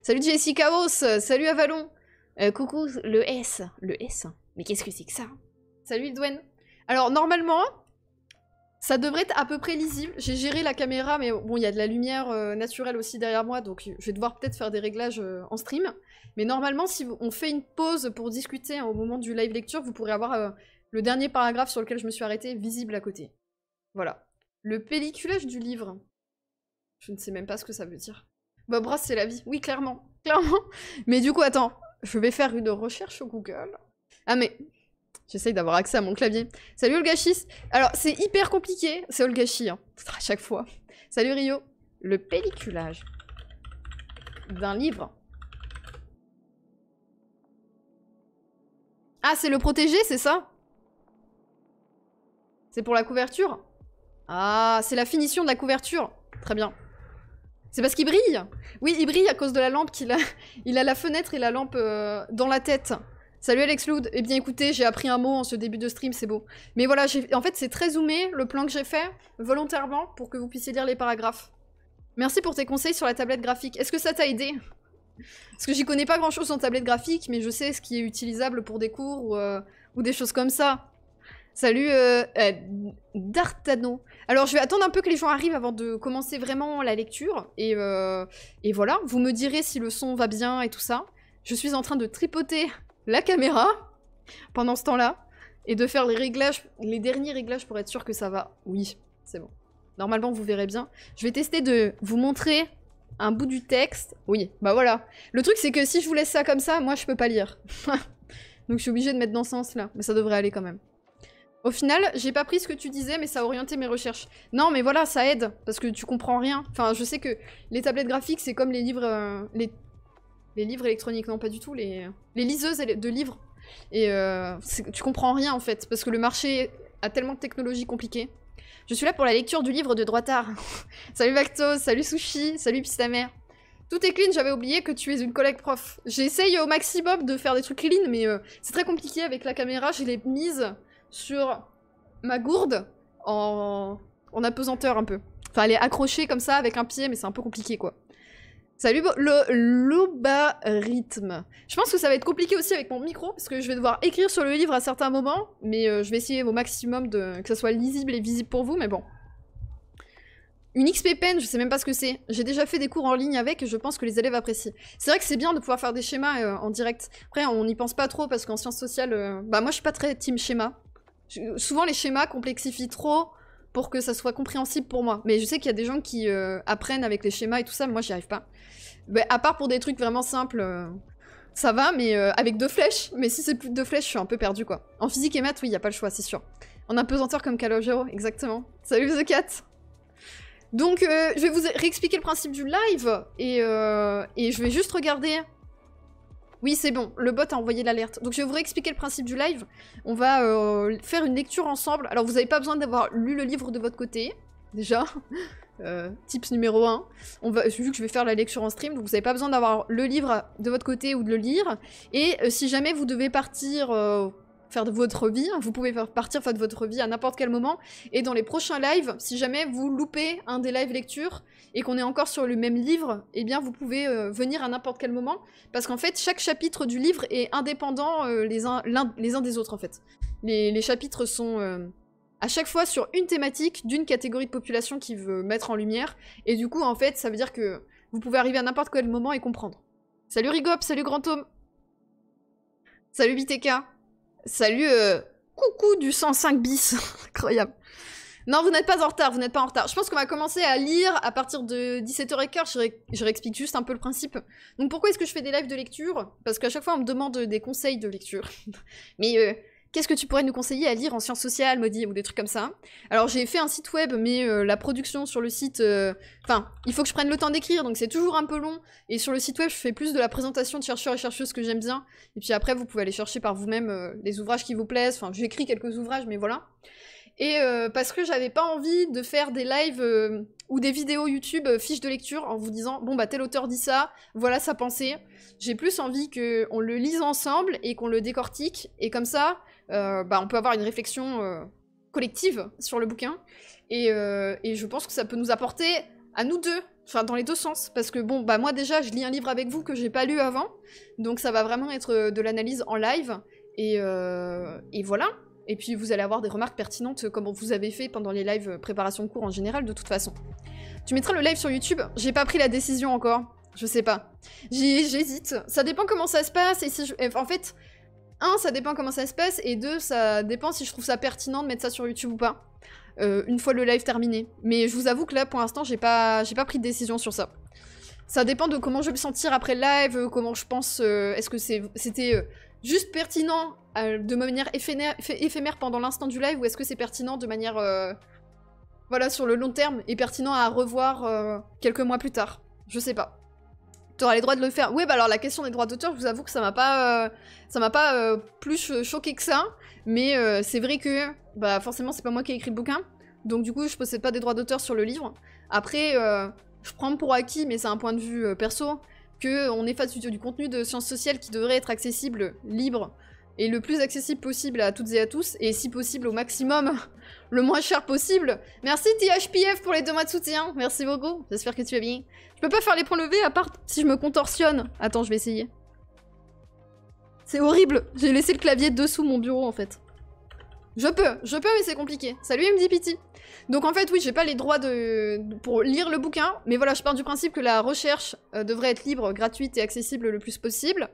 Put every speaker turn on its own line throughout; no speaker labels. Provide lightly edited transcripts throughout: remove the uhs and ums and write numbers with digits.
Salut Jessica Chaos, salut Avalon. Coucou, le S. Le S? Mais qu'est-ce que c'est que ça? Salut Idwen. Alors, normalement, ça devrait être à peu près lisible. J'ai géré la caméra, mais bon, il y a de la lumière naturelle aussi derrière moi, donc je vais devoir peut-être faire des réglages en stream. Mais normalement, si on fait une pause pour discuter au moment du live lecture, vous pourrez avoir le dernier paragraphe sur lequel je me suis arrêtée visible à côté. Voilà. Le pelliculage du livre. Je ne sais même pas ce que ça veut dire. Bob Ross, c'est la vie. Oui, clairement. Clairement. Mais du coup, attends. Je vais faire une recherche sur Google. Ah, mais... J'essaye d'avoir accès à mon clavier. Salut Olgachis. Alors, c'est hyper compliqué. C'est Olgachi, hein. À chaque fois. Salut Rio. Le pelliculage d'un livre. Ah, c'est le protégé, c'est ça? C'est pour la couverture? Ah, c'est la finition de la couverture. Très bien. C'est parce qu'il brille. Oui, il brille à cause de la lampe qu'il a. Il a la fenêtre et la lampe dans la tête. Salut Alex Loud. Eh bien écoutez, j'ai appris un mot en ce début de stream, c'est beau. Mais voilà, en fait c'est très zoomé, le plan que j'ai fait, volontairement, pour que vous puissiez lire les paragraphes. Merci pour tes conseils sur la tablette graphique. Est-ce que ça t'a aidé? Parce que j'y connais pas grand chose en tablette graphique, mais je sais ce qui est utilisable pour des cours ou des choses comme ça. Salut D'Artano. Alors je vais attendre un peu que les gens arrivent avant de commencer vraiment la lecture. Et voilà, vous me direz si le son va bien et tout ça. Je suis en train de tripoter la caméra pendant ce temps-là. Et de faire les réglages, les derniers réglages pour être sûr que ça va. Oui, c'est bon. Normalement vous verrez bien. Je vais tester de vous montrer un bout du texte. Oui, bah voilà. Le truc c'est que si je vous laisse ça comme ça, moi je peux pas lire. Donc je suis obligée de mettre dans ce sens-là. Mais ça devrait aller quand même. Au final, j'ai pas pris ce que tu disais, mais ça a orienté mes recherches. Non, mais voilà, ça aide, parce que tu comprends rien. Enfin, je sais que les tablettes graphiques, c'est comme les livres... les livres électroniques, non, pas du tout, les liseuses de livres. Et tu comprends rien, en fait, parce que le marché a tellement de technologies compliquées. Je suis là pour la lecture du livre de Droitard. Salut Vactos, salut Sushi, salut Pistamère. Tout est clean, j'avais oublié que tu es une collègue prof. J'essaye au maximum de faire des trucs clean, mais c'est très compliqué avec la caméra, je l'ai mise sur ma gourde en apesanteur un peu. Enfin, elle est accrochée comme ça avec un pied, mais c'est un peu compliqué, quoi. Salut le logarithme. Je pense que ça va être compliqué aussi avec mon micro, parce que je vais devoir écrire sur le livre à certains moments, mais je vais essayer au maximum que ça soit lisible et visible pour vous, mais bon. Une XP Pen, je sais même pas ce que c'est. J'ai déjà fait des cours en ligne avec et je pense que les élèves apprécient. C'est vrai que c'est bien de pouvoir faire des schémas en direct. Après, on n'y pense pas trop parce qu'en sciences sociales, bah moi je suis pas très team schéma. Souvent les schémas complexifient trop pour que ça soit compréhensible pour moi. Mais je sais qu'il y a des gens qui apprennent avec les schémas et tout ça, mais moi j'y arrive pas. Bah, à part pour des trucs vraiment simples, ça va, mais avec 2 flèches. Mais si c'est plus de 2 flèches, je suis un peu perdue quoi. En physique et maths, oui, y a pas le choix, c'est sûr. En apesanteur comme Calogero, exactement. Salut The Cat. Donc, je vais vous réexpliquer le principe du live, et je vais juste regarder... Oui, c'est bon, le bot a envoyé l'alerte. Donc je vais vous réexpliquer le principe du live. On va faire une lecture ensemble. Alors vous n'avez pas besoin d'avoir lu le livre de votre côté, déjà. Tips numéro 1. Vu que je vais faire la lecture en stream, donc vous n'avez pas besoin d'avoir le livre de votre côté ou de le lire. Et si jamais vous devez partir... faire de votre vie, vous pouvez partir faire de votre vie à n'importe quel moment, et dans les prochains lives, si jamais vous loupez un des live lectures, et qu'on est encore sur le même livre, eh bien vous pouvez venir à n'importe quel moment, parce qu'en fait, chaque chapitre du livre est indépendant les uns des autres, en fait. Les chapitres sont à chaque fois sur une thématique d'une catégorie de population qui veut mettre en lumière, et du coup, en fait, ça veut dire que vous pouvez arriver à n'importe quel moment et comprendre. Salut Rigop, salut Grand Tome. Salut BTK. Salut, coucou du 105 bis. Incroyable. Non, vous n'êtes pas en retard, vous n'êtes pas en retard. Je pense qu'on va commencer à lire à partir de 17h15, je réexplique juste un peu le principe. Donc pourquoi est-ce que je fais des lives de lecture? Parce qu'à chaque fois on me demande des conseils de lecture. Mais qu'est-ce que tu pourrais nous conseiller à lire en sciences sociales, Maudit, ou des trucs comme ça? Alors j'ai fait un site web, mais la production sur le site... Enfin, il faut que je prenne le temps d'écrire, donc c'est toujours un peu long. Et sur le site web, je fais plus de la présentation de chercheurs et chercheuses que j'aime bien. Et puis après, vous pouvez aller chercher par vous-même les ouvrages qui vous plaisent. Enfin, j'écris quelques ouvrages, mais voilà. Et parce que j'avais pas envie de faire des lives ou des vidéos YouTube fiches de lecture en vous disant « Bon bah tel auteur dit ça, voilà sa pensée ». J'ai plus envie qu'on le lise ensemble et qu'on le décortique. Et comme ça, bah on peut avoir une réflexion collective sur le bouquin. Et je pense que ça peut nous apporter, à nous deux, Enfin, dans les deux sens. Parce que bon, bah moi déjà, je lis un livre avec vous que j'ai pas lu avant. Donc ça va vraiment être de l'analyse en live. Et voilà. Et puis vous allez avoir des remarques pertinentes comme vous avez fait pendant les lives préparation de cours en général, de toute façon. Tu mettras le live sur YouTube? J'ai pas pris la décision encore. Je sais pas. J'hésite. Ça dépend comment ça se passe. Et si en fait, ça dépend comment ça se passe. Et 2, ça dépend si je trouve ça pertinent de mettre ça sur YouTube ou pas. Une fois le live terminé. Mais je vous avoue que là, pour l'instant, j'ai pas pris de décision sur ça. Ça dépend de comment je vais me sentir après le live, comment je pense... Est-ce que c'était juste pertinent de manière éphémère pendant l'instant du live, ou est-ce que c'est pertinent de manière... voilà, sur le long terme, et pertinent à revoir quelques mois plus tard. Je sais pas. T'auras les droits de le faire. Oui, bah alors la question des droits d'auteur, je vous avoue que ça m'a pas plus choqué que ça. Mais c'est vrai que, bah forcément, c'est pas moi qui ai écrit le bouquin. Donc du coup, je possède pas des droits d'auteur sur le livre. Après, je prends pour acquis, mais c'est un point de vue perso, qu'on est face du contenu de sciences sociales qui devrait être accessible, libre, et le plus accessible possible à toutes et à tous, et si possible au maximum, le moins cher possible. Merci THPF pour les 2 mois de soutien, merci beaucoup, j'espère que tu vas bien. Je peux pas faire les points levés à part si je me contorsionne. Attends, je vais essayer. C'est horrible, j'ai laissé le clavier dessous mon bureau en fait. Je peux, mais c'est compliqué. Salut MDPT. Donc en fait, oui, j'ai pas les droits pour lire le bouquin, mais voilà, je pars du principe que la recherche devrait être libre, gratuite et accessible le plus possible.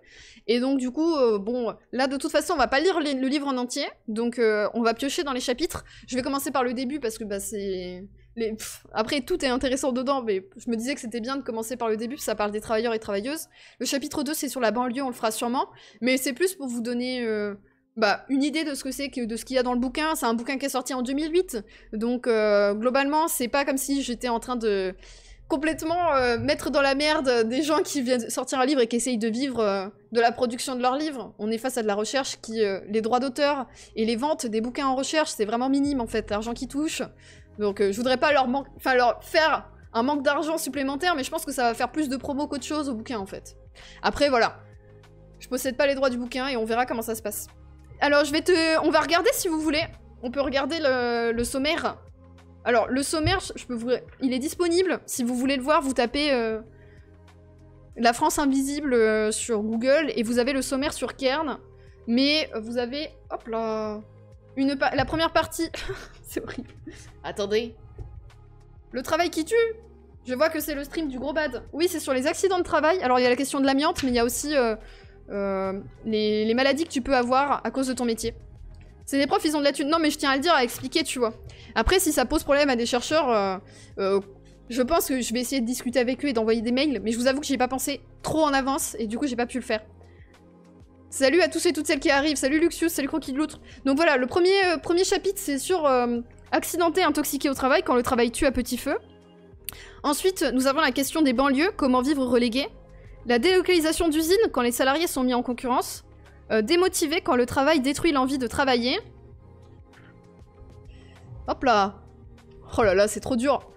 Et donc du coup, bon, là de toute façon, on va pas lire le livre en entier, donc on va piocher dans les chapitres. Je vais commencer par le début parce que bah c'est... Après, tout est intéressant dedans, mais je me disais que c'était bien de commencer par le début, ça parle des travailleurs et travailleuses. Le chapitre 2, c'est sur la banlieue, on le fera sûrement, mais c'est plus pour vous donner... une idée de ce que c'est, de ce qu'il y a dans le bouquin. C'est un bouquin qui est sorti en 2008, donc globalement, c'est pas comme si j'étais en train de complètement mettre dans la merde des gens qui viennent sortir un livre et qui essayent de vivre de la production de leur livre. On est face à de la recherche qui... les droits d'auteur et les ventes des bouquins en recherche, c'est vraiment minime en fait, l'argent qui touche. Donc je voudrais pas leur faire un manque d'argent supplémentaire, mais je pense que ça va faire plus de promo qu'autre chose au bouquin en fait. Après voilà, je possède pas les droits du bouquin et on verra comment ça se passe. Alors, on va regarder si vous voulez. On peut regarder le sommaire. Alors, le sommaire, il est disponible. Si vous voulez le voir, vous tapez La France invisible sur Google et vous avez le sommaire sur Cairn. Mais vous avez... Hop là... La première partie... C'est horrible. Attendez. Le travail qui tue. Je vois que c'est le stream du gros bad. Oui, c'est sur les accidents de travail. Alors, il y a la question de l'amiante, mais il y a aussi... les maladies que tu peux avoir à cause de ton métier. C'est des profs, ils ont de la thune. Non, mais je tiens à le dire, à expliquer, tu vois. Après, si ça pose problème à des chercheurs, je pense que je vais essayer de discuter avec eux et d'envoyer des mails, mais je vous avoue que j'y ai pas pensé trop en avance, et du coup, j'ai pas pu le faire. Salut à tous et toutes celles qui arrivent, salut Luxius, salut Croquis de l'Outre. Donc voilà, le premier chapitre, c'est sur accidenté, intoxiqué au travail, quand le travail tue à petit feu. Ensuite, nous avons la question des banlieues, comment vivre relégué. La délocalisation d'usines quand les salariés sont mis en concurrence. Démotivé quand le travail détruit l'envie de travailler. Hop là. Oh là là, c'est trop dur.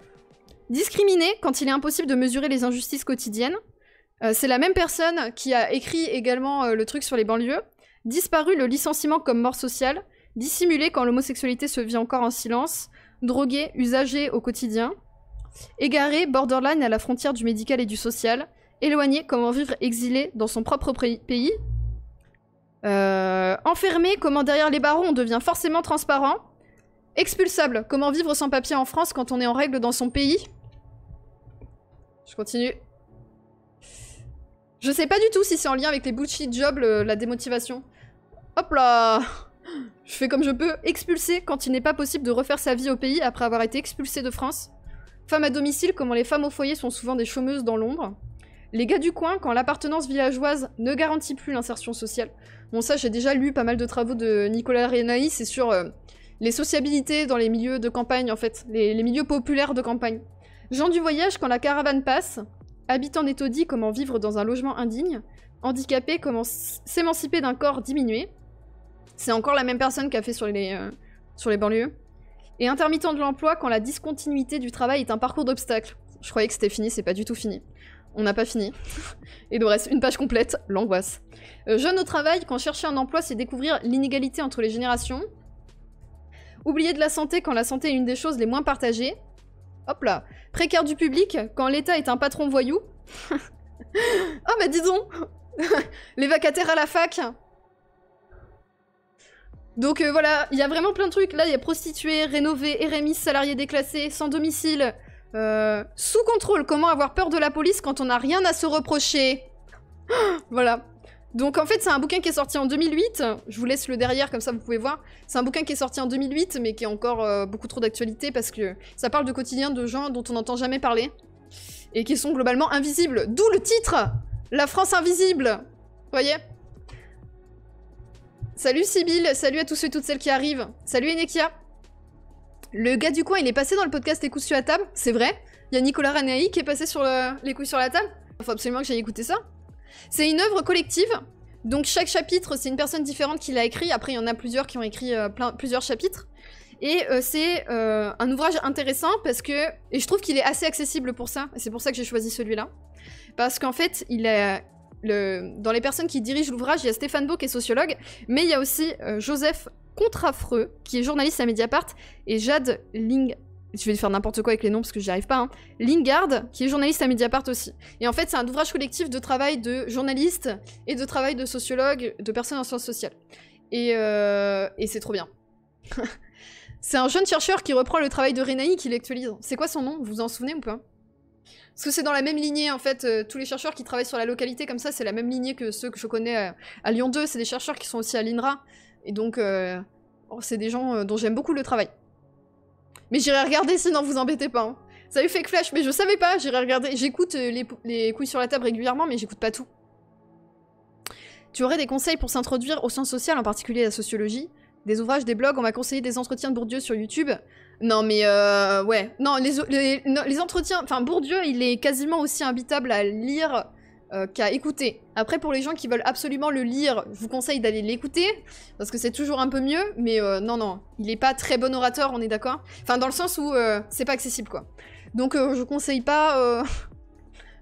Discriminé quand il est impossible de mesurer les injustices quotidiennes. C'est la même personne qui a écrit également le truc sur les banlieues. Disparu le licenciement comme mort sociale. Dissimulé quand l'homosexualité se vit encore en silence. Drogué, usagé au quotidien. Égaré, borderline à la frontière du médical et du social. Éloigné, comment vivre exilé dans son propre pays. Enfermé, comment derrière les barreaux on devient forcément transparent. Expulsable, comment vivre sans papier en France quand on est en règle dans son pays. Je continue. Je sais pas du tout si c'est en lien avec les bullshit jobs, la démotivation. Hop là. Je fais comme je peux. Expulsé, quand il n'est pas possible de refaire sa vie au pays après avoir été expulsé de France. Femme à domicile, comment les femmes au foyer sont souvent des chômeuses dans l'ombre. Les gars du coin, quand l'appartenance villageoise ne garantit plus l'insertion sociale. Bon, ça, j'ai déjà lu pas mal de travaux de Nicolas Renaï, c'est sur les sociabilités dans les milieux de campagne, en fait. Les milieux populaires de campagne. Gens du voyage, quand la caravane passe. Habitants des taudis, comment vivre dans un logement indigne. Handicapés, comment s'émanciper d'un corps diminué. C'est encore la même personne qui a fait sur les banlieues. Et intermittent de l'emploi, quand la discontinuité du travail est un parcours d'obstacles. Je croyais que c'était fini, c'est pas du tout fini. On n'a pas fini. Et il nous reste une page complète, l'angoisse. Jeune au travail, quand chercher un emploi, c'est découvrir l'inégalité entre les générations. Oublier de la santé quand la santé est une des choses les moins partagées. Hop là. Précaire du public, quand l'État est un patron voyou. Ah bah dis donc. Les vacataires à la fac. Donc voilà, il y a vraiment plein de trucs. Là, il y a prostituées, rénovées, RMI, salariés déclassés, sans domicile, sous contrôle. Comment avoir peur de la police quand on n'a rien à se reprocher. Voilà. Donc en fait, c'est un bouquin qui est sorti en 2008. Je vous laisse le derrière, comme ça vous pouvez voir. C'est un bouquin qui est sorti en 2008, mais qui est encore beaucoup trop d'actualité parce que ça parle de quotidien de gens dont on n'entend jamais parler. Et qui sont globalement invisibles. D'où le titre! La France invisible! Vous voyez? Salut Sibyl, salut à tous ceux et toutes celles qui arrivent. Salut Enekia. Le gars du coin, il est passé dans le podcast Les coups sur la table, c'est vrai. Il y a Nicolas Ranaï qui est passé sur Les coups sur la table. Il faut absolument que j'aille écouter ça. C'est une œuvre collective, donc chaque chapitre, c'est une personne différente qui l'a écrit. Après, il y en a plusieurs qui ont écrit plusieurs chapitres. Et c'est un ouvrage intéressant parce que... Et je trouve qu'il est assez accessible pour ça, et c'est pour ça que j'ai choisi celui-là. Parce qu'en fait, il est... Dans les personnes qui dirigent l'ouvrage, il y a Stéphane Beau qui est sociologue, mais il y a aussi Joseph Contrafreux, qui est journaliste à Mediapart, et Jade Ling... Je vais faire n'importe quoi avec les noms parce que j'y arrive pas, hein. Lingard, qui est journaliste à Mediapart aussi. Et en fait, c'est un ouvrage collectif de travail de journalistes et de travail de sociologues, de personnes en sciences sociales. Et c'est trop bien. C'est un jeune chercheur qui reprend le travail de Renaï qui l'actualise. C'est quoi son nom? Vous vous en souvenez ou pas? Parce que c'est dans la même lignée, en fait, tous les chercheurs qui travaillent sur la localité comme ça, c'est la même lignée que ceux que je connais à Lyon 2, c'est des chercheurs qui sont aussi à l'INRA, et donc c'est des gens dont j'aime beaucoup le travail. Mais j'irai regarder sinon vous embêtez pas. Hein. Salut Fake Flash, mais je savais pas, j'irai regarder, j'écoute les couilles sur la table régulièrement, mais j'écoute pas tout. Tu aurais des conseils pour s'introduire aux sciences sociales, en particulier la sociologie? Des ouvrages, des blogs, on m'a conseillé des entretiens de Bourdieu sur YouTube. Non mais ouais, non les entretiens, enfin Bourdieu il est quasiment aussi imbitable à lire qu'à écouter. Après pour les gens qui veulent absolument le lire, je vous conseille d'aller l'écouter, parce que c'est toujours un peu mieux, mais non, il est pas très bon orateur, on est d'accord? Enfin dans le sens où c'est pas accessible quoi. Donc je conseille pas...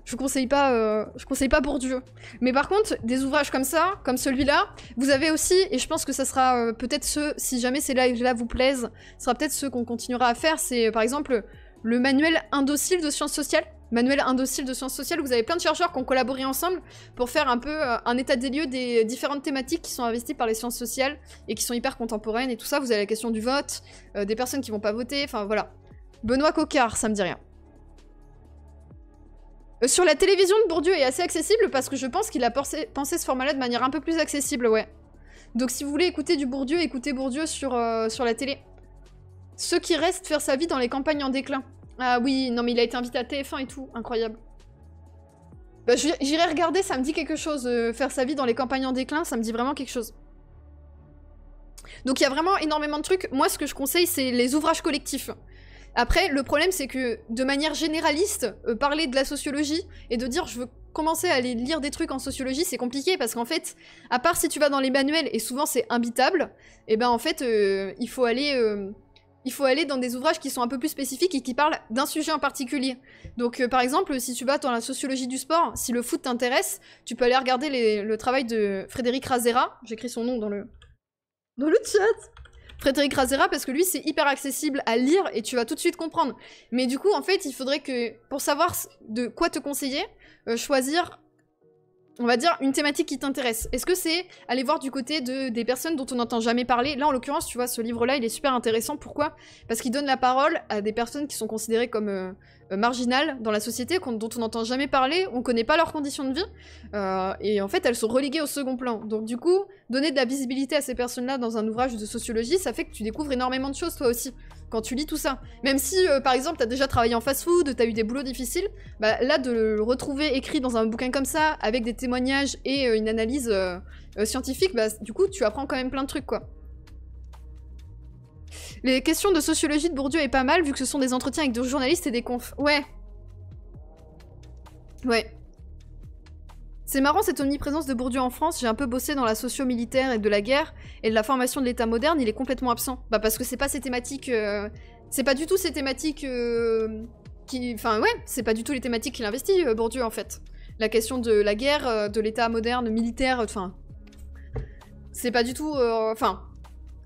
Je conseille pas Bourdieu. Mais par contre, des ouvrages comme ça, comme celui-là, vous avez aussi, et je pense que ça sera peut-être ceux, si jamais ces lives-là vous plaisent, ce sera peut-être ceux qu'on continuera à faire, c'est par exemple le manuel indocile de sciences sociales. Manuel indocile de sciences sociales, vous avez plein de chercheurs qui ont collaboré ensemble pour faire un peu un état des lieux des différentes thématiques qui sont investies par les sciences sociales et qui sont hyper contemporaines et tout ça. Vous avez la question du vote, des personnes qui vont pas voter, enfin voilà. Benoît Coquart, ça me dit rien. Sur la télévision de Bourdieu est assez accessible parce que je pense qu'il a pensé ce format-là de manière un peu plus accessible, ouais. Donc si vous voulez écouter du Bourdieu, écoutez Bourdieu sur la télé. Ceux qui restent faire sa vie dans les campagnes en déclin. Ah oui, non mais il a été invité à TF1 et tout, incroyable. Bah, j'irai regarder, ça me dit quelque chose. Faire sa vie dans les campagnes en déclin, ça me dit vraiment quelque chose. Donc il y a vraiment énormément de trucs. Moi ce que je conseille c'est les ouvrages collectifs. Après, le problème, c'est que, de manière généraliste, parler de la sociologie et de dire je veux commencer à aller lire des trucs en sociologie, c'est compliqué parce qu'en fait, à part si tu vas dans les manuels, et souvent c'est imbitable, et ben en fait, il faut aller dans des ouvrages qui sont un peu plus spécifiques et qui parlent d'un sujet en particulier. Donc, par exemple, si tu vas dans la sociologie du sport, si le foot t'intéresse, tu peux aller regarder le travail de Frédéric Razera, j'écris son nom dans le chat. Frédéric Razera, parce que lui, c'est hyper accessible à lire et tu vas tout de suite comprendre. Mais du coup, en fait, il faudrait que, pour savoir de quoi te conseiller, choisir, on va dire, une thématique qui t'intéresse. Est-ce que c'est aller voir du côté des personnes dont on n'entend jamais parler? Là, en l'occurrence, tu vois, ce livre-là, il est super intéressant. Pourquoi? Parce qu'il donne la parole à des personnes qui sont considérées comme marginales dans la société, dont on n'entend jamais parler, on connaît pas leurs conditions de vie, et en fait, elles sont reléguées au second plan. Donc du coup, donner de la visibilité à ces personnes-là dans un ouvrage de sociologie, ça fait que tu découvres énormément de choses, toi aussi, quand tu lis tout ça. Même si, par exemple, t'as déjà travaillé en fast-food, t'as eu des boulots difficiles, bah là, de le retrouver écrit dans un bouquin comme ça, avec des témoignages et une analyse scientifique, bah du coup, tu apprends quand même plein de trucs, quoi. Les questions de sociologie de Bourdieu est pas mal, vu que ce sont des entretiens avec des journalistes et des confs. Ouais. Ouais. C'est marrant cette omniprésence de Bourdieu en France, j'ai un peu bossé dans la socio-militaire et de la guerre, et de la formation de l'état moderne, il est complètement absent. Bah parce que c'est pas ces thématiques... c'est pas du tout ces thématiques qui... Enfin ouais, c'est pas du tout les thématiques qu'il investit, Bourdieu, en fait. La question de la guerre, de l'état moderne, militaire, enfin... C'est pas du tout... Enfin...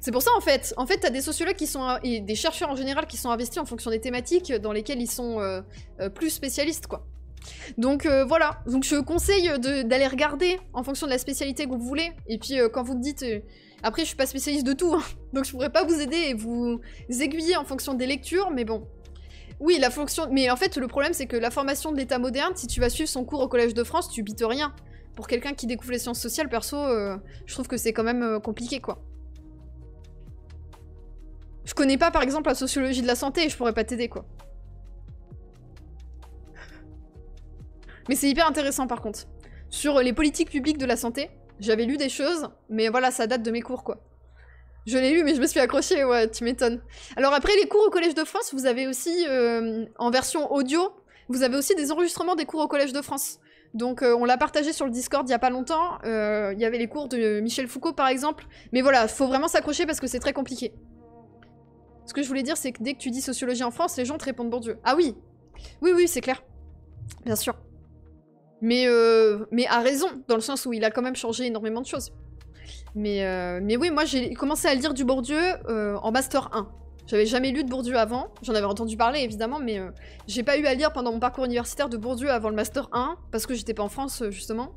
C'est pour ça, en fait, t'as des sociologues qui sont, et des chercheurs en général qui sont investis en fonction des thématiques dans lesquelles ils sont plus spécialistes, quoi. Donc voilà, donc je conseille d'aller regarder en fonction de la spécialité que vous voulez. Et puis quand vous me dites... Après, je suis pas spécialiste de tout, hein, donc je pourrais pas vous aider et vous aiguiller en fonction des lectures, mais bon. Oui, la fonction... Mais en fait, le problème, c'est que la formation de l'État moderne, si tu vas suivre son cours au Collège de France, tu bites rien. Pour quelqu'un qui découvre les sciences sociales, perso, je trouve que c'est quand même compliqué, quoi. Je connais pas, par exemple, la sociologie de la santé et je pourrais pas t'aider, quoi. Mais c'est hyper intéressant, par contre. Sur les politiques publiques de la santé, j'avais lu des choses, mais voilà, ça date de mes cours, quoi. Je l'ai lu, mais je me suis accrochée, ouais, tu m'étonnes. Alors après, les cours au Collège de France, vous avez aussi, en version audio, vous avez aussi des enregistrements des cours au Collège de France. Donc on l'a partagé sur le Discord il y a pas longtemps, il y avait les cours de Michel Foucault, par exemple. Mais voilà, faut vraiment s'accrocher parce que c'est très compliqué. Ce que je voulais dire, c'est que dès que tu dis sociologie en France, les gens te répondent Bourdieu. Ah oui! Oui, oui, c'est clair. Bien sûr. Mais à raison, dans le sens où il a quand même changé énormément de choses. Mais oui, moi j'ai commencé à lire du Bourdieu en Master 1. J'avais jamais lu de Bourdieu avant, j'en avais entendu parler évidemment, mais j'ai pas eu à lire pendant mon parcours universitaire de Bourdieu avant le Master 1, parce que j'étais pas en France justement.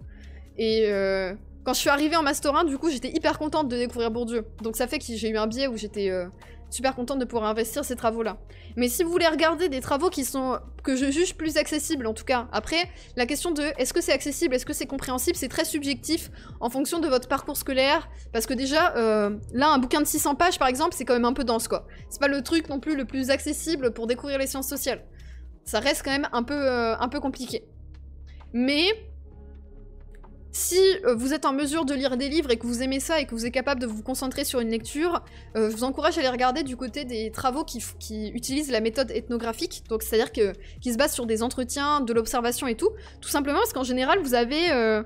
Et quand je suis arrivée en Master 1, du coup j'étais hyper contente de découvrir Bourdieu. Donc ça fait que j'ai eu un biais où j'étais super contente de pouvoir investir ces travaux-là. Mais si vous voulez regarder des travaux que je juge plus accessibles, en tout cas, après, la question de est-ce que c'est accessible, est-ce que c'est compréhensible, c'est très subjectif en fonction de votre parcours scolaire, parce que déjà, là, un bouquin de 600 pages, par exemple, c'est quand même un peu dense, quoi. C'est pas le truc non plus le plus accessible pour découvrir les sciences sociales. Ça reste quand même un peu compliqué. Mais... si vous êtes en mesure de lire des livres et que vous aimez ça et que vous êtes capable de vous concentrer sur une lecture, je vous encourage à aller regarder du côté des travaux qui utilisent la méthode ethnographique, donc c'est-à-dire qui se basent sur des entretiens, de l'observation et tout simplement parce qu'en général vous avez...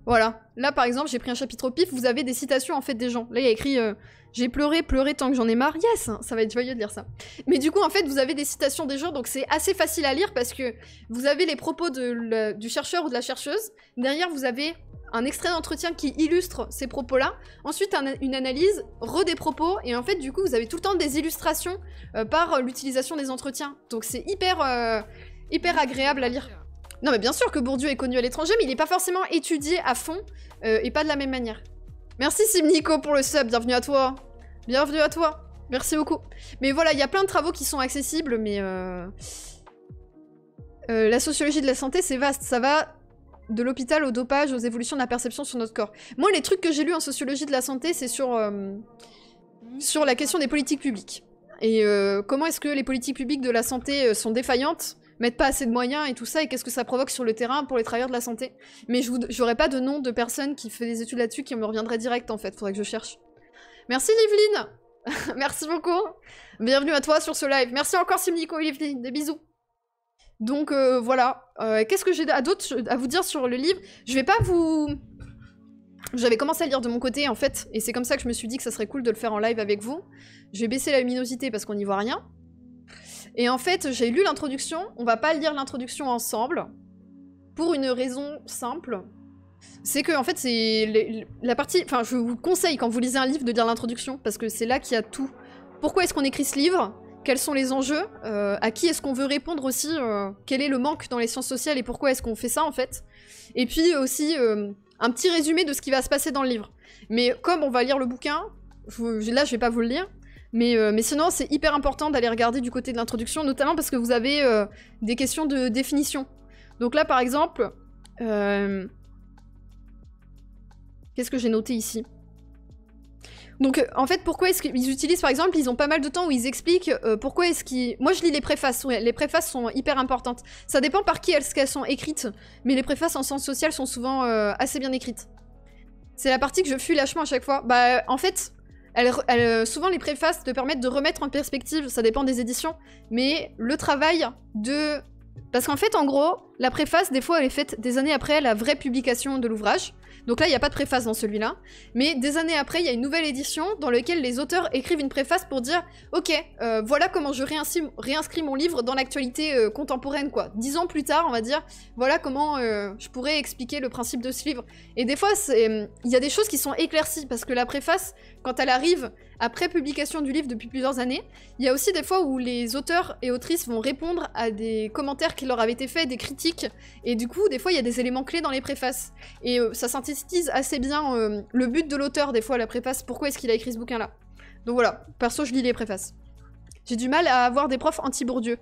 voilà, là par exemple j'ai pris un chapitre au pif, vous avez des citations en fait des gens. Là il y a écrit j'ai pleuré tant que j'en ai marre, yes, ça va être joyeux de lire ça. Mais du coup en fait vous avez des citations des gens, donc c'est assez facile à lire parce que vous avez les propos du chercheur ou de la chercheuse, derrière vous avez un extrait d'entretien qui illustre ces propos-là, ensuite une analyse, des propos, et en fait du coup vous avez tout le temps des illustrations par l'utilisation des entretiens. Donc c'est hyper agréable à lire. Non mais bien sûr que Bourdieu est connu à l'étranger, mais il n'est pas forcément étudié à fond, et pas de la même manière. Merci Simnico pour le sub, bienvenue à toi. Bienvenue à toi, merci beaucoup. Mais voilà, il y a plein de travaux qui sont accessibles, mais... la sociologie de la santé c'est vaste, ça va... de l'hôpital au dopage, aux évolutions de la perception sur notre corps. Moi, les trucs que j'ai lus en sociologie de la santé, c'est sur la question des politiques publiques. Et comment est-ce que les politiques publiques de la santé sont défaillantes, mettent pas assez de moyens et tout ça, et qu'est-ce que ça provoque sur le terrain pour les travailleurs de la santé. Mais j'aurais pas de nom de personne qui fait des études là-dessus qui me reviendrait direct, en fait. Faudrait que je cherche. Merci, Livelyne. Merci beaucoup. Bienvenue à toi sur ce live. Merci encore, Simnico et Livelyne. Des bisous. Donc voilà, qu'est-ce que j'ai d'autre à vous dire sur le livre? Je vais pas vous... J'avais commencé à lire de mon côté en fait, et c'est comme ça que je me suis dit que ça serait cool de le faire en live avec vous. Je vais baisser la luminosité parce qu'on n'y voit rien. Et en fait, j'ai lu l'introduction, on va pas lire l'introduction ensemble, pour une raison simple. C'est que en fait c'est la partie... Enfin je vous conseille quand vous lisez un livre de lire l'introduction, parce que c'est là qu'il y a tout. Pourquoi est-ce qu'on écrit ce livre ? Quels sont les enjeux? À qui est-ce qu'on veut répondre aussi? Quel est le manque dans les sciences sociales et pourquoi est-ce qu'on fait ça en fait? Et puis aussi un petit résumé de ce qui va se passer dans le livre. Mais comme on va lire le bouquin, là je vais pas vous le lire, mais sinon c'est hyper important d'aller regarder du côté de l'introduction, notamment parce que vous avez des questions de définition. Donc là par exemple, qu'est-ce que j'ai noté ici? Donc en fait pourquoi est-ce qu'ils utilisent par exemple, ils ont pas mal de temps où ils expliquent pourquoi est-ce qu'ils... Moi je lis les préfaces, ouais, les préfaces sont hyper importantes. Ça dépend par qui est-ce qu'elles sont écrites, mais les préfaces en sciences sociales sont souvent assez bien écrites. C'est la partie que je fuis lâchement à chaque fois. Bah en fait, souvent les préfaces te permettent de remettre en perspective, ça dépend des éditions, mais le travail de... Parce qu'en fait en gros, la préface, des fois, elle est faite des années après la vraie publication de l'ouvrage. Donc là, il n'y a pas de préface dans celui-là. Mais des années après, il y a une nouvelle édition dans laquelle les auteurs écrivent une préface pour dire « Ok, voilà comment je réinscris mon livre dans l'actualité contemporaine, quoi. 10 ans plus tard, on va dire, voilà comment je pourrais expliquer le principe de ce livre. » Et des fois, il y a des choses qui sont éclaircies, parce que la préface, quand elle arrive après publication du livre depuis plusieurs années, il y a aussi des fois où les auteurs et autrices vont répondre à des commentaires qui leur avaient été faits, des critiques, et du coup, des fois, il y a des éléments clés dans les préfaces. Et ça synthétise assez bien le but de l'auteur, des fois, la préface, pourquoi est-ce qu'il a écrit ce bouquin-là. Donc voilà, perso, je lis les préfaces. J'ai du mal à avoir des profs anti-Bourdieu.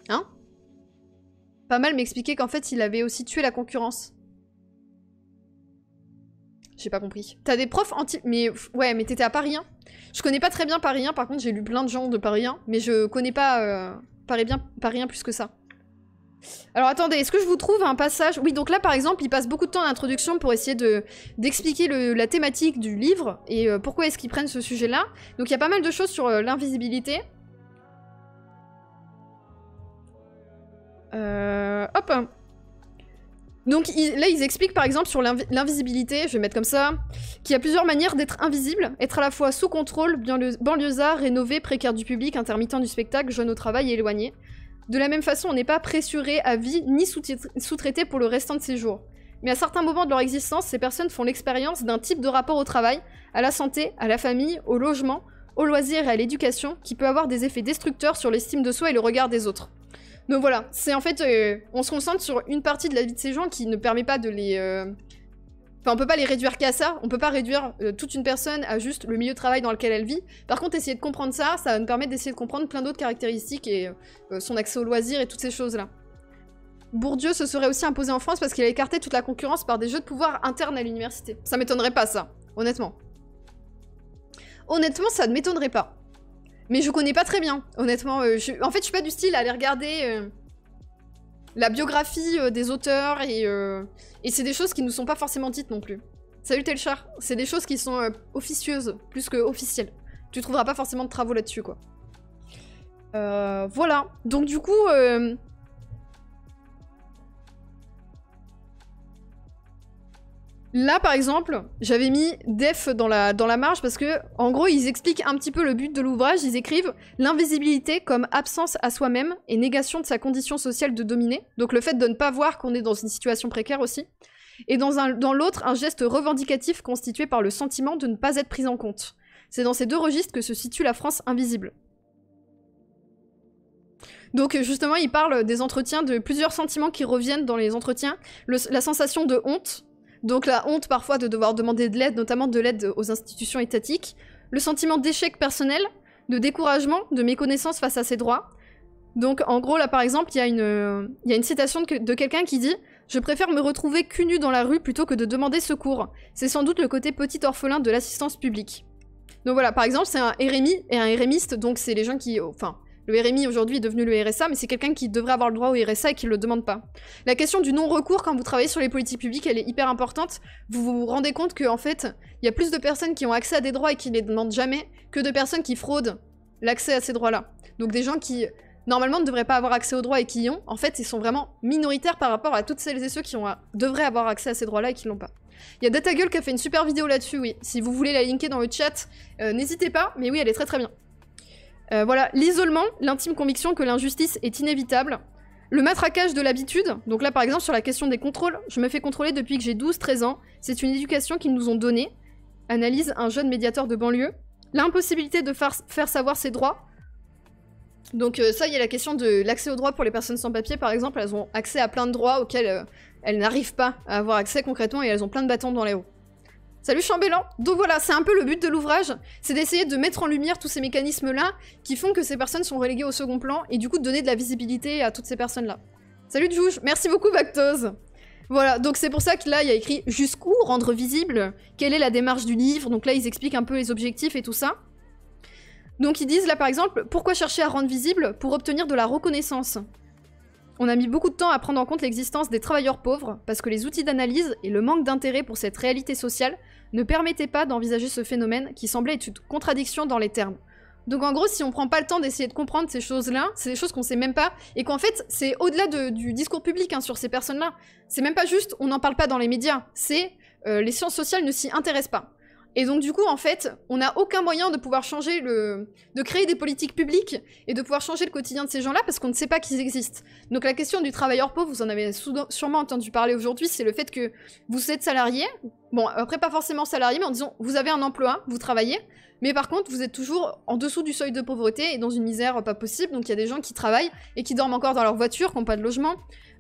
Hein? Pas mal m'expliquer qu'en fait, il avait aussi tué la concurrence. J'ai pas compris. T'as des profs anti... Mais ouais, mais t'étais à Paris 1. Je connais pas très bien Paris 1, par contre j'ai lu plein de gens de Paris 1, mais je connais pas Paris 1 plus que ça. Alors attendez, est-ce que je vous trouve un passage... Oui, donc là par exemple, il passe beaucoup de temps en introduction pour essayer d'expliquer la thématique du livre, et pourquoi est-ce qu'ils prennent ce sujet-là. Donc il y a pas mal de choses sur l'invisibilité. Hop. Donc là, ils expliquent par exemple sur l'invisibilité, je vais mettre comme ça, qu'il y a plusieurs manières d'être invisible, être à la fois sous contrôle, banlieusard, rénové, précaire du public, intermittent du spectacle, jeune au travail et éloigné. De la même façon, on n'est pas pressuré à vie ni sous-traité pour le restant de ses jours. Mais à certains moments de leur existence, ces personnes font l'expérience d'un type de rapport au travail, à la santé, à la famille, au logement, aux loisirs et à l'éducation, qui peut avoir des effets destructeurs sur l'estime de soi et le regard des autres. Donc voilà, c'est en fait, on se concentre sur une partie de la vie de ces gens qui ne permet pas de les... Enfin, on peut pas les réduire qu'à ça, on peut pas réduire toute une personne à juste le milieu de travail dans lequel elle vit. Par contre, essayer de comprendre ça, ça va nous permettre d'essayer de comprendre plein d'autres caractéristiques et son accès aux loisirs et toutes ces choses-là. Bourdieu se serait aussi imposé en France parce qu'il a écarté toute la concurrence par des jeux de pouvoir internes à l'université. Ça m'étonnerait pas, ça, honnêtement. Honnêtement, ça ne m'étonnerait pas. Mais je connais pas très bien, honnêtement. En fait, je suis pas du style à aller regarder la biographie des auteurs et c'est des choses qui nous sont pas forcément dites non plus. Salut Telchar, c'est des choses qui sont officieuses plus que officielles. Tu trouveras pas forcément de travaux là-dessus, quoi. Voilà. Donc du coup... Là, par exemple, j'avais mis def dans la marge parce que, en gros, ils expliquent un petit peu le but de l'ouvrage. Ils écrivent l'invisibilité comme absence à soi-même et négation de sa condition sociale de dominer. Donc le fait de ne pas voir qu'on est dans une situation précaire aussi. Et dans l'autre, un geste revendicatif constitué par le sentiment de ne pas être pris en compte. C'est dans ces deux registres que se situe la France invisible. Donc justement, ils parlent des entretiens, de plusieurs sentiments qui reviennent dans les entretiens. La sensation de honte. Donc la honte parfois de devoir demander de l'aide, notamment de l'aide aux institutions étatiques. Le sentiment d'échec personnel, de découragement, de méconnaissance face à ses droits. Donc en gros là par exemple il y a une citation de quelqu'un qui dit « Je préfère me retrouver cul nu dans la rue plutôt que de demander secours. C'est sans doute le côté petit orphelin de l'assistance publique. » Donc voilà, par exemple c'est un RMI et un RMiste, donc c'est les gens qui... Enfin, le RMI aujourd'hui est devenu le RSA, mais c'est quelqu'un qui devrait avoir le droit au RSA et qui le demande pas. La question du non-recours quand vous travaillez sur les politiques publiques, elle est hyper importante. Vous vous rendez compte qu'en fait, il y a plus de personnes qui ont accès à des droits et qui les demandent jamais que de personnes qui fraudent l'accès à ces droits-là. Donc des gens qui, normalement, ne devraient pas avoir accès aux droits et qui y ont, en fait, ils sont vraiment minoritaires par rapport à toutes celles et ceux qui devraient avoir accès à ces droits-là et qui l'ont pas. Il y a DataGueule qui a fait une super vidéo là-dessus, oui. Si vous voulez la linker dans le chat, n'hésitez pas, mais oui, elle est très très bien. Voilà, l'isolement, l'intime conviction que l'injustice est inévitable. Le matraquage de l'habitude, donc là par exemple sur la question des contrôles, je me fais contrôler depuis que j'ai 12-13 ans, c'est une éducation qu'ils nous ont donnée. Analyse un jeune médiateur de banlieue. L'impossibilité de faire savoir ses droits. Donc ça, il y a la question de l'accès aux droits pour les personnes sans papier par exemple, elles ont accès à plein de droits auxquels elles n'arrivent pas à avoir accès concrètement et elles ont plein de bâtons dans les roues. Salut Chambellan. Donc voilà, c'est un peu le but de l'ouvrage, c'est d'essayer de mettre en lumière tous ces mécanismes-là qui font que ces personnes sont reléguées au second plan et du coup de donner de la visibilité à toutes ces personnes-là. Salut Jouge, merci beaucoup Bactose. Voilà, donc c'est pour ça que là il y a écrit jusqu'où rendre visible, quelle est la démarche du livre, donc là ils expliquent un peu les objectifs et tout ça. Donc ils disent là par exemple, pourquoi chercher à rendre visible pour obtenir de la reconnaissance. On a mis beaucoup de temps à prendre en compte l'existence des travailleurs pauvres parce que les outils d'analyse et le manque d'intérêt pour cette réalité sociale ne permettaient pas d'envisager ce phénomène qui semblait être une contradiction dans les termes. Donc en gros, si on prend pas le temps d'essayer de comprendre ces choses-là, c'est des choses qu'on sait même pas, et qu'en fait, c'est au-delà du discours public hein, sur ces personnes-là. C'est même pas juste, on n'en parle pas dans les médias, c'est les sciences sociales ne s'y intéressent pas. Et donc du coup, en fait, on n'a aucun moyen de pouvoir changer de créer des politiques publiques et de pouvoir changer le quotidien de ces gens-là parce qu'on ne sait pas qu'ils existent. Donc la question du travailleur pauvre, vous en avez sûrement entendu parler aujourd'hui, c'est le fait que vous êtes salarié, bon, après pas forcément salarié, mais en disant, vous avez un emploi, vous travaillez, mais par contre, vous êtes toujours en dessous du seuil de pauvreté et dans une misère pas possible, donc il y a des gens qui travaillent et qui dorment encore dans leur voiture, qui n'ont pas de logement,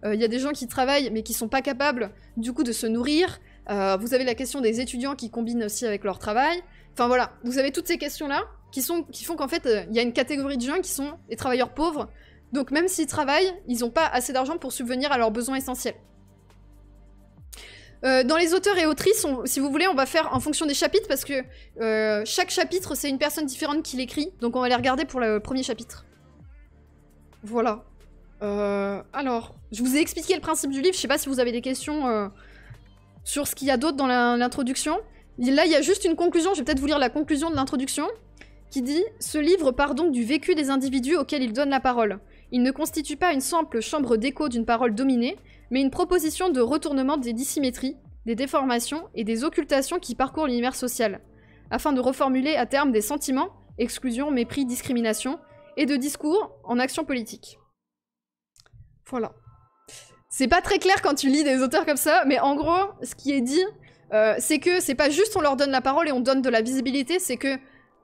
il y a des gens qui travaillent mais qui sont pas capables, du coup, de se nourrir. Vous avez la question des étudiants qui combinent aussi avec leur travail. Enfin voilà, vous avez toutes ces questions-là qui font qu'en fait, il y a une catégorie de gens qui sont les travailleurs pauvres. Donc même s'ils travaillent, ils n'ont pas assez d'argent pour subvenir à leurs besoins essentiels. Dans les auteurs et autrices, si vous voulez, on va faire en fonction des chapitres parce que chaque chapitre, c'est une personne différente qui l'écrit. Donc on va les regarder pour le premier chapitre. Voilà. Alors, je vous ai expliqué le principe du livre. Je sais pas si vous avez des questions... sur ce qu'il y a d'autre dans l'introduction. Là, il y a juste une conclusion, je vais peut-être vous lire la conclusion de l'introduction, qui dit « Ce livre part donc du vécu des individus auxquels il donne la parole. Il ne constitue pas une simple chambre d'écho d'une parole dominée, mais une proposition de retournement des dissymétries, des déformations et des occultations qui parcourent l'univers social, afin de reformuler à terme des sentiments, exclusion, mépris, discrimination, et de discours en action politique. » Voilà. C'est pas très clair quand tu lis des auteurs comme ça, mais en gros, ce qui est dit, c'est que c'est pas juste on leur donne la parole et on donne de la visibilité, c'est que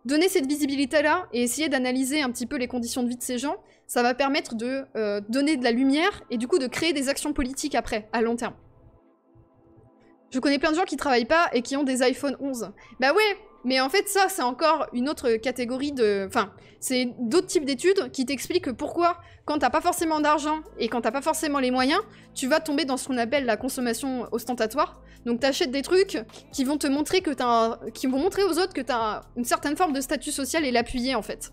donner cette visibilité-là et essayer d'analyser un petit peu les conditions de vie de ces gens, ça va permettre de donner de la lumière et du coup de créer des actions politiques après, à long terme. Je connais plein de gens qui travaillent pas et qui ont des iPhone 11. Bah ouais, mais en fait ça, c'est encore une autre catégorie de... Enfin, c'est d'autres types d'études qui t'expliquent pourquoi, quand t'as pas forcément d'argent et quand t'as pas forcément les moyens, tu vas tomber dans ce qu'on appelle la consommation ostentatoire. Donc t'achètes des trucs qui vont te montrer que qui vont montrer aux autres que t'as une certaine forme de statut social et l'appuyer en fait.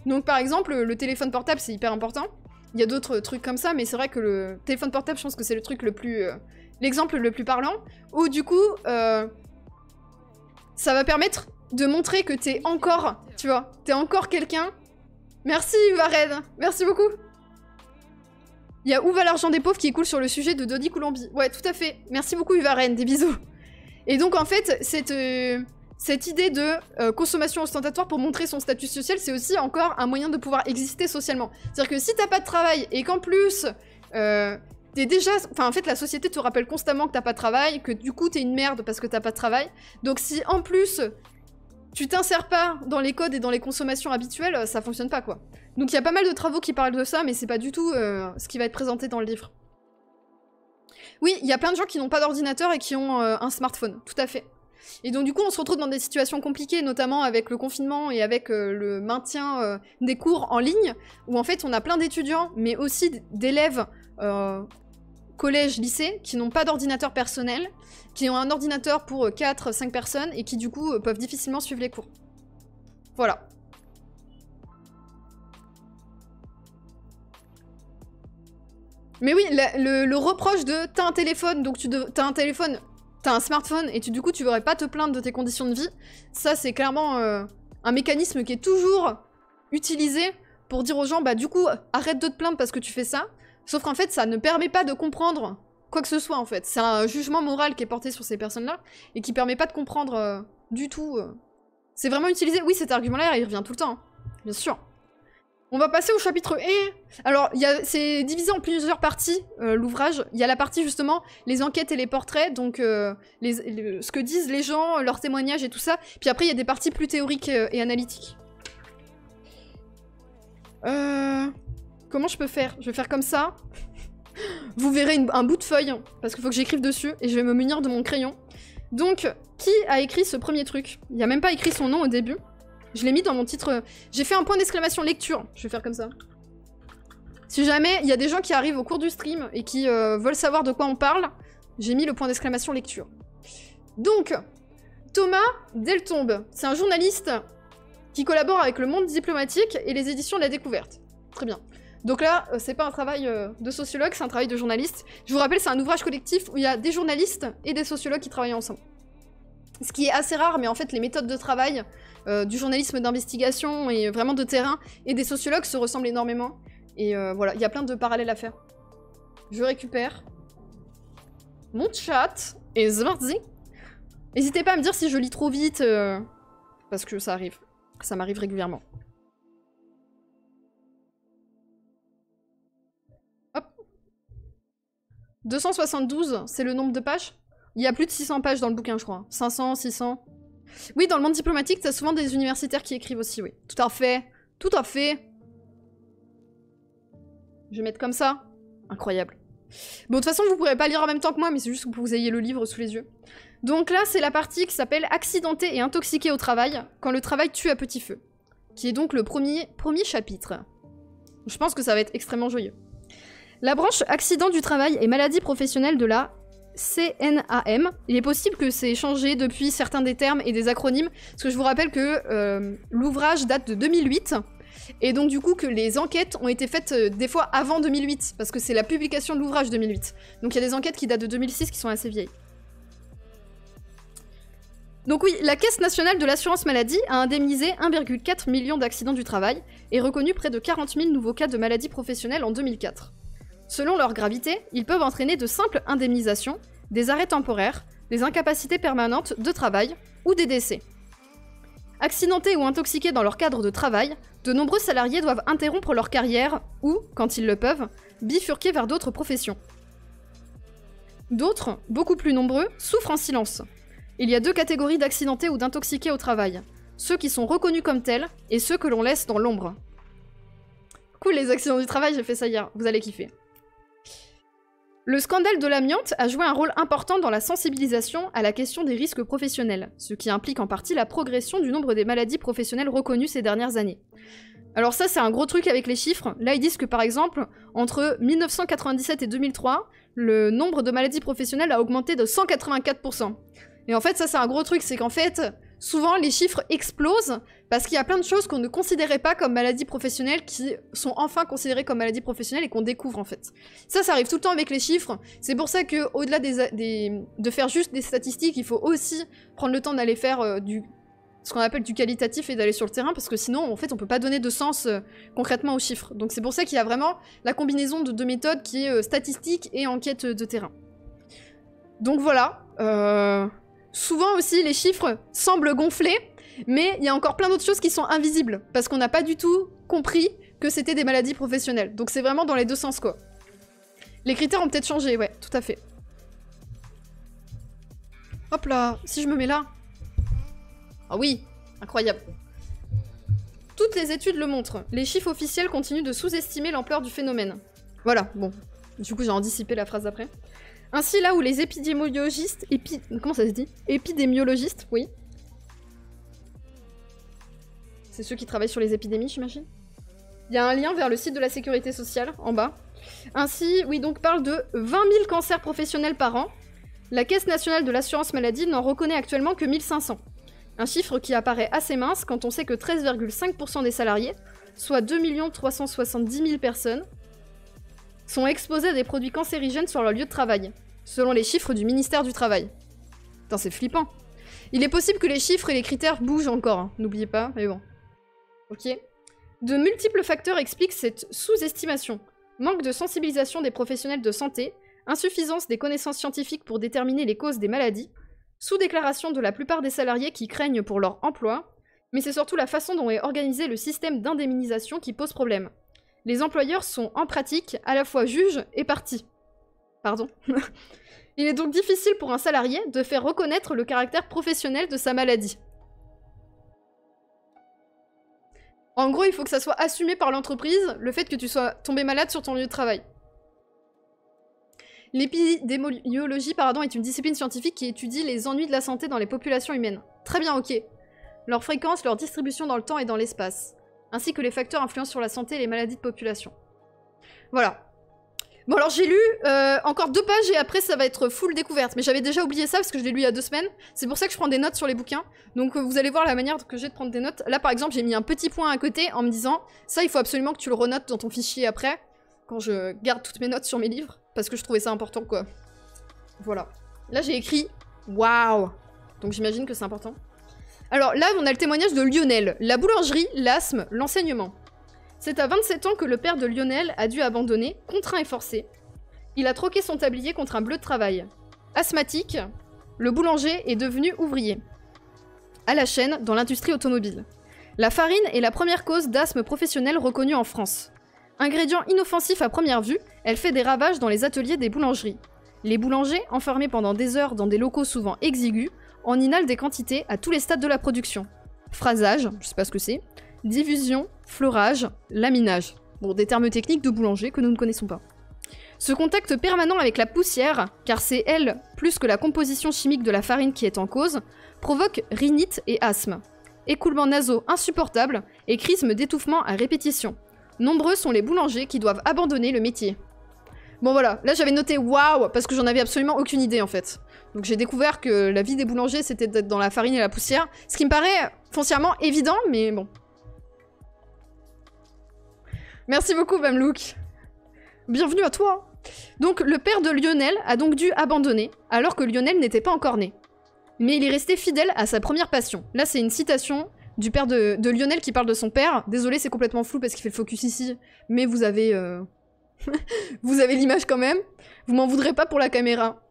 Donc par exemple, le téléphone portable, c'est hyper important. Il y a d'autres trucs comme ça, mais c'est vrai que le téléphone portable, je pense que c'est le truc le plus... l'exemple le plus parlant, où du coup, ça va permettre de montrer que t'es encore, tu vois, t'es encore quelqu'un. Merci Varenne, merci beaucoup. Il y a Où va l'argent des pauvres qui est cool sur le sujet de Dodi Coulombi. Ouais, tout à fait. Merci beaucoup Varenne, des bisous. Et donc en fait, cette idée de consommation ostentatoire pour montrer son statut social, c'est aussi encore un moyen de pouvoir exister socialement. C'est-à-dire que si t'as pas de travail et qu'en plus... t'es déjà... Enfin, en fait, la société te rappelle constamment que t'as pas de travail, que du coup, t'es une merde parce que t'as pas de travail. Donc si, en plus, tu t'insères pas dans les codes et dans les consommations habituelles, ça fonctionne pas, quoi. Donc il y a pas mal de travaux qui parlent de ça, mais c'est pas du tout ce qui va être présenté dans le livre. Oui, il y a plein de gens qui n'ont pas d'ordinateur et qui ont un smartphone, tout à fait. Et donc du coup, on se retrouve dans des situations compliquées, notamment avec le confinement et avec le maintien des cours en ligne, où en fait, on a plein d'étudiants, mais aussi d'élèves collège, lycée, qui n'ont pas d'ordinateur personnel, qui ont un ordinateur pour 4-5 personnes, et qui du coup peuvent difficilement suivre les cours. Voilà. Mais oui, le reproche de « t'as un téléphone, donc t'as un téléphone, t'as un smartphone, et du coup tu devrais pas te plaindre de tes conditions de vie », ça c'est clairement un mécanisme qui est toujours utilisé pour dire aux gens « bah du coup, arrête de te plaindre parce que tu fais ça », sauf qu'en fait ça ne permet pas de comprendre quoi que ce soit en fait. C'est un jugement moral qui est porté sur ces personnes-là, et qui permet pas de comprendre du tout. C'est vraiment utilisé, oui cet argument-là il revient tout le temps, hein. Bien sûr. On va passer au chapitre E. Alors, c'est divisé en plusieurs parties, l'ouvrage. Il y a la partie, justement, les enquêtes et les portraits, donc ce que disent les gens, leurs témoignages et tout ça. Puis après, il y a des parties plus théoriques et analytiques. Comment je peux faire? Je vais faire comme ça. Vous verrez un bout de feuille, parce qu'il faut que j'écrive dessus, et je vais me munir de mon crayon. Donc, qui a écrit ce premier truc? Il n'y a même pas écrit son nom au début. Je l'ai mis dans mon titre... J'ai fait un point d'exclamation lecture. Je vais faire comme ça. Si jamais il y a des gens qui arrivent au cours du stream et qui veulent savoir de quoi on parle, j'ai mis le point d'exclamation lecture. Donc, Thomas Deltombe, c'est un journaliste qui collabore avec le Monde diplomatique et les éditions de la Découverte. Très bien. Donc là, c'est pas un travail de sociologue, c'est un travail de journaliste. Je vous rappelle, c'est un ouvrage collectif où il y a des journalistes et des sociologues qui travaillent ensemble. Ce qui est assez rare, mais en fait, les méthodes de travail du journalisme d'investigation et vraiment de terrain et des sociologues se ressemblent énormément. Et voilà, il y a plein de parallèles à faire. Je récupère mon chat et c'est parti. N'hésitez pas à me dire si je lis trop vite, parce que ça arrive. Ça m'arrive régulièrement. Hop. 272, c'est le nombre de pages? Il y a plus de 600 pages dans le bouquin, je crois. 500, 600... Oui, dans le monde diplomatique, t'as souvent des universitaires qui écrivent aussi, oui. Tout à fait. Tout à fait. Je vais mettre comme ça. Incroyable. Bon, de toute façon, vous pourrez pas lire en même temps que moi, mais c'est juste pour que vous ayez le livre sous les yeux. Donc là, c'est la partie qui s'appelle « Accidenté et intoxiqué au travail, quand le travail tue à petit feu », qui est donc le premier chapitre. Je pense que ça va être extrêmement joyeux. La branche accident du travail et maladie professionnelle de la CNAM. Il est possible que c'est changé depuis certains des termes et des acronymes, parce que je vous rappelle que l'ouvrage date de 2008, et donc du coup que les enquêtes ont été faites des fois avant 2008, parce que c'est la publication de l'ouvrage 2008. Donc il y a des enquêtes qui datent de 2006 qui sont assez vieilles. Donc oui, la Caisse nationale de l'assurance maladie a indemnisé 1,4 million d'accidents du travail et reconnu près de 40 000 nouveaux cas de maladies professionnelles en 2004. Selon leur gravité, ils peuvent entraîner de simples indemnisations, des arrêts temporaires, des incapacités permanentes de travail ou des décès. Accidentés ou intoxiqués dans leur cadre de travail, de nombreux salariés doivent interrompre leur carrière ou, quand ils le peuvent, bifurquer vers d'autres professions. D'autres, beaucoup plus nombreux, souffrent en silence. Il y a deux catégories d'accidentés ou d'intoxiqués au travail. Ceux qui sont reconnus comme tels et ceux que l'on laisse dans l'ombre. Cool les accidents du travail, j'ai fait ça hier, vous allez kiffer. Le scandale de l'amiante a joué un rôle important dans la sensibilisation à la question des risques professionnels, ce qui implique en partie la progression du nombre des maladies professionnelles reconnues ces dernières années. Alors ça, c'est un gros truc avec les chiffres. Là, ils disent que par exemple, entre 1997 et 2003, le nombre de maladies professionnelles a augmenté de 184%. Et en fait, ça, c'est un gros truc, c'est qu'en fait, souvent, les chiffres explosent parce qu'il y a plein de choses qu'on ne considérait pas comme maladies professionnelles qui sont enfin considérées comme maladies professionnelles et qu'on découvre, en fait. Ça arrive tout le temps avec les chiffres. C'est pour ça qu'au-delà de faire juste des statistiques, il faut aussi prendre le temps d'aller faire ce qu'on appelle du qualitatif et d'aller sur le terrain, parce que sinon, en fait, on peut pas donner de sens concrètement aux chiffres. Donc c'est pour ça qu'il y a vraiment la combinaison de deux méthodes qui est statistique et enquête de terrain. Donc voilà. Souvent aussi, les chiffres semblent gonfler, mais il y a encore plein d'autres choses qui sont invisibles, parce qu'on n'a pas du tout compris que c'était des maladies professionnelles. Donc c'est vraiment dans les deux sens, quoi. Les critères ont peut-être changé, ouais, tout à fait. Hop là, si je me mets là. Ah oui, incroyable. Toutes les études le montrent. Les chiffres officiels continuent de sous-estimer l'ampleur du phénomène. Voilà, bon. Du coup, j'ai anticipé la phrase d'après. Ainsi, là où les épidémiologistes... Comment ça se dit? Épidémiologistes, oui. C'est ceux qui travaillent sur les épidémies, j'imagine. Il y a un lien vers le site de la sécurité sociale, en bas. Ainsi, oui, donc parle de 20 000 cancers professionnels par an. La Caisse nationale de l'assurance maladie n'en reconnaît actuellement que 1500. Un chiffre qui apparaît assez mince quand on sait que 13,5% des salariés, soit 2 370 000 personnes, sont exposés à des produits cancérigènes sur leur lieu de travail, selon les chiffres du ministère du Travail. Putain, c'est flippant. Il est possible que les chiffres et les critères bougent encore, hein, n'oubliez pas, mais bon. Ok. De multiples facteurs expliquent cette sous-estimation. Manque de sensibilisation des professionnels de santé, insuffisance des connaissances scientifiques pour déterminer les causes des maladies, sous-déclaration de la plupart des salariés qui craignent pour leur emploi, mais c'est surtout la façon dont est organisé le système d'indemnisation qui pose problème. Les employeurs sont, en pratique, à la fois juges et parties. Pardon. Il est donc difficile pour un salarié de faire reconnaître le caractère professionnel de sa maladie. En gros, il faut que ça soit assumé par l'entreprise, le fait que tu sois tombé malade sur ton lieu de travail. L'épidémiologie, est une discipline scientifique qui étudie les ennuis de la santé dans les populations humaines. Très bien, ok. Leur fréquence, leur distribution dans le temps et dans l'espace, ainsi que les facteurs influents sur la santé et les maladies de population. Voilà. Bon alors j'ai lu encore 2 pages et après ça va être full découverte, mais j'avais déjà oublié ça parce que je l'ai lu il y a 2 semaines, c'est pour ça que je prends des notes sur les bouquins, donc vous allez voir la manière que j'ai de prendre des notes. Là par exemple j'ai mis un petit point à côté en me disant, ça il faut absolument que tu le renotes dans ton fichier après, quand je garde toutes mes notes sur mes livres, parce que je trouvais ça important quoi. Voilà. Là j'ai écrit, waouh, Donc j'imagine que c'est important. Alors là, on a le témoignage de Lionel. La boulangerie, l'asthme, l'enseignement. C'est à 27 ans que le père de Lionel a dû abandonner, contraint et forcé. Il a troqué son tablier contre un bleu de travail. Asthmatique, le boulanger est devenu ouvrier. À la chaîne, dans l'industrie automobile. La farine est la première cause d'asthme professionnel reconnue en France. Ingrédient inoffensif à première vue, elle fait des ravages dans les ateliers des boulangeries. Les boulangers, enfermés pendant des heures dans des locaux souvent exigus, en inhalent des quantités à tous les stades de la production. Phrasage, je sais pas ce que c'est, diffusion, fleurage, laminage. Bon, des termes techniques de boulanger que nous ne connaissons pas. Ce contact permanent avec la poussière, car c'est elle, plus que la composition chimique de la farine qui est en cause, provoque rhinite et asthme. Écoulements nasaux insupportables et crismes d'étouffement à répétition. Nombreux sont les boulangers qui doivent abandonner le métier. Bon voilà, là j'avais noté waouh parce que j'en avais absolument aucune idée en fait. Donc j'ai découvert que la vie des boulangers c'était d'être dans la farine et la poussière, ce qui me paraît foncièrement évident, mais bon. Merci beaucoup Bamlouk. Bienvenue à toi. Donc le père de Lionel a donc dû abandonner, alors que Lionel n'était pas encore né. Mais il est resté fidèle à sa première passion. Là c'est une citation du père de Lionel qui parle de son père. Désolé c'est complètement flou parce qu'il fait le focus ici, mais vous avez... vous avez l'image quand même. Vous m'en voudrez pas pour la caméra.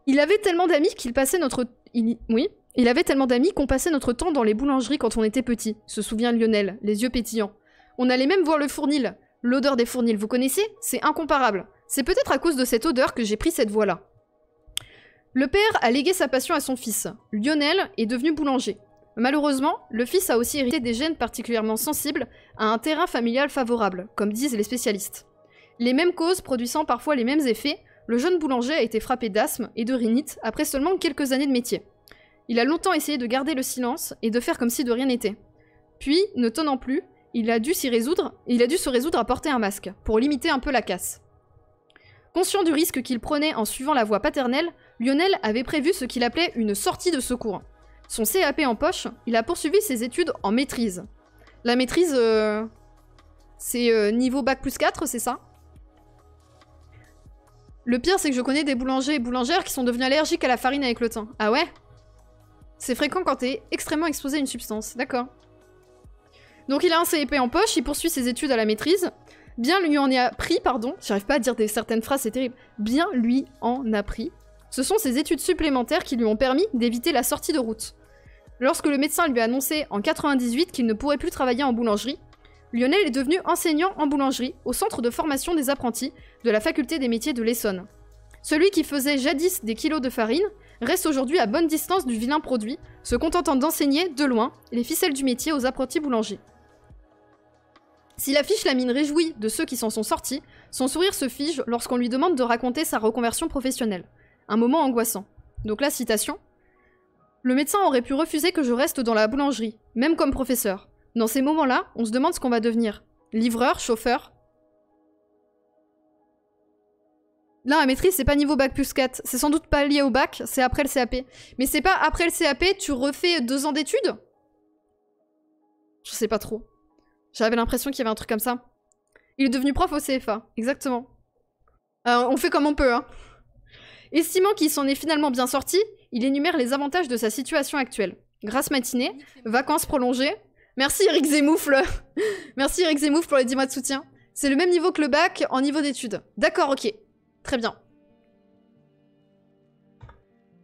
Il avait tellement d'amis qu'il passait notre... Il avait tellement d'amis qu'on passait notre temps dans les boulangeries quand on était petit, se souvient Lionel, les yeux pétillants. On allait même voir le fournil. L'odeur des fournils, vous connaissez? C'est incomparable. C'est peut-être à cause de cette odeur que j'ai pris cette voie-là. Le père a légué sa passion à son fils. Lionel est devenu boulanger. Malheureusement, le fils a aussi hérité des gènes particulièrement sensibles à un terrain familial favorable, comme disent les spécialistes. Les mêmes causes produisant parfois les mêmes effets, le jeune boulanger a été frappé d'asthme et de rhinite après seulement quelques années de métier. Il a longtemps essayé de garder le silence et de faire comme si de rien n'était. Puis, ne tenant plus, il a dû se résoudre à porter un masque, pour limiter un peu la casse. Conscient du risque qu'il prenait en suivant la voie paternelle, Lionel avait prévu ce qu'il appelait une sortie de secours. Son CAP en poche, il a poursuivi ses études en maîtrise. La maîtrise, c'est niveau bac plus 4, c'est ça? Le pire, c'est que je connais des boulangers et boulangères qui sont devenus allergiques à la farine avec le temps. Ah ouais? C'est fréquent quand t'es extrêmement exposé à une substance, d'accord. Donc il a un CAP en poche, il poursuit ses études à la maîtrise. Bien lui en a pris, pardon, j'arrive pas à dire certaines phrases, c'est terrible. Bien lui en a pris. Ce sont ses études supplémentaires qui lui ont permis d'éviter la sortie de route. Lorsque le médecin lui a annoncé en 98 qu'il ne pourrait plus travailler en boulangerie, Lionel est devenu enseignant en boulangerie au centre de formation des apprentis de la faculté des métiers de l'Essonne. Celui qui faisait jadis des kilos de farine reste aujourd'hui à bonne distance du vilain produit, se contentant d'enseigner, de loin, les ficelles du métier aux apprentis boulangers. S'il affiche la mine réjouie de ceux qui s'en sont sortis, son sourire se fige lorsqu'on lui demande de raconter sa reconversion professionnelle. Un moment angoissant. Donc là, citation. « Le médecin aurait pu refuser que je reste dans la boulangerie, même comme professeur. Dans ces moments-là, on se demande ce qu'on va devenir. Livreur, chauffeur. » Là, la maîtrise, c'est pas niveau bac plus 4. C'est sans doute pas lié au bac, c'est après le CAP. Mais c'est pas après le CAP, tu refais 2 ans d'études? Je sais pas trop. J'avais l'impression qu'il y avait un truc comme ça. Il est devenu prof au CFA, exactement. On fait comme on peut, hein. Estimant qu'il s'en est finalement bien sorti, il énumère les avantages de sa situation actuelle. Grasse matinée, vacances prolongées. Merci Eric Zemoufle. Merci Eric Zemoufle pour les 10 mois de soutien. C'est le même niveau que le bac en niveau d'études. D'accord, ok. Très bien.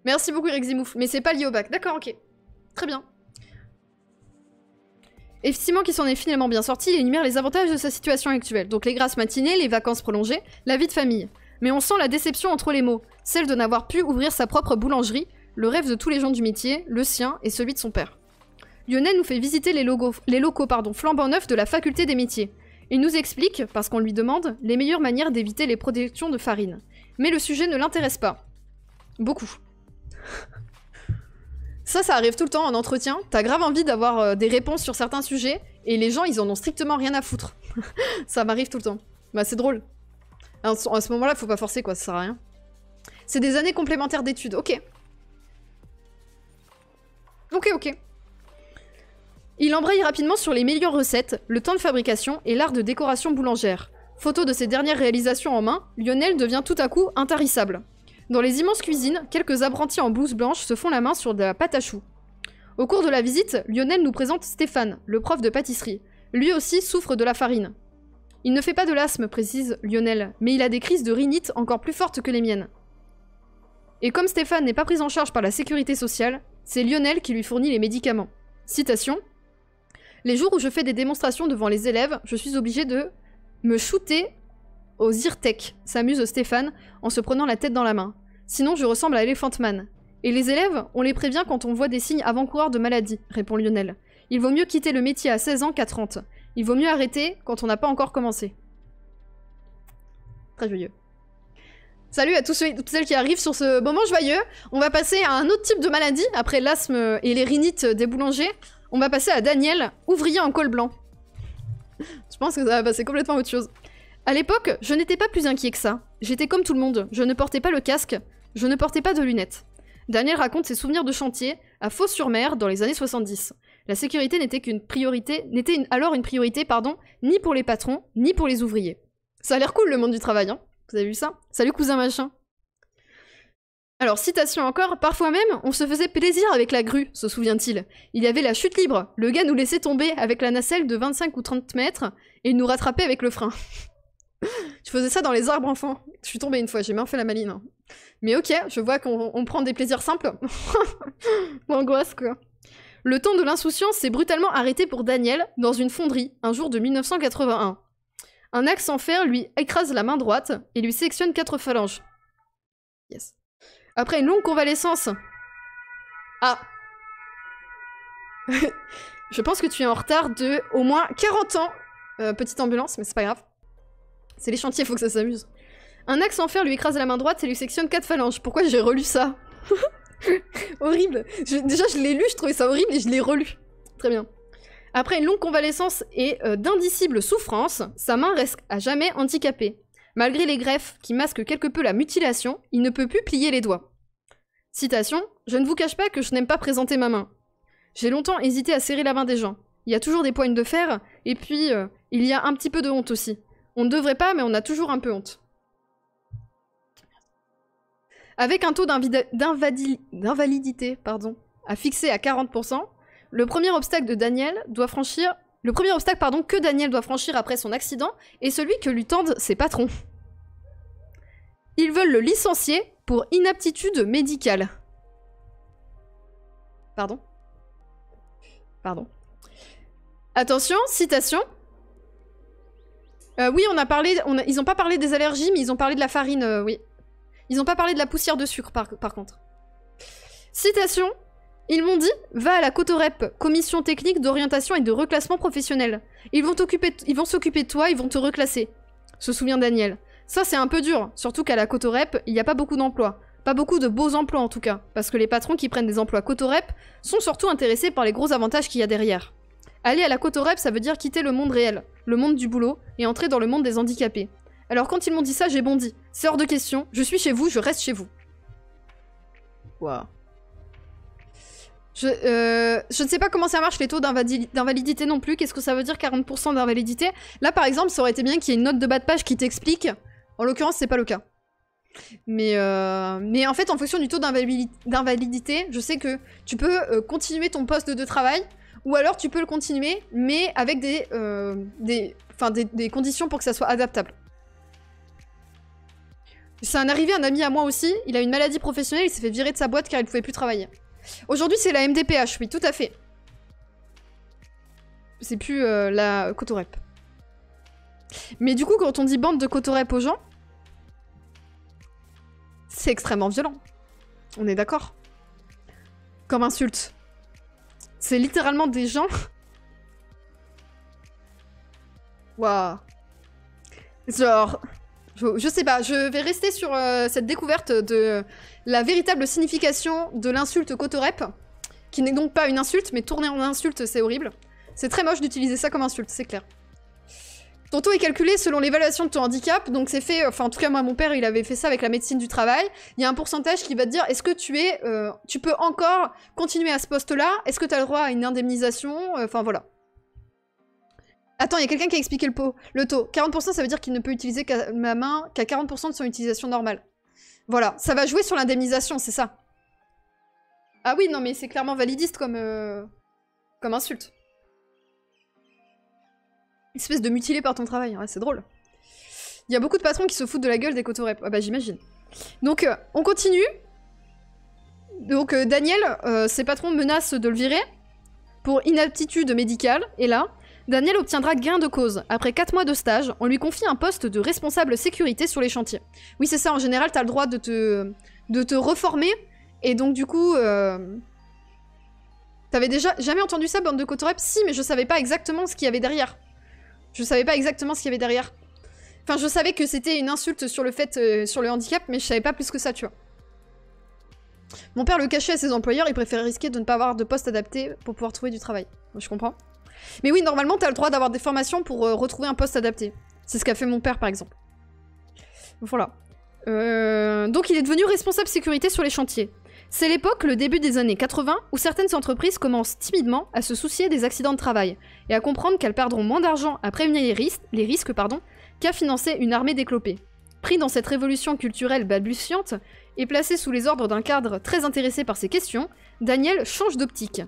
Merci beaucoup Eric Zemoufle. Mais c'est pas lié au bac. D'accord, ok. Très bien. Estimant qu'il s'en est finalement bien sorti, il énumère les avantages de sa situation actuelle. Donc les grasses matinées, les vacances prolongées, la vie de famille. Mais on sent la déception entre les mots. Celle de n'avoir pu ouvrir sa propre boulangerie, le rêve de tous les gens du métier, le sien et celui de son père. Lionel nous fait visiter les locaux flambant neufs de la faculté des métiers. Il nous explique, parce qu'on lui demande, les meilleures manières d'éviter les productions de farine. Mais le sujet ne l'intéresse pas. Beaucoup. Ça arrive tout le temps en entretien. T'as grave envie d'avoir des réponses sur certains sujets, et les gens, ils en ont strictement rien à foutre. Ça m'arrive tout le temps. Bah, c'est drôle. À ce moment-là, faut pas forcer, quoi, ça sert à rien. C'est des années complémentaires d'études, ok. Ok. Il embraye rapidement sur les meilleures recettes, le temps de fabrication et l'art de décoration boulangère. Photo de ses dernières réalisations en main, Lionel devient tout à coup intarissable. Dans les immenses cuisines, quelques apprentis en blouse blanche se font la main sur de la pâte à choux. Au cours de la visite, Lionel nous présente Stéphane, le prof de pâtisserie. Lui aussi souffre de la farine. Il ne fait pas de l'asthme, précise Lionel, mais il a des crises de rhinite encore plus fortes que les miennes. Et comme Stéphane n'est pas pris en charge par la sécurité sociale, c'est Lionel qui lui fournit les médicaments. Citation. Les jours où je fais des démonstrations devant les élèves, je suis obligé de me shooter aux Zyrtec, s'amuse Stéphane en se prenant la tête dans la main. Sinon, je ressemble à Elephant Man. Et les élèves, on les prévient quand on voit des signes avant-coureurs de maladie, répond Lionel. Il vaut mieux quitter le métier à 16 ans qu'à 30. Il vaut mieux arrêter quand on n'a pas encore commencé. Très joyeux. Salut à tous ceux et toutes celles qui arrivent sur ce moment joyeux. On va passer à un autre type de maladie, après l'asthme et les rhinites des boulangers. On va passer à Daniel, ouvrier en col blanc. Je pense que ça va passer complètement à autre chose. À l'époque, je n'étais pas plus inquiet que ça. J'étais comme tout le monde, je ne portais pas le casque, je ne portais pas de lunettes. Daniel raconte ses souvenirs de chantier à Fos-sur-Mer dans les années 70. La sécurité n'était alors une priorité, ni pour les patrons, ni pour les ouvriers. Ça a l'air cool le monde du travail, hein. Vous avez vu ça? Salut cousin machin. Alors, citation encore, parfois même, on se faisait plaisir avec la grue, se souvient-il. Il y avait la chute libre, le gars nous laissait tomber avec la nacelle de 25 ou 30 mètres, et il nous rattrapait avec le frein. Je faisais ça dans les arbres enfants. Je suis tombée une fois, j'ai bien fait la maline. Hein. Mais ok, je vois qu'on prend des plaisirs simples. L'angoisse, quoi. Le temps de l'insouciance s'est brutalement arrêté pour Daniel dans une fonderie, un jour de 1981. Un axe en fer lui écrase la main droite et lui sectionne 4 phalanges. Yes. Après une longue convalescence... Ah. Je pense que tu es en retard de au moins 40 ans. Petite ambulance, mais c'est pas grave. C'est les chantiers, faut que ça s'amuse. Un axe en fer lui écrase la main droite et lui sectionne 4 phalanges. Pourquoi j'ai relu ça? Horrible. Déjà, je l'ai lu, je trouvais ça horrible et je l'ai relu. Très bien. Après une longue convalescence et d'indicibles souffrances, sa main reste à jamais handicapée. Malgré les greffes qui masquent quelque peu la mutilation, il ne peut plus plier les doigts. Citation. Je ne vous cache pas que je n'aime pas présenter ma main. J'ai longtemps hésité à serrer la main des gens. Il y a toujours des poignes de fer, et puis il y a un petit peu de honte aussi. On ne devrait pas, mais on a toujours un peu honte. Avec un taux d'invalidité à fixer à 40%, le premier obstacle que Daniel doit franchir après son accident est celui que lui tendent ses patrons. Ils veulent le licencier pour inaptitude médicale. Pardon. Attention, citation. Oui, ils ont pas parlé des allergies, mais ils ont parlé de la farine, oui. Ils ont pas parlé de la poussière de sucre, par contre. Citation. Ils m'ont dit, va à la Cotorep, commission technique d'orientation et de reclassement professionnel. Ils vont s'occuper de toi, ils vont te reclasser. Se souvient Daniel. Ça, c'est un peu dur, surtout qu'à la Cotorep, il n'y a pas beaucoup d'emplois. Pas beaucoup de beaux emplois, en tout cas. Parce que les patrons qui prennent des emplois Cotorep sont surtout intéressés par les gros avantages qu'il y a derrière. Aller à la Cotorep, ça veut dire quitter le monde réel, le monde du boulot, et entrer dans le monde des handicapés. Alors quand ils m'ont dit ça, j'ai bondi. C'est hors de question, je suis chez vous, je reste chez vous. Waouh. Je ne sais pas comment ça marche les taux d'invalidité non plus, qu'est-ce que ça veut dire 40% d'invalidité? Là par exemple, ça aurait été bien qu'il y ait une note de bas de page qui t'explique. En l'occurrence, c'est pas le cas. Mais en fait, en fonction du taux d'invalidité, je sais que tu peux continuer ton poste de travail, ou alors tu peux le continuer, mais avec des conditions pour que ça soit adaptable. Ça en arrivé à un ami à moi aussi, il a une maladie professionnelle, il s'est fait virer de sa boîte car il pouvait plus travailler. Aujourd'hui, c'est la MDPH, oui, tout à fait. C'est plus la Cotorep. Mais du coup, quand on dit bande de Cotorep aux gens, c'est extrêmement violent. On est d'accord? Comme insulte. C'est littéralement des gens... Waouh. Genre... Je sais pas, je vais rester sur cette découverte de la véritable signification de l'insulte Cotorep, qui n'est donc pas une insulte, mais tourner en insulte, c'est horrible. C'est très moche d'utiliser ça comme insulte, c'est clair. Ton taux est calculé selon l'évaluation de ton handicap, donc c'est fait, enfin en tout cas moi mon père il avait fait ça avec la médecine du travail, il y a un pourcentage qui va te dire est-ce que tu peux encore continuer à ce poste-là, est-ce que tu as le droit à une indemnisation, enfin voilà. Attends, il y a quelqu'un qui a expliqué le taux. 40%, ça veut dire qu'il ne peut utiliser ma main qu'à 40% de son utilisation normale. Voilà, ça va jouer sur l'indemnisation, c'est ça. Ah oui, non, mais c'est clairement validiste comme insulte. Espèce de mutilé par ton travail, ouais, c'est drôle. Il y a beaucoup de patrons qui se foutent de la gueule des cotorep. Ah bah j'imagine. Donc, on continue. Donc, Daniel, ses patrons menacent de le virer pour inaptitude médicale. Et là, Daniel obtiendra gain de cause. Après 4 mois de stage, on lui confie un poste de responsable sécurité sur les chantiers. Oui, c'est ça, en général, t'as le droit de te reformer. Et donc, du coup... T'avais déjà jamais entendu ça, bande de cotorep? Si, mais je savais pas exactement ce qu'il y avait derrière. Je savais pas exactement ce qu'il y avait derrière. Enfin, je savais que c'était une insulte sur le fait, sur le handicap, mais je savais pas plus que ça, tu vois. Mon père le cachait à ses employeurs, il préférait risquer de ne pas avoir de poste adapté pour pouvoir trouver du travail. Moi, je comprends. Mais oui, normalement, t'as le droit d'avoir des formations pour retrouver un poste adapté. C'est ce qu'a fait mon père, par exemple. Voilà. Donc, il est devenu responsable sécurité sur les chantiers. C'est l'époque, le début des années 80, où certaines entreprises commencent timidement à se soucier des accidents de travail et à comprendre qu'elles perdront moins d'argent à prévenir les risques, qu'à financer une armée déclopée. Pris dans cette révolution culturelle balbutiante et placé sous les ordres d'un cadre très intéressé par ces questions, Daniel change d'optique.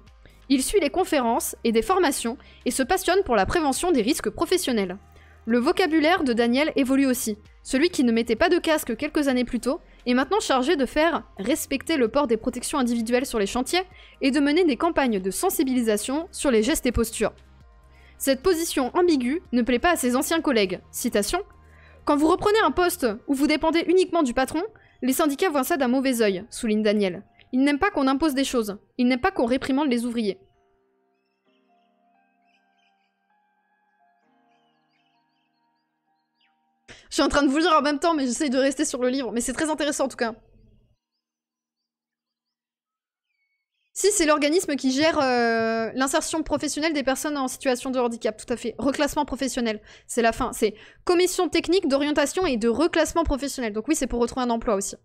Il suit les conférences et des formations et se passionne pour la prévention des risques professionnels. Le vocabulaire de Daniel évolue aussi. Celui qui ne mettait pas de casque quelques années plus tôt est maintenant chargé de faire respecter le port des protections individuelles sur les chantiers et de mener des campagnes de sensibilisation sur les gestes et postures. Cette position ambiguë ne plaît pas à ses anciens collègues. Citation : « Quand vous reprenez un poste où vous dépendez uniquement du patron, les syndicats voient ça d'un mauvais œil, souligne Daniel. Ils n'aiment pas qu'on impose des choses. Ils n'aiment pas qu'on réprimande les ouvriers. » Je suis en train de vous le dire en même temps, mais j'essaye de rester sur le livre. Mais c'est très intéressant en tout cas. Si, c'est l'organisme qui gère l'insertion professionnelle des personnes en situation de handicap, tout à fait. Reclassement professionnel, c'est la fin. C'est commission technique d'orientation et de reclassement professionnel. Donc oui, c'est pour retrouver un emploi aussi,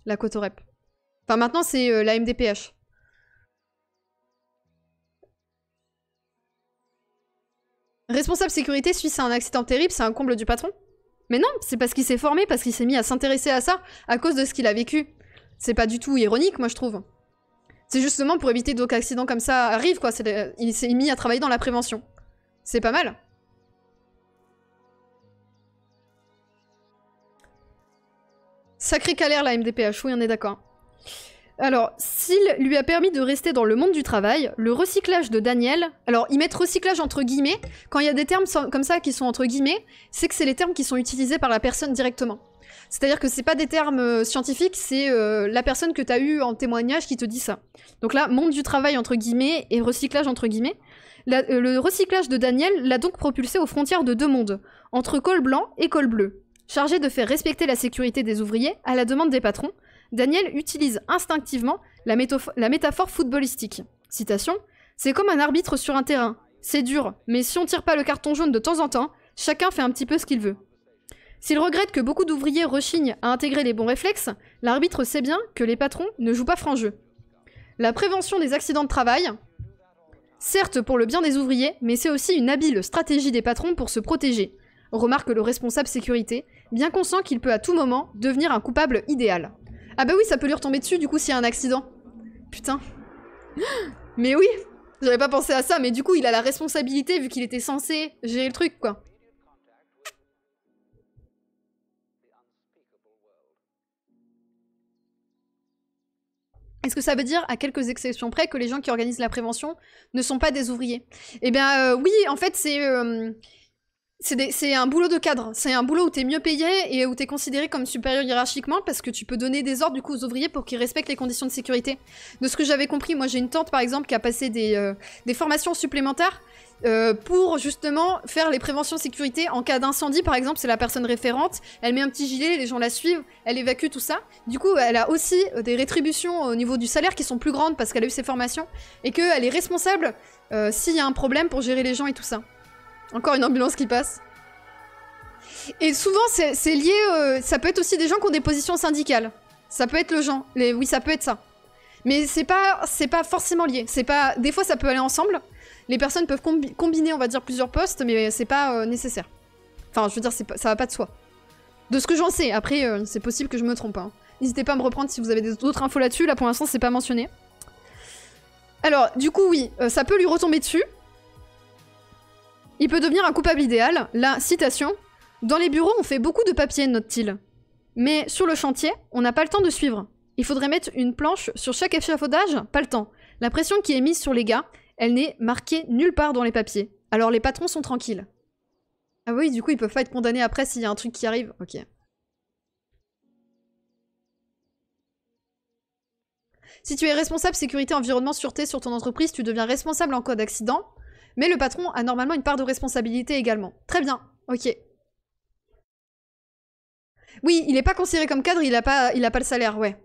la Cotorep. Enfin maintenant, c'est la MDPH. Responsable sécurité suisse à un accident terrible, c'est un comble du patron? Mais non, c'est parce qu'il s'est formé, parce qu'il s'est mis à s'intéresser à ça à cause de ce qu'il a vécu. C'est pas du tout ironique, moi je trouve. C'est justement pour éviter d'autres accidents comme ça arrivent, quoi. Il s'est mis à travailler dans la prévention. C'est pas mal. Sacré calère la MDPH, oui on est d'accord. Alors, s'il lui a permis de rester dans le monde du travail, le recyclage de Daniel... Alors, ils mettent recyclage entre guillemets. Quand il y a des termes comme ça qui sont entre guillemets, c'est que c'est les termes qui sont utilisés par la personne directement. C'est-à-dire que c'est pas des termes scientifiques, c'est la personne que t'as eue en témoignage qui te dit ça. Donc là, monde du travail entre guillemets et recyclage entre guillemets. Le recyclage de Daniel l'a donc propulsé aux frontières de deux mondes, entre col blanc et col bleu. Chargé de faire respecter la sécurité des ouvriers à la demande des patrons, Daniel utilise instinctivement la métaphore footballistique. Citation : « C'est comme un arbitre sur un terrain. C'est dur, mais si on tire pas le carton jaune de temps en temps, chacun fait un petit peu ce qu'il veut. » S'il regrette que beaucoup d'ouvriers rechignent à intégrer les bons réflexes, l'arbitre sait bien que les patrons ne jouent pas franc jeu. La prévention des accidents de travail, certes pour le bien des ouvriers, mais c'est aussi une habile stratégie des patrons pour se protéger, remarque le responsable sécurité, bien conscient qu'il peut à tout moment devenir un coupable idéal. Ah bah oui, ça peut lui retomber dessus du coup s'il y a un accident. Putain. Mais oui, j'avais pas pensé à ça, mais du coup il a la responsabilité vu qu'il était censé gérer le truc quoi. Est-ce que ça veut dire, à quelques exceptions près, que les gens qui organisent la prévention ne sont pas des ouvriers? Eh bien oui, en fait c'est un boulot de cadre, c'est un boulot où t'es mieux payé et où t'es considéré comme supérieur hiérarchiquement parce que tu peux donner des ordres du coup aux ouvriers pour qu'ils respectent les conditions de sécurité. De ce que j'avais compris, moi j'ai une tante par exemple qui a passé des formations supplémentaires pour justement faire les préventions de sécurité en cas d'incendie par exemple, c'est la personne référente, elle met un petit gilet, les gens la suivent, elle évacue tout ça. Du coup elle a aussi des rétributions au niveau du salaire qui sont plus grandes parce qu'elle a eu ses formations et qu'elle est responsable s'il y a un problème pour gérer les gens et tout ça. Encore une ambulance qui passe. Et souvent, c'est lié... ça peut être aussi des gens qui ont des positions syndicales. Ça peut être le genre. Oui, ça peut être ça. Mais c'est pas forcément lié. Des fois, ça peut aller ensemble. Les personnes peuvent combiner, on va dire, plusieurs postes, mais c'est pas nécessaire. Enfin, je veux dire, ça va pas de soi. De ce que j'en sais. Après, c'est possible que je me trompe. Hein. N'hésitez pas à me reprendre si vous avez d'autres infos là-dessus. Là, pour l'instant, c'est pas mentionné. Alors, du coup, oui, ça peut lui retomber dessus. Il peut devenir un coupable idéal. La citation. Dans les bureaux, on fait beaucoup de papier, note-t-il. Mais sur le chantier, on n'a pas le temps de suivre. Il faudrait mettre une planche sur chaque échafaudage? Pas le temps. La pression qui est mise sur les gars, elle n'est marquée nulle part dans les papiers. Alors les patrons sont tranquilles. Ah oui, du coup, ils peuvent pas être condamnés après s'il y a un truc qui arrive. Ok. Si tu es responsable sécurité, environnement, sûreté sur ton entreprise, tu deviens responsable en cas d'accident. Mais le patron a normalement une part de responsabilité également. Très bien. Ok. Oui, il est pas considéré comme cadre, il a pas le salaire, ouais.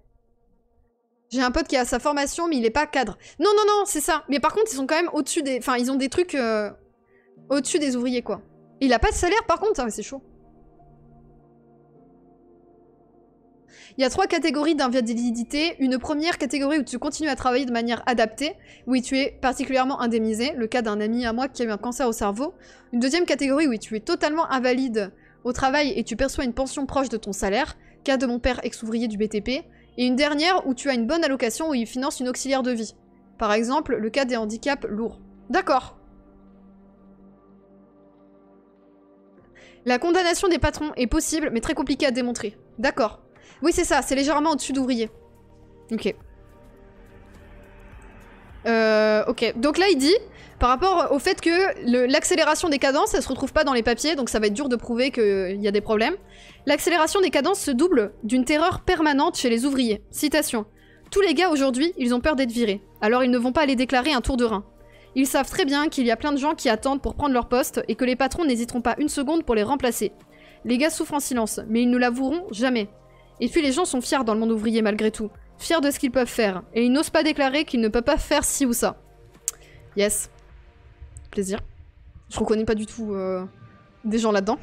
J'ai un pote qui a sa formation, mais il est pas cadre. Non, non, non, c'est ça. Mais par contre, ils sont quand même au-dessus des... Enfin, ils ont des trucs au-dessus des ouvriers, quoi. Il a pas de salaire, par contre, c'est chaud. Il y a 3 catégories d'invalidité. Une première catégorie où tu continues à travailler de manière adaptée, où tu es particulièrement indemnisé, le cas d'un ami à moi qui a eu un cancer au cerveau. Une deuxième catégorie où tu es totalement invalide au travail et tu perçois une pension proche de ton salaire, cas de mon père ex-ouvrier du BTP. Et une dernière où tu as une bonne allocation où il finance une auxiliaire de vie. Par exemple, le cas des handicaps lourds. D'accord. La condamnation des patrons est possible, mais très compliquée à démontrer. D'accord. Oui, c'est ça, c'est légèrement au-dessus d'ouvrier. Ok. Ok, donc là il dit, par rapport au fait que l'accélération des cadences, elle se retrouve pas dans les papiers, donc ça va être dur de prouver qu'il y a des problèmes. L'accélération des cadences se double d'une terreur permanente chez les ouvriers. Citation. Tous les gars aujourd'hui, ils ont peur d'être virés, alors ils ne vont pas aller déclarer un tour de rein. Ils savent très bien qu'il y a plein de gens qui attendent pour prendre leur poste et que les patrons n'hésiteront pas une seconde pour les remplacer. Les gars souffrent en silence, mais ils ne l'avoueront jamais. Et puis les gens sont fiers dans le monde ouvrier malgré tout. Fiers de ce qu'ils peuvent faire. Et ils n'osent pas déclarer qu'ils ne peuvent pas faire ci ou ça. Yes. Plaisir. Je reconnais pas du tout des gens là-dedans.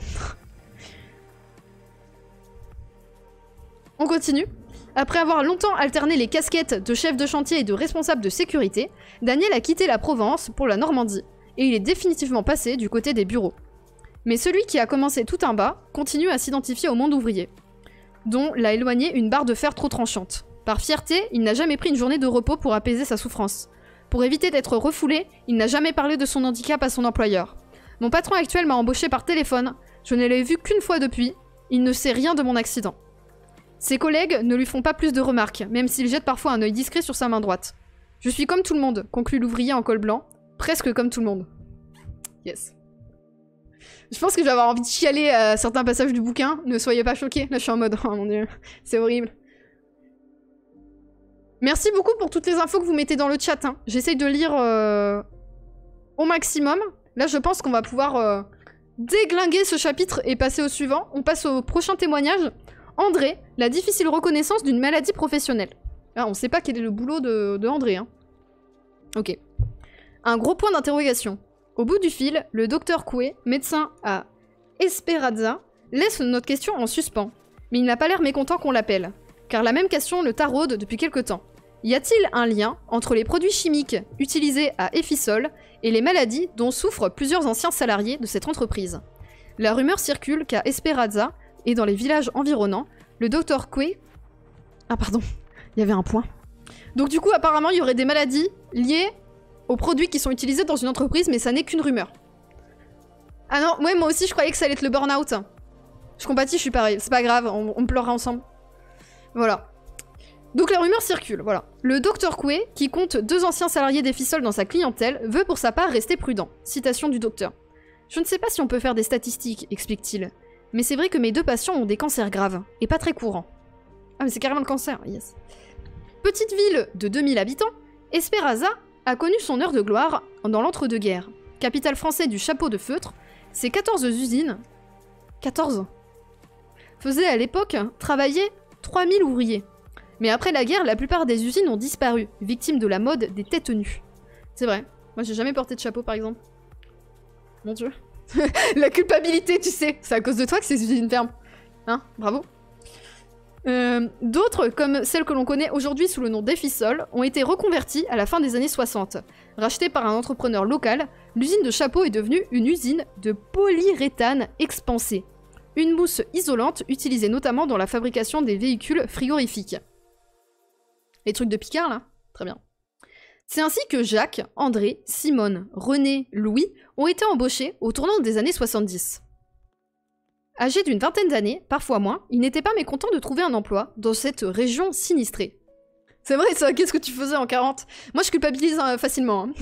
On continue. Après avoir longtemps alterné les casquettes de chef de chantier et de responsable de sécurité, Daniel a quitté la Provence pour la Normandie. Et il est définitivement passé du côté des bureaux. Mais celui qui a commencé tout en bas continue à s'identifier au monde ouvrier, dont l'a éloigné une barre de fer trop tranchante. Par fierté, il n'a jamais pris une journée de repos pour apaiser sa souffrance. Pour éviter d'être refoulé, il n'a jamais parlé de son handicap à son employeur. Mon patron actuel m'a embauché par téléphone, je ne l'ai vu qu'une fois depuis, il ne sait rien de mon accident. Ses collègues ne lui font pas plus de remarques, même s'il jette parfois un œil discret sur sa main droite. Je suis comme tout le monde, conclut l'ouvrier en col blanc, presque comme tout le monde. Yes. Je pense que je vais avoir envie de chialer à certains passages du bouquin. Ne soyez pas choqués. Là, je suis en mode, oh mon dieu, c'est horrible. Merci beaucoup pour toutes les infos que vous mettez dans le chat. Hein. J'essaye de lire au maximum. Là, je pense qu'on va pouvoir déglinguer ce chapitre et passer au suivant. On passe au prochain témoignage. André, la difficile reconnaissance d'une maladie professionnelle. Ah, on sait pas quel est le boulot de André. Hein. Ok. Un gros point d'interrogation. Au bout du fil, le docteur Coué, médecin à Esperanza, laisse notre question en suspens. Mais il n'a pas l'air mécontent qu'on l'appelle, car la même question le taraude depuis quelque temps. Y a-t-il un lien entre les produits chimiques utilisés à Effisol et les maladies dont souffrent plusieurs anciens salariés de cette entreprise? La rumeur circule qu'à Esperanza et dans les villages environnants, le docteur Coué... Ah pardon, il y avait un point. Donc du coup, apparemment, il y aurait des maladies liées aux produits qui sont utilisés dans une entreprise, mais ça n'est qu'une rumeur. Ah non, ouais, moi aussi je croyais que ça allait être le burn-out. Je compatis, je suis pareil, c'est pas grave, on pleurera ensemble. Voilà. Donc la rumeur circule, voilà. Le docteur Coué, qui compte 2 anciens salariés d'Effisol dans sa clientèle, veut pour sa part rester prudent. Citation du docteur. Je ne sais pas si on peut faire des statistiques, explique-t-il. Mais c'est vrai que mes 2 patients ont des cancers graves, et pas très courants. Ah mais c'est carrément le cancer, yes. Petite ville de 2000 habitants, Esperanza a connu son heure de gloire dans l'entre-deux-guerres. Capitale française du chapeau de feutre, ses 14 usines... 14 faisaient à l'époque travailler 3000 ouvriers. Mais après la guerre, la plupart des usines ont disparu, victimes de la mode des têtes nues. C'est vrai. Moi, j'ai jamais porté de chapeau, par exemple. Mon dieu. La culpabilité, tu sais. C'est à cause de toi que ces usines ferment. Hein? Bravo. D'autres, comme celles que l'on connaît aujourd'hui sous le nom d'Effisol, ont été reconverties à la fin des années 60. Rachetée par un entrepreneur local, l'usine de chapeaux est devenue une usine de polyuréthane expansé. une mousse isolante utilisée notamment dans la fabrication des véhicules frigorifiques. Les trucs de Picard, là? Très bien. C'est ainsi que Jacques, André, Simone, René, Louis ont été embauchés au tournant des années 70. Âgés d'une vingtaine d'années, parfois moins, ils n'étaient pas mécontents de trouver un emploi dans cette région sinistrée. C'est vrai ça, qu'est-ce que tu faisais en 40? Moi je culpabilise facilement. Hein.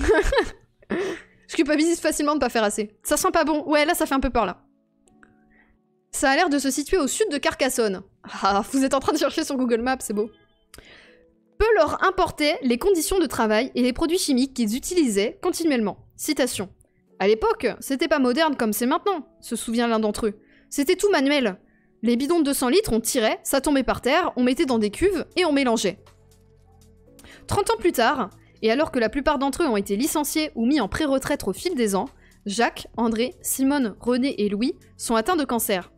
Je culpabilise facilement de pas faire assez. Ça sent pas bon. Ouais, là ça fait un peu peur là. Ça a l'air de se situer au sud de Carcassonne. Ah, vous êtes en train de chercher sur Google Maps, c'est beau. Peut leur importer les conditions de travail et les produits chimiques qu'ils utilisaient continuellement. Citation. À l'époque, c'était pas moderne comme c'est maintenant, se souvient l'un d'entre eux. C'était tout manuel. Les bidons de 200 litres, on tirait, ça tombait par terre, on mettait dans des cuves et on mélangeait. 30 ans plus tard, et alors que la plupart d'entre eux ont été licenciés ou mis en pré-retraite au fil des ans, Jacques, André, Simone, René et Louis sont atteints de cancer.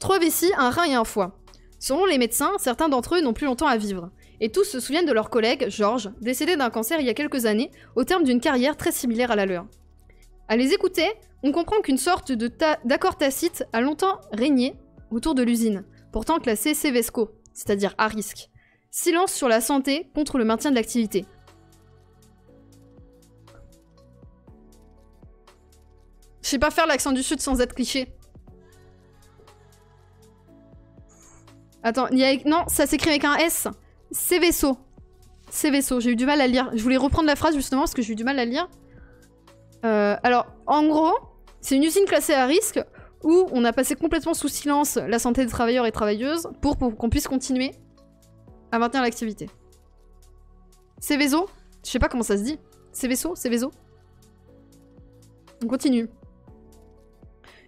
3 vessies, un rein et un foie. Selon les médecins, certains d'entre eux n'ont plus longtemps à vivre. Et tous se souviennent de leur collègue, Georges, décédé d'un cancer il y a quelques années, au terme d'une carrière très similaire à la leur. À les écouter, on comprend qu'une sorte d'accord tacite a longtemps régné autour de l'usine, pourtant classée Cevesco, c'est-à-dire à risque. Silence sur la santé contre le maintien de l'activité. Je sais pas faire l'accent du sud sans être cliché. Attends, non, ça s'écrit avec un S. Céveso. Céveso, j'ai eu du mal à lire. Je voulais reprendre la phrase justement parce que j'ai eu du mal à lire. Alors, en gros, c'est une usine classée à risque où on a passé complètement sous silence la santé des travailleurs et travailleuses pour qu'on puisse continuer à maintenir l'activité. Céveso? Je sais pas comment ça se dit. Céveso? Céveso? On continue.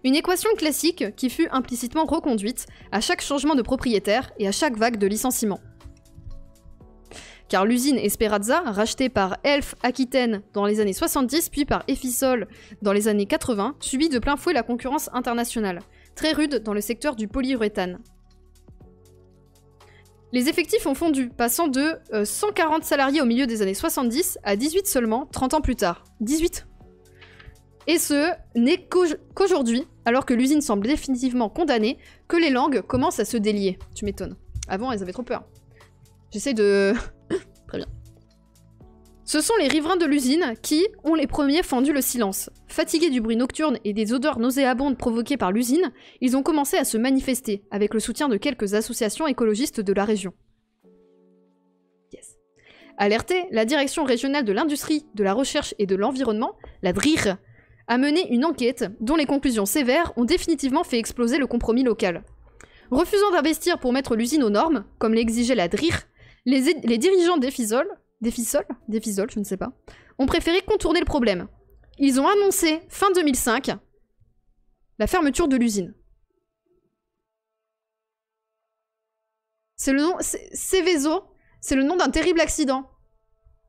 Une équation classique qui fut implicitement reconduite à chaque changement de propriétaire et à chaque vague de licenciement. Car l'usine Esperanza, rachetée par Elf Aquitaine dans les années 70 puis par Efisol dans les années 80, subit de plein fouet la concurrence internationale, très rude dans le secteur du polyuréthane. Les effectifs ont fondu, passant de 140 salariés au milieu des années 70 à 18 seulement 30 ans plus tard. 18 ? Et ce n'est qu'aujourd'hui, alors que l'usine semble définitivement condamnée, que les langues commencent à se délier. Tu m'étonnes. Avant, elles avaient trop peur. J'essaie de... Très bien. Ce sont les riverains de l'usine qui ont les premiers fendu le silence. Fatigués du bruit nocturne et des odeurs nauséabondes provoquées par l'usine, ils ont commencé à se manifester, avec le soutien de quelques associations écologistes de la région. Yes. Alertée, la Direction régionale de l'industrie, de la recherche et de l'environnement, la DRIR, a mené une enquête dont les conclusions sévères ont définitivement fait exploser le compromis local. Refusant d'investir pour mettre l'usine aux normes, comme l'exigeait la DRIR, les dirigeants d'Efisol, je ne sais pas, ont préféré contourner le problème. Ils ont annoncé, fin 2005, la fermeture de l'usine. C'est le nom... Céveso, c'est le nom d'un terrible accident.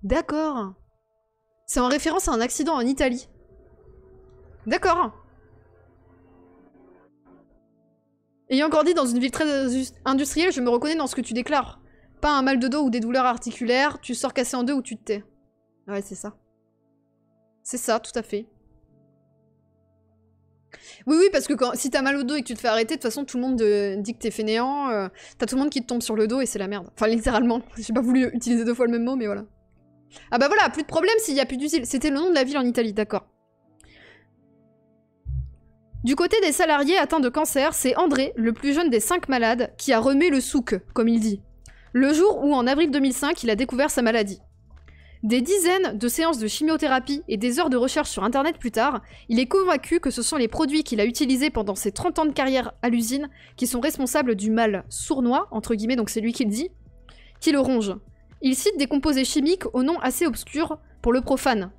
D'accord. C'est en référence à un accident en Italie. D'accord. Ayant grandi dans une ville très industrielle, je me reconnais dans ce que tu déclares. Pas un mal de dos ou des douleurs articulaires, tu sors cassé en deux ou tu te tais. Ouais, c'est ça. C'est ça, tout à fait. Oui, oui, parce que si t'as mal au dos et que tu te fais arrêter, de toute façon, tout le monde dit que t'es fainéant. T'as tout le monde qui te tombe sur le dos et c'est la merde. Enfin, littéralement. J'ai pas voulu utiliser 2 fois le même mot, mais voilà. Ah bah voilà, plus de problème s'il y a plus d'usine. C'était le nom de la ville en Italie, d'accord. Du côté des salariés atteints de cancer, c'est André, le plus jeune des 5 malades, qui a remué le souk, comme il dit. Le jour où, en avril 2005, il a découvert sa maladie. Des dizaines de séances de chimiothérapie et des heures de recherche sur internet plus tard, il est convaincu que ce sont les produits qu'il a utilisés pendant ses 30 ans de carrière à l'usine qui sont responsables du mal sournois, entre guillemets, donc c'est lui qui le dit, qui le ronge. Il cite des composés chimiques au nom assez obscur pour le profane.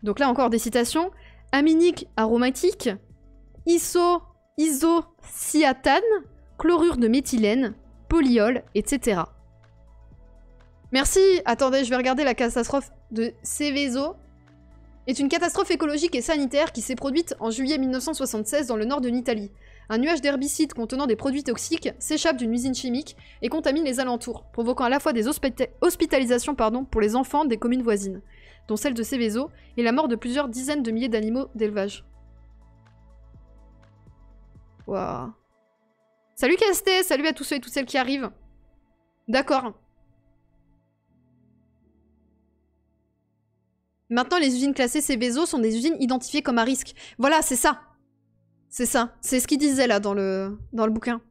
Donc là encore des citations. Aminique aromatique, isociatane, chlorure de méthylène, polyol, etc. Merci. Attendez, je vais regarder la catastrophe de Céveso. Est une catastrophe écologique et sanitaire qui s'est produite en juillet 1976 dans le nord de l'Italie. Un nuage d'herbicides contenant des produits toxiques s'échappe d'une usine chimique et contamine les alentours, provoquant à la fois des hospitalisations pour les enfants des communes voisines, dont celle de Céveso, et la mort de plusieurs dizaines de milliers d'animaux d'élevage. Waouh. Salut Casté, salut à tous ceux et toutes celles qui arrivent. D'accord. Maintenant, les usines classées Céveso sont des usines identifiées comme à risque. Voilà, c'est ça. C'est ça. C'est ce qu'il disait là dans le bouquin.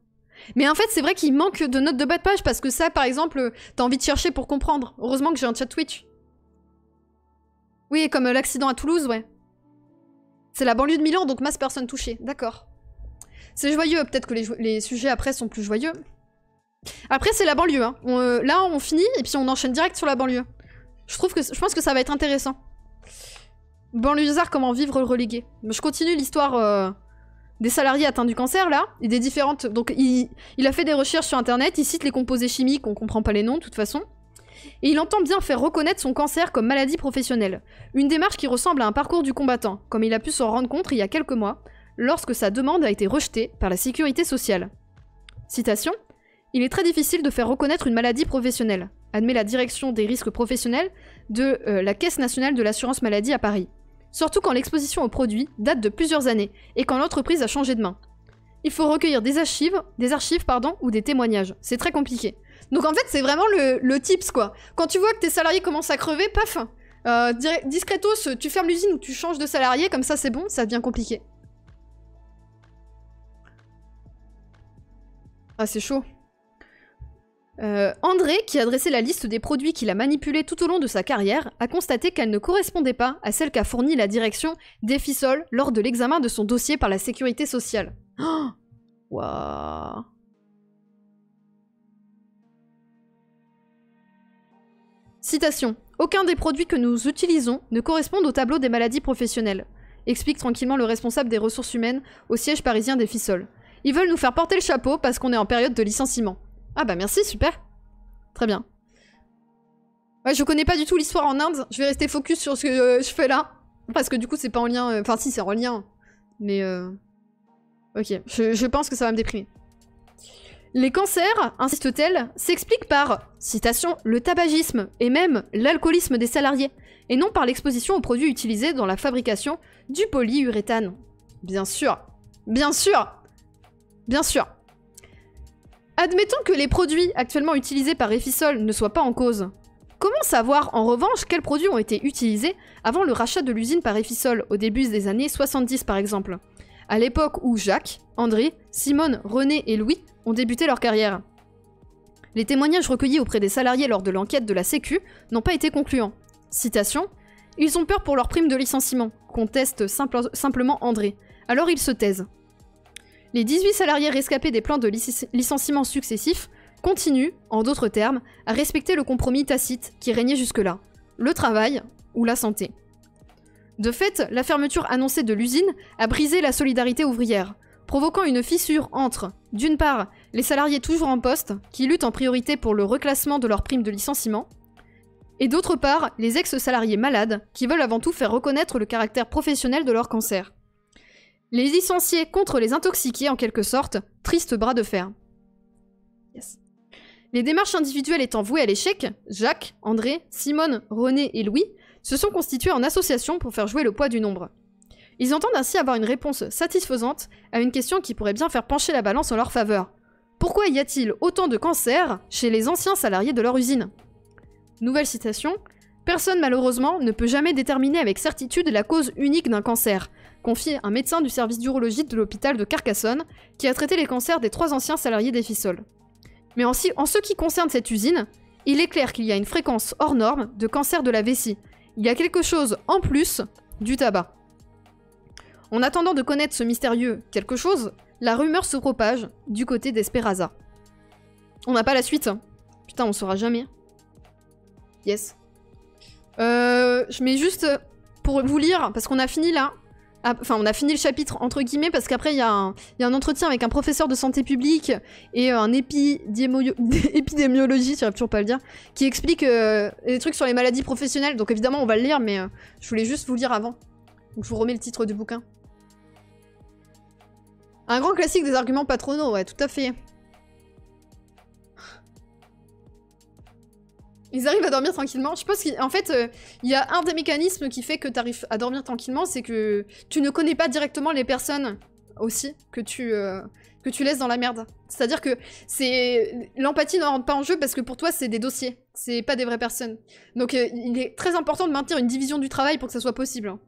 Mais en fait, c'est vrai qu'il manque de notes de bas de page parce que ça, par exemple, t'as envie de chercher pour comprendre. Heureusement que j'ai un chat Twitch. Oui, comme l'accident à Toulouse, ouais. C'est la banlieue de Milan, donc masse personnes touchées. D'accord. C'est joyeux. Peut-être que les sujets après sont plus joyeux. Après, c'est la banlieue. Hein. Là, on finit et puis on enchaîne direct sur la banlieue. Je pense que ça va être intéressant. Banlieusard, comment vivre relégué. Je continue l'histoire des salariés atteints du cancer, là, et des différentes... Donc, il a fait des recherches sur Internet, il cite les composés chimiques, on comprend pas les noms, de toute façon. Et il entend bien faire reconnaître son cancer comme maladie professionnelle. Une démarche qui ressemble à un parcours du combattant, comme il a pu s'en rendre compte il y a quelques mois, lorsque sa demande a été rejetée par la sécurité sociale. Citation. « Il est très difficile de faire reconnaître une maladie professionnelle », admet la direction des risques professionnels de la Caisse nationale de l'assurance maladie à Paris. Surtout quand l'exposition aux produits date de plusieurs années et quand l'entreprise a changé de main. Il faut recueillir des archives ou des témoignages. C'est très compliqué. Donc en fait, c'est vraiment le tips, quoi. Quand tu vois que tes salariés commencent à crever, paf, discretos, tu fermes l'usine ou tu changes de salarié, comme ça c'est bon, ça devient compliqué. Ah, c'est chaud. André, qui a dressé la liste des produits qu'il a manipulés tout au long de sa carrière, a constaté qu'elle ne correspondait pas à celle qu'a fournie la direction d'Efisol lors de l'examen de son dossier par la sécurité sociale. Oh, waouh. Citation. « Aucun des produits que nous utilisons ne correspondent au tableau des maladies professionnelles », explique tranquillement le responsable des ressources humaines au siège parisien d'Efisol. « Ils veulent nous faire porter le chapeau parce qu'on est en période de licenciement. » Ah bah merci, super. Très bien. Ouais, je connais pas du tout l'histoire en Inde. Je vais rester focus sur ce que je fais là. Parce que du coup, c'est pas en lien... Enfin si, c'est en lien. Mais ok, je pense que ça va me déprimer. Les cancers, insiste-t-elle, s'expliquent par, citation, le tabagisme et même l'alcoolisme des salariés, et non par l'exposition aux produits utilisés dans la fabrication du polyuréthane. Bien sûr. Bien sûr. Bien sûr. Admettons que les produits actuellement utilisés par Efisol ne soient pas en cause. Comment savoir, en revanche, quels produits ont été utilisés avant le rachat de l'usine par Efisol, au début des années 70 par exemple, à l'époque où Jacques, André, Simone, René et Louis ont débuté leur carrière? Les témoignages recueillis auprès des salariés lors de l'enquête de la Sécu n'ont pas été concluants. Citation. « Ils ont peur pour leur prime de licenciement », conteste simplement André. Alors ils se taisent. Les 18 salariés rescapés des plans de licenciement successifs continuent, en d'autres termes, à respecter le compromis tacite qui régnait jusque-là, le travail ou la santé. De fait, la fermeture annoncée de l'usine a brisé la solidarité ouvrière, provoquant une fissure entre, d'une part, les salariés toujours en poste, qui luttent en priorité pour le reclassement de leur prime de licenciement, et d'autre part, les ex-salariés malades, qui veulent avant tout faire reconnaître le caractère professionnel de leur cancer. Les licenciés contre les intoxiqués, en quelque sorte, triste bras de fer. Yes. Les démarches individuelles étant vouées à l'échec, Jacques, André, Simone, René et Louis se sont constitués en association pour faire jouer le poids du nombre. Ils entendent ainsi avoir une réponse satisfaisante à une question qui pourrait bien faire pencher la balance en leur faveur. Pourquoi y a-t-il autant de cancers chez les anciens salariés de leur usine? Nouvelle citation. « Personne malheureusement ne peut jamais déterminer avec certitude la cause unique d'un cancer », confie un médecin du service d'urologie de l'hôpital de Carcassonne, qui a traité les cancers des 3 anciens salariés d'Efisol. Mais en ce qui concerne cette usine, il est clair qu'il y a une fréquence hors norme de cancer de la vessie. Il y a quelque chose en plus du tabac. En attendant de connaître ce mystérieux quelque chose, la rumeur se propage du côté d'Esperaza. On n'a pas la suite. Putain, on saura jamais. Yes. Je mets juste pour vous lire, parce qu'on a fini là. Enfin, on a fini le chapitre entre guillemets, parce qu'après il y a un entretien avec un professeur de santé publique et un épidémiologie, j'arrive toujours pas à le dire, qui explique des trucs sur les maladies professionnelles. Donc évidemment, on va le lire, mais je voulais juste vous lire avant. Donc je vous remets le titre du bouquin. Un grand classique des arguments patronaux, ouais, tout à fait. Ils arrivent à dormir tranquillement. Je pense qu'en fait, il y a un des mécanismes qui fait que tu arrives à dormir tranquillement, c'est que tu ne connais pas directement les personnes aussi que tu laisses dans la merde. C'est-à-dire que l'empathie ne rentre pas en jeu parce que pour toi, c'est des dossiers. C'est pas des vraies personnes. Donc il est très important de maintenir une division du travail pour que ça soit possible. Hein.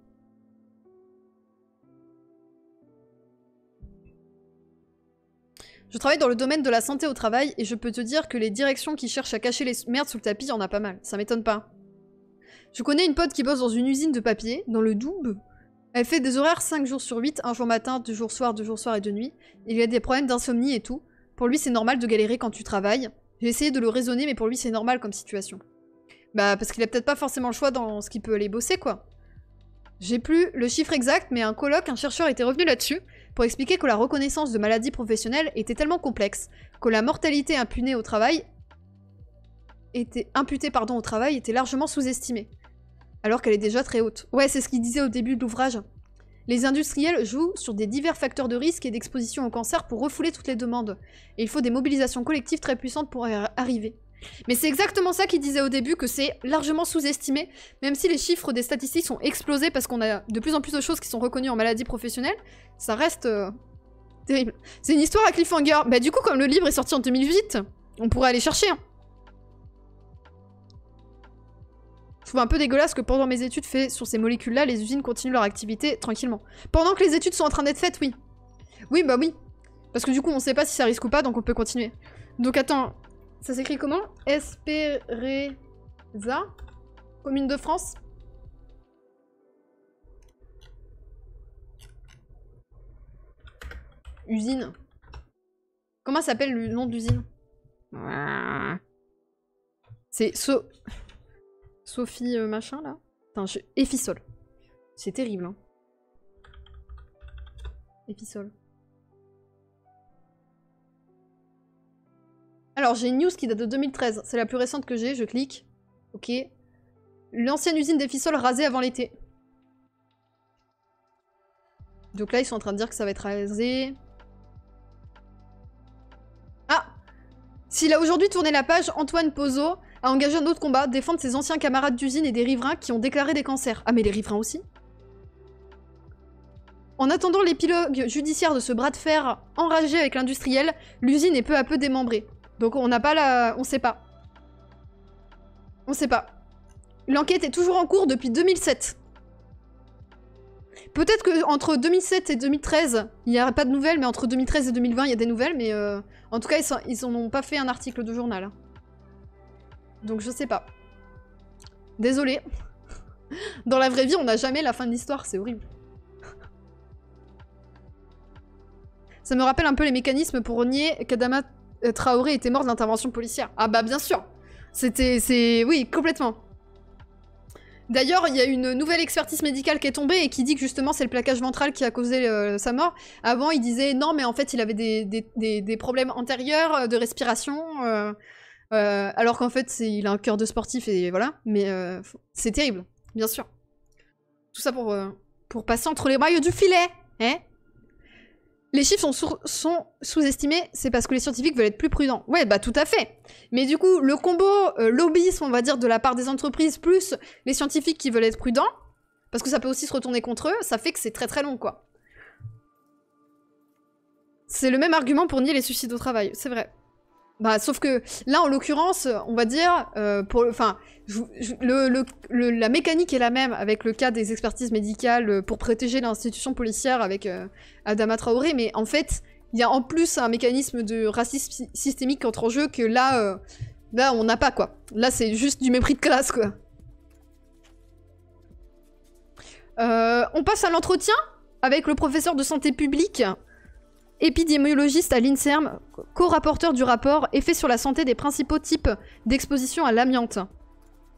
Je travaille dans le domaine de la santé au travail et je peux te dire que les directions qui cherchent à cacher les merdes sous le tapis, il y en a pas mal. Ça m'étonne pas. Je connais une pote qui bosse dans une usine de papier, dans le Doubs. Elle fait des horaires 5 jours sur 8, un jour matin, 2 jours soir, 2 jours soir et 2 nuits. Il y a des problèmes d'insomnie et tout. Pour lui, c'est normal de galérer quand tu travailles. J'ai essayé de le raisonner, mais pour lui, c'est normal comme situation. Bah, parce qu'il a peut-être pas forcément le choix dans ce qu'il peut aller bosser, quoi. J'ai plus le chiffre exact, mais un colloque, un chercheur était revenu là-dessus pour expliquer que la reconnaissance de maladies professionnelles était tellement complexe que la mortalité imputée au travail était largement sous-estimée, alors qu'elle est déjà très haute. Ouais, c'est ce qu'il disait au début de l'ouvrage. Les industriels jouent sur des divers facteurs de risque et d'exposition au cancer pour refouler toutes les demandes. Et il faut des mobilisations collectives très puissantes pour y arriver. Mais c'est exactement ça qu'il disait au début, que c'est largement sous-estimé, même si les chiffres des statistiques sont explosés parce qu'on a de plus en plus de choses qui sont reconnues en maladies professionnelles, ça reste terrible. C'est une histoire à cliffhanger. Bah du coup, comme le livre est sorti en 2008, on pourrait aller chercher. Hein. Je trouve un peu dégueulasse que pendant mes études faites sur ces molécules-là, les usines continuent leur activité tranquillement. Pendant que les études sont en train d'être faites, oui. Oui, bah oui. Parce que du coup, on sait pas si ça risque ou pas, donc on peut continuer. Donc attends... Ça s'écrit comment? Espereza, commune de France. Usine. Comment s'appelle le nom d'usine? C'est Sophie machin là. Putain, Effisol. C'est terrible hein. Effisol. Alors, j'ai une news qui date de 2013. C'est la plus récente que j'ai. Je clique. Ok. L'ancienne usine d'Effisol rasée avant l'été. Donc là, ils sont en train de dire que ça va être rasé. Ah! S'il a aujourd'hui tourné la page, Antoine Pozzo a engagé un autre combat, défendre ses anciens camarades d'usine et des riverains qui ont déclaré des cancers. Ah, mais les riverains aussi? En attendant l'épilogue judiciaire de ce bras de fer enragé avec l'industriel, l'usine est peu à peu démembrée. Donc on n'a pas la... On sait pas. On sait pas. L'enquête est toujours en cours depuis 2007. Peut-être qu'entre 2007 et 2013, il n'y a pas de nouvelles, mais entre 2013 et 2020, il y a des nouvelles, mais en tout cas, ils en ont pas fait un article de journal. Donc je sais pas. Désolée. Dans la vraie vie, on n'a jamais la fin de l'histoire, c'est horrible. Ça me rappelle un peu les mécanismes pour nier qu'Adama Traoré était mort de l'intervention policière. Ah bah bien sûr. Oui, complètement. D'ailleurs, il y a une nouvelle expertise médicale qui est tombée et qui dit que justement c'est le plaquage ventral qui a causé sa mort. Avant, il disait non, mais en fait, il avait des problèmes antérieurs de respiration, alors qu'en fait, il a un cœur de sportif et voilà. Mais c'est terrible, bien sûr. Tout ça pour passer entre les rails du filet, hein. Les chiffres sont sous-estimés, c'est parce que les scientifiques veulent être plus prudents. Ouais, bah tout à fait. Mais du coup, le combo lobbyisme, on va dire, de la part des entreprises, plus les scientifiques qui veulent être prudents, parce que ça peut aussi se retourner contre eux, ça fait que c'est très très long, quoi. C'est le même argument pour nier les suicides au travail, c'est vrai. Bah, sauf que là, en l'occurrence, on va dire, la mécanique est la même avec le cas des expertises médicales pour protéger l'institution policière avec Adama Traoré, mais en fait, il y a en plus un mécanisme de racisme systémique qui entre en jeu que là, là, on n'a pas, quoi. Là, c'est juste du mépris de classe, quoi. On passe à l'entretien avec le professeur de santé publique, épidémiologiste à l'INSERM, co-rapporteur du rapport Effets sur la santé des principaux types d'exposition à l'amiante.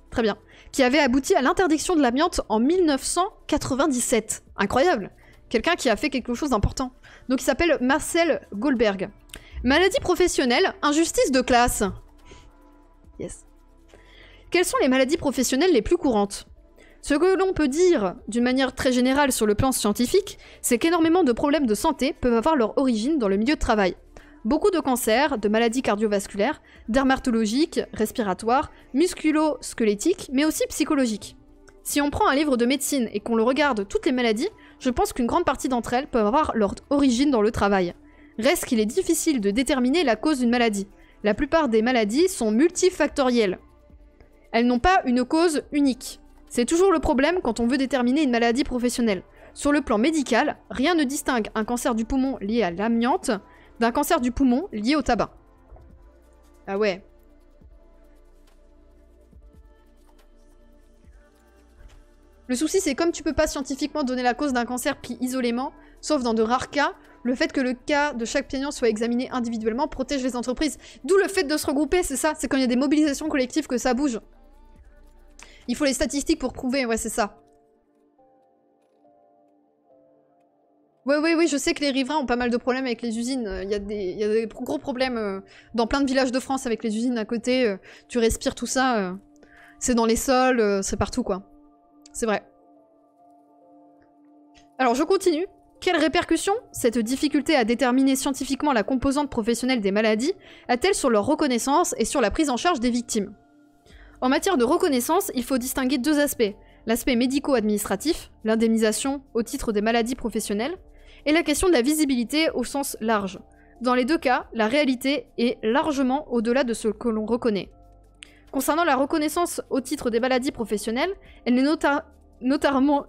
Très bien. Qui avait abouti à l'interdiction de l'amiante en 1997. Incroyable. Quelqu'un qui a fait quelque chose d'important. Donc il s'appelle Marcel Goldberg. Maladie professionnelle, injustice de classe. Yes. Quelles sont les maladies professionnelles les plus courantes ? Ce que l'on peut dire, d'une manière très générale sur le plan scientifique, c'est qu'énormément de problèmes de santé peuvent avoir leur origine dans le milieu de travail. Beaucoup de cancers, de maladies cardiovasculaires, dermatologiques, respiratoires, musculo-squelettiques, mais aussi psychologiques. Si on prend un livre de médecine et qu'on le regarde toutes les maladies, je pense qu'une grande partie d'entre elles peuvent avoir leur origine dans le travail. Reste qu'il est difficile de déterminer la cause d'une maladie. La plupart des maladies sont multifactorielles. Elles n'ont pas une cause unique. C'est toujours le problème quand on veut déterminer une maladie professionnelle. Sur le plan médical, rien ne distingue un cancer du poumon lié à l'amiante d'un cancer du poumon lié au tabac. Ah ouais. Le souci, c'est comme tu peux pas scientifiquement donner la cause d'un cancer pris isolément, sauf dans de rares cas, le fait que le cas de chaque plaignant soit examiné individuellement protège les entreprises. D'où le fait de se regrouper, c'est ça. C'est quand il y a des mobilisations collectives que ça bouge. Il faut les statistiques pour prouver, ouais, c'est ça. Oui, je sais que les riverains ont pas mal de problèmes avec les usines. Il y a des gros problèmes dans plein de villages de France avec les usines à côté. Tu respires tout ça. C'est dans les sols, c'est partout, quoi. C'est vrai. Alors, je continue. Quelles répercussions cette difficulté à déterminer scientifiquement la composante professionnelle des maladies a-t-elle sur leur reconnaissance et sur la prise en charge des victimes? En matière de reconnaissance, il faut distinguer deux aspects. L'aspect médico-administratif, l'indemnisation au titre des maladies professionnelles, et la question de la visibilité au sens large. Dans les deux cas, la réalité est largement au-delà de ce que l'on reconnaît. Concernant la reconnaissance au titre des maladies professionnelles, elle est notoirement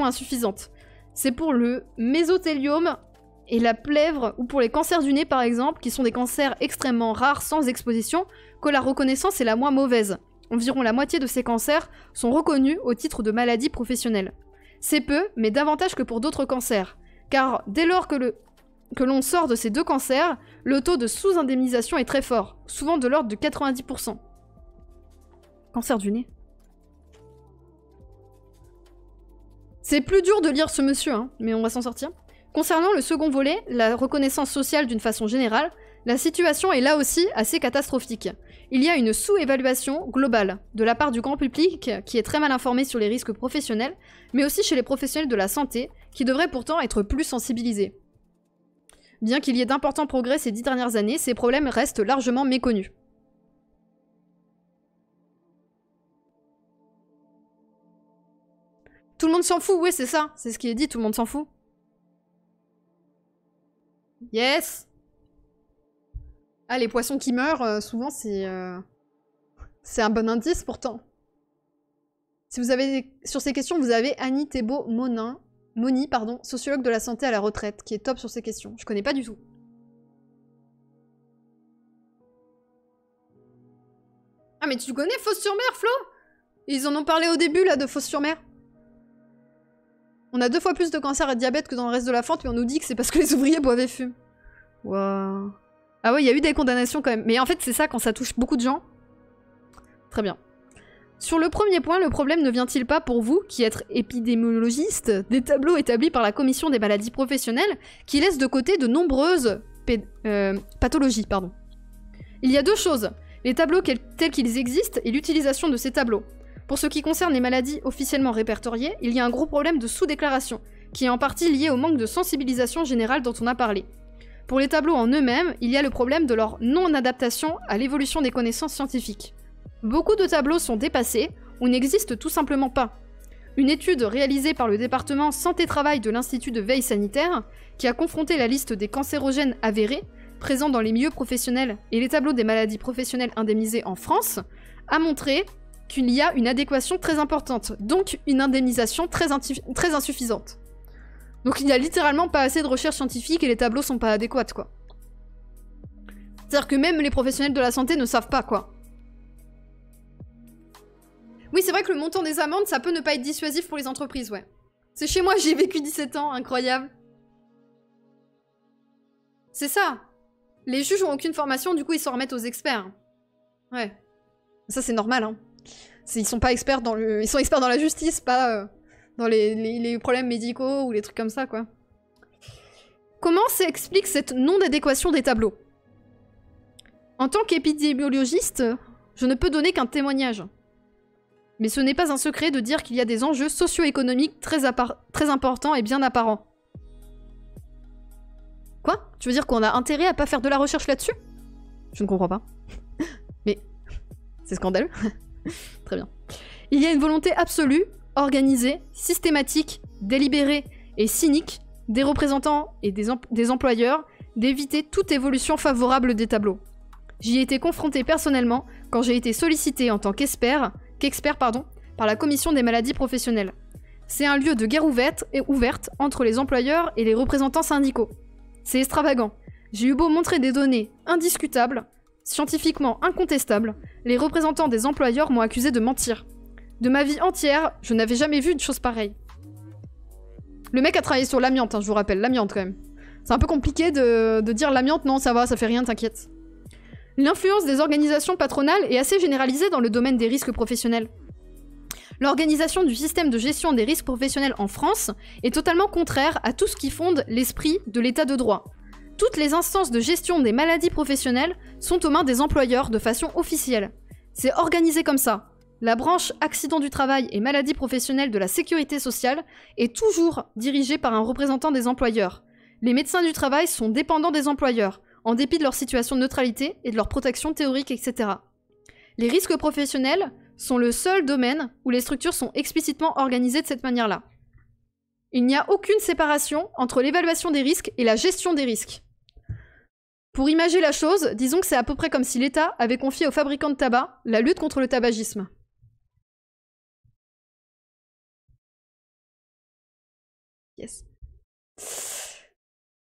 insuffisante. C'est pour le mésothéliome et la plèvre, ou pour les cancers du nez par exemple, qui sont des cancers extrêmement rares sans exposition, que la reconnaissance est la moins mauvaise. Environ la moitié de ces cancers sont reconnus au titre de maladies professionnelles. C'est peu, mais davantage que pour d'autres cancers. Car dès lors que l'on sort de ces deux cancers, le taux de sous-indemnisation est très fort, souvent de l'ordre de 90%. Cancer du nez. C'est plus dur de lire ce monsieur, hein, mais on va s'en sortir. Concernant le second volet, la reconnaissance sociale d'une façon générale, la situation est là aussi assez catastrophique. Il y a une sous-évaluation globale de la part du grand public qui est très mal informé sur les risques professionnels, mais aussi chez les professionnels de la santé, qui devraient pourtant être plus sensibilisés. Bien qu'il y ait d'importants progrès ces 10 dernières années, ces problèmes restent largement méconnus. Tout le monde s'en fout, oui c'est ça, c'est ce qui est dit, tout le monde s'en fout. Yes! Ah, les poissons qui meurent, souvent c'est un bon indice pourtant. Si vous avez sur ces questions, vous avez Annie Moni, sociologue de la santé à la retraite, qui est top sur ces questions. Je connais pas du tout. Ah mais tu connais Fos-sur-Mer, Flo? Ils en ont parlé au début là de Fos-sur-Mer. On a 2 fois plus de cancer et de diabète que dans le reste de la France, mais on nous dit que c'est parce que les ouvriers boivent et fument. Waouh. Ah ouais, il y a eu des condamnations quand même. Mais en fait, c'est ça quand ça touche beaucoup de gens. Très bien. Sur le premier point, le problème ne vient-il pas pour vous, qui êtes épidémiologiste, des tableaux établis par la Commission des maladies professionnelles qui laissent de côté de nombreuses pathologies, pardon. Il y a deux choses, les tableaux tels qu'ils existent et l'utilisation de ces tableaux. Pour ce qui concerne les maladies officiellement répertoriées, il y a un gros problème de sous-déclaration, qui est en partie lié au manque de sensibilisation générale dont on a parlé. Pour les tableaux en eux-mêmes, il y a le problème de leur non-adaptation à l'évolution des connaissances scientifiques. Beaucoup de tableaux sont dépassés ou n'existent tout simplement pas. Une étude réalisée par le département Santé-Travail de l'Institut de veille sanitaire, qui a confronté la liste des cancérogènes avérés, présents dans les milieux professionnels et les tableaux des maladies professionnelles indemnisées en France, a montré qu'il y a une adéquation très importante, donc une indemnisation très insuffisante. Donc il n'y a littéralement pas assez de recherche scientifique et les tableaux sont pas adéquats, quoi. C'est-à-dire que même les professionnels de la santé ne savent pas, quoi. Oui, c'est vrai que le montant des amendes, ça peut ne pas être dissuasif pour les entreprises, ouais. C'est chez moi, j'ai vécu 17 ans, incroyable. C'est ça. Les juges ont aucune formation, du coup ils s'en remettent aux experts. Ouais. Ça c'est normal, hein. Ils sont pas experts dans le... Ils sont experts dans la justice, pas dans les problèmes médicaux ou les trucs comme ça, quoi. Comment s'explique cette non-adéquation des tableaux? En tant qu'épidémiologiste, je ne peux donner qu'un témoignage. Mais ce n'est pas un secret de dire qu'il y a des enjeux socio-économiques très importants et bien apparents. Quoi? Tu veux dire qu'on a intérêt à pas faire de la recherche là-dessus? Je ne comprends pas. Mais c'est scandaleux. Très bien. Il y a une volonté absolue, organisée, systématique, délibérée et cynique des représentants et des employeurs d'éviter toute évolution favorable des tableaux. J'y ai été confrontée personnellement quand j'ai été sollicitée en tant qu'expert par la commission des maladies professionnelles. C'est un lieu de guerre ouverte entre les employeurs et les représentants syndicaux. C'est extravagant. J'ai eu beau montrer des données indiscutables, scientifiquement incontestables, les représentants des employeurs m'ont accusé de mentir. De ma vie entière, je n'avais jamais vu une chose pareille. Le mec a travaillé sur l'amiante, hein, je vous rappelle, l'amiante quand même. C'est un peu compliqué de dire l'amiante, non ça va, ça fait rien, t'inquiète. L'influence des organisations patronales est assez généralisée dans le domaine des risques professionnels. L'organisation du système de gestion des risques professionnels en France est totalement contraire à tout ce qui fonde l'esprit de l'état de droit. Toutes les instances de gestion des maladies professionnelles sont aux mains des employeurs de façon officielle. C'est organisé comme ça. La branche accident du travail et maladies professionnelles de la sécurité sociale est toujours dirigée par un représentant des employeurs. Les médecins du travail sont dépendants des employeurs, en dépit de leur situation de neutralité et de leur protection théorique, etc. Les risques professionnels sont le seul domaine où les structures sont explicitement organisées de cette manière-là. Il n'y a aucune séparation entre l'évaluation des risques et la gestion des risques. Pour imager la chose, disons que c'est à peu près comme si l'État avait confié aux fabricants de tabac la lutte contre le tabagisme. Yes.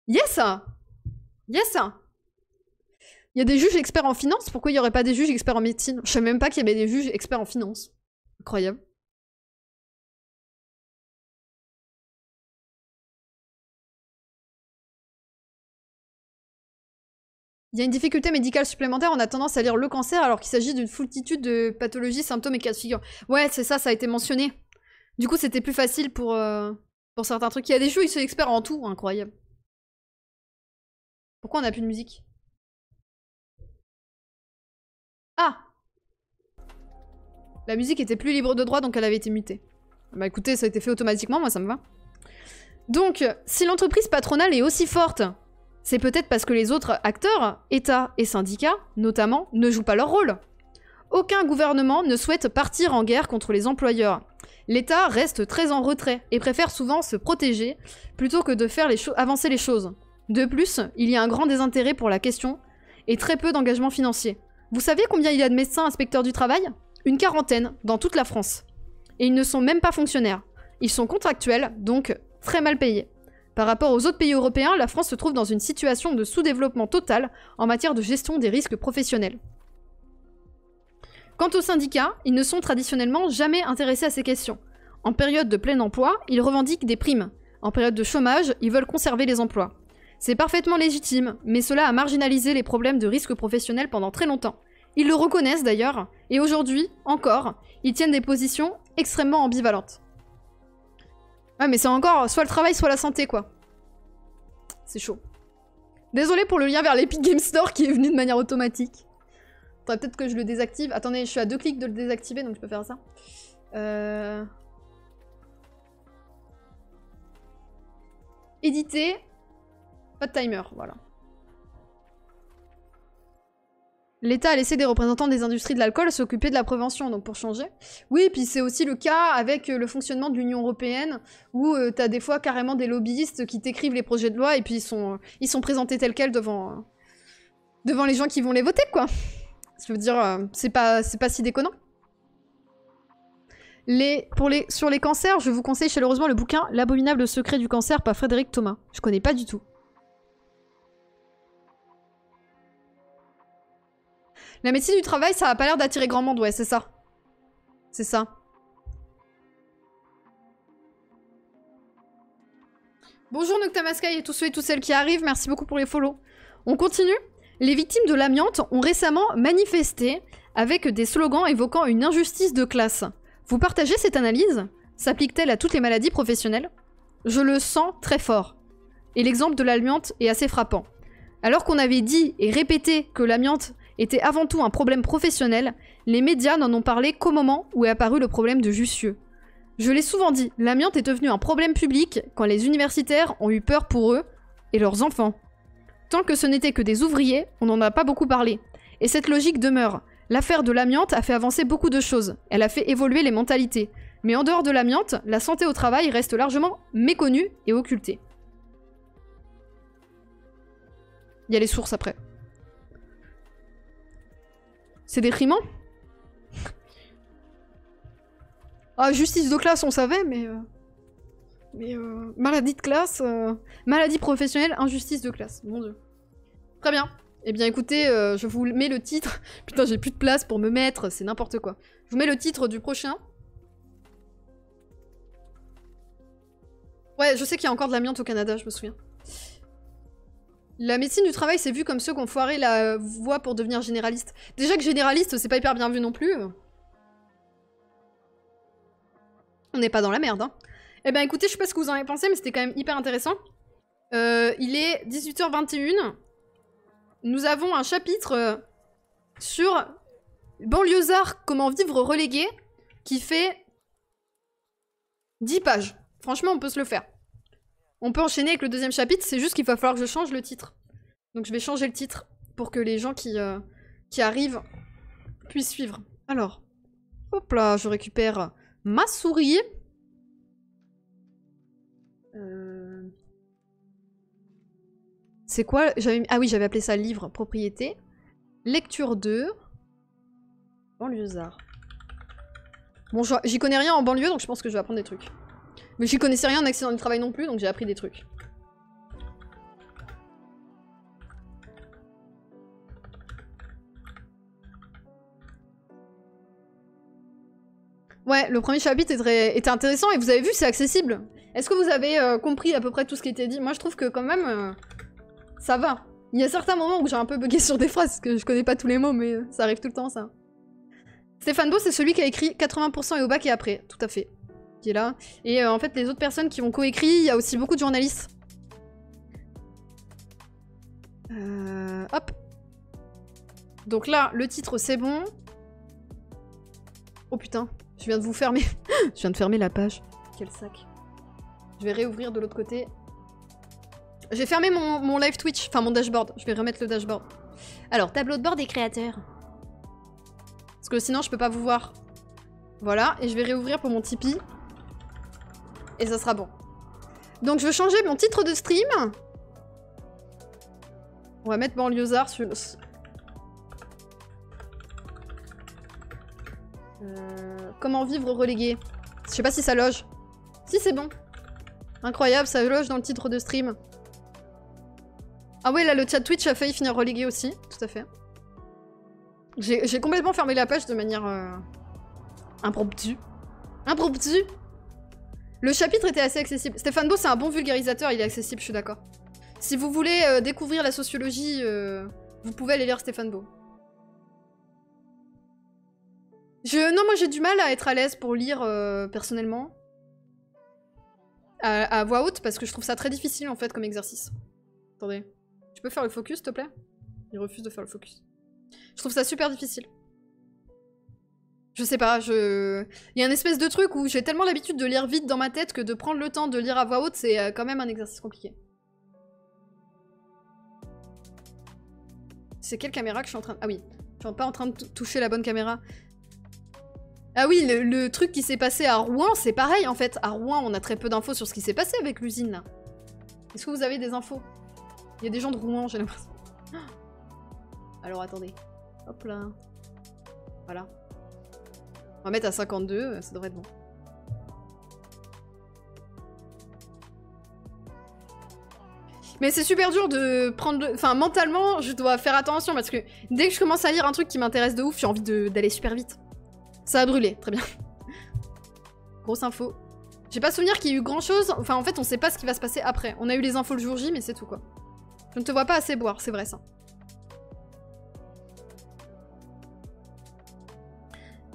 Yes! Yes! Il y a des juges experts en finance, pourquoi il n'y aurait pas des juges experts en médecine? Je savais même pas qu'il y avait des juges experts en finance. Incroyable. Il y a une difficulté médicale supplémentaire, on a tendance à lire le cancer alors qu'il s'agit d'une foultitude de pathologies, symptômes et cas de figure. Ouais, c'est ça, ça a été mentionné. Du coup, c'était plus facile pour certains trucs. Il y a des juges qui sont experts en tout, incroyable. Pourquoi on n'a plus de musique? Ah! La musique était plus libre de droit, donc elle avait été mutée. Bah écoutez, ça a été fait automatiquement, moi ça me va. Donc, si l'entreprise patronale est aussi forte, c'est peut-être parce que les autres acteurs, État et syndicats, notamment, ne jouent pas leur rôle. Aucun gouvernement ne souhaite partir en guerre contre les employeurs. L'État reste très en retrait et préfère souvent se protéger plutôt que de faire avancer les choses. De plus, il y a un grand désintérêt pour la question et très peu d'engagement financier. Vous savez combien il y a de médecins inspecteurs du travail? Une quarantaine dans toute la France. Et ils ne sont même pas fonctionnaires. Ils sont contractuels, donc très mal payés. Par rapport aux autres pays européens, la France se trouve dans une situation de sous-développement total en matière de gestion des risques professionnels. Quant aux syndicats, ils ne sont traditionnellement jamais intéressés à ces questions. En période de plein emploi, ils revendiquent des primes. En période de chômage, ils veulent conserver les emplois. C'est parfaitement légitime, mais cela a marginalisé les problèmes de risques professionnels pendant très longtemps. Ils le reconnaissent d'ailleurs, et aujourd'hui, encore, ils tiennent des positions extrêmement ambivalentes. Ouais, mais c'est encore soit le travail, soit la santé, quoi. C'est chaud. Désolé pour le lien vers l'Epic Game Store qui est venu de manière automatique. Faudrait peut-être que je le désactive. Attendez, je suis à 2 clics de le désactiver, donc je peux faire ça. Éditer. Pas de timer, voilà. L'État a laissé des représentants des industries de l'alcool s'occuper de la prévention, donc pour changer. Oui, puis c'est aussi le cas avec le fonctionnement de l'Union Européenne, où t'as des fois carrément des lobbyistes qui t'écrivent les projets de loi et puis ils sont présentés tels quels devant les gens qui vont les voter, quoi. Je veux dire, c'est pas si déconnant. Sur les cancers, je vous conseille chaleureusement le bouquin L'abominable secret du cancer par Frédéric Thomas. Je connais pas du tout. La médecine du travail, ça a pas l'air d'attirer grand monde, ouais, c'est ça. C'est ça. Bonjour Noctamaskai et tous ceux et toutes celles qui arrivent, merci beaucoup pour les follow. On continue. Les victimes de l'amiante ont récemment manifesté avec des slogans évoquant une injustice de classe. Vous partagez cette analyse? S'applique-t-elle à toutes les maladies professionnelles? Je le sens très fort. Et l'exemple de l'amiante est assez frappant. Alors qu'on avait dit et répété que l'amiante était avant tout un problème professionnel, les médias n'en ont parlé qu'au moment où est apparu le problème de Jussieu. Je l'ai souvent dit, l'amiante est devenu un problème public quand les universitaires ont eu peur pour eux et leurs enfants. Tant que ce n'était que des ouvriers, on n'en a pas beaucoup parlé. Et cette logique demeure. L'affaire de l'amiante a fait avancer beaucoup de choses. Elle a fait évoluer les mentalités. Mais en dehors de l'amiante, la santé au travail reste largement méconnue et occultée. Il y a les sources après. C'est déprimant. Ah, justice de classe, on savait, mais maladie de classe, maladie professionnelle, injustice de classe. Mon dieu. Très bien. Eh bien écoutez, je vous mets le titre. Putain, j'ai plus de place pour me mettre, c'est n'importe quoi. Je vous mets le titre du prochain. Ouais, je sais qu'il y a encore de l'amiante au Canada, je me souviens. La médecine du travail, c'est vu comme ceux qui ont foiré la voie pour devenir généraliste. Déjà que généraliste, c'est pas hyper bien vu non plus. On n'est pas dans la merde, hein. Eh ben écoutez, je sais pas ce que vous en avez pensé, mais c'était quand même hyper intéressant. Il est 18h21. Nous avons un chapitre sur banlieusard, comment vivre relégué, qui fait 10 pages. Franchement, on peut se le faire. On peut enchaîner avec le deuxième chapitre, c'est juste qu'il va falloir que je change le titre. Donc je vais changer le titre pour que les gens qui arrivent puissent suivre. Alors, hop là, je récupère ma souris. C'est quoi? Ah oui, j'avais appelé ça livre, propriété. Lecture 2. Banlieusard. Bon, j'y connais rien en banlieue, donc je pense que je vais apprendre des trucs. Mais j'y connaissais rien en accident du travail non plus, donc j'ai appris des trucs. Ouais, le premier chapitre était intéressant et vous avez vu, c'est accessible. Est-ce que vous avez compris à peu près tout ce qui était dit? Moi, je trouve que quand même, ça va. Il y a certains moments où j'ai un peu bugué sur des phrases, parce que je connais pas tous les mots, mais ça arrive tout le temps, ça. Stéphane Beau, c'est celui qui a écrit 80% et au bac et après, tout à fait. Qui est là. Et en fait, les autres personnes qui ont coécrit, il y a aussi beaucoup de journalistes. Hop. Donc là, le titre, c'est bon. Oh putain, je viens de vous fermer. Je viens de fermer la page. Quel sac. Je vais réouvrir de l'autre côté. J'ai fermé mon live Twitch, enfin mon dashboard. Je vais remettre le dashboard. Alors, tableau de bord des créateurs. Parce que sinon, je peux pas vous voir. Voilà, et je vais réouvrir pour mon Tipeee. Et ça sera bon. Donc, je vais changer mon titre de stream. On va mettre banlieusard sur le... Comment vivre relégué. Je sais pas si ça loge. Si, c'est bon. Incroyable, ça loge dans le titre de stream. Ah ouais, là, le chat Twitch a failli finir relégué aussi. Tout à fait. J'ai complètement fermé la page de manière... impromptue. Impromptue. Le chapitre était assez accessible. Stéphane Beau, c'est un bon vulgarisateur, il est accessible, je suis d'accord. Si vous voulez découvrir la sociologie, vous pouvez aller lire Stéphane Beau. Non, moi j'ai du mal à être à l'aise pour lire personnellement. À voix haute, parce que je trouve ça très difficile en fait comme exercice. Attendez. Tu peux faire le focus, s'il te plaît? Il refuse de faire le focus. Je trouve ça super difficile. Je sais pas, il y a une espèce de truc où j'ai tellement l'habitude de lire vite dans ma tête que de prendre le temps de lire à voix haute, c'est quand même un exercice compliqué. C'est quelle caméra que je suis en train de... Ah oui, je suis pas en train de toucher la bonne caméra. Ah oui, le truc qui s'est passé à Rouen, c'est pareil en fait. À Rouen, on a très peu d'infos sur ce qui s'est passé avec l'usine là. Est-ce que vous avez des infos? Il y a des gens de Rouen, j'ai l'impression. Alors attendez. Hop là. Voilà. On va mettre à 52, ça devrait être bon. Mais c'est super dur de prendre... Enfin, mentalement, je dois faire attention parce que dès que je commence à lire un truc qui m'intéresse de ouf, j'ai envie d'aller super vite. Ça a brûlé, très bien. Grosse info. J'ai pas souvenir qu'il y ait eu grand chose. Enfin, en fait, on sait pas ce qui va se passer après. On a eu les infos le jour J, mais c'est tout quoi. Je ne te vois pas assez boire, c'est vrai ça.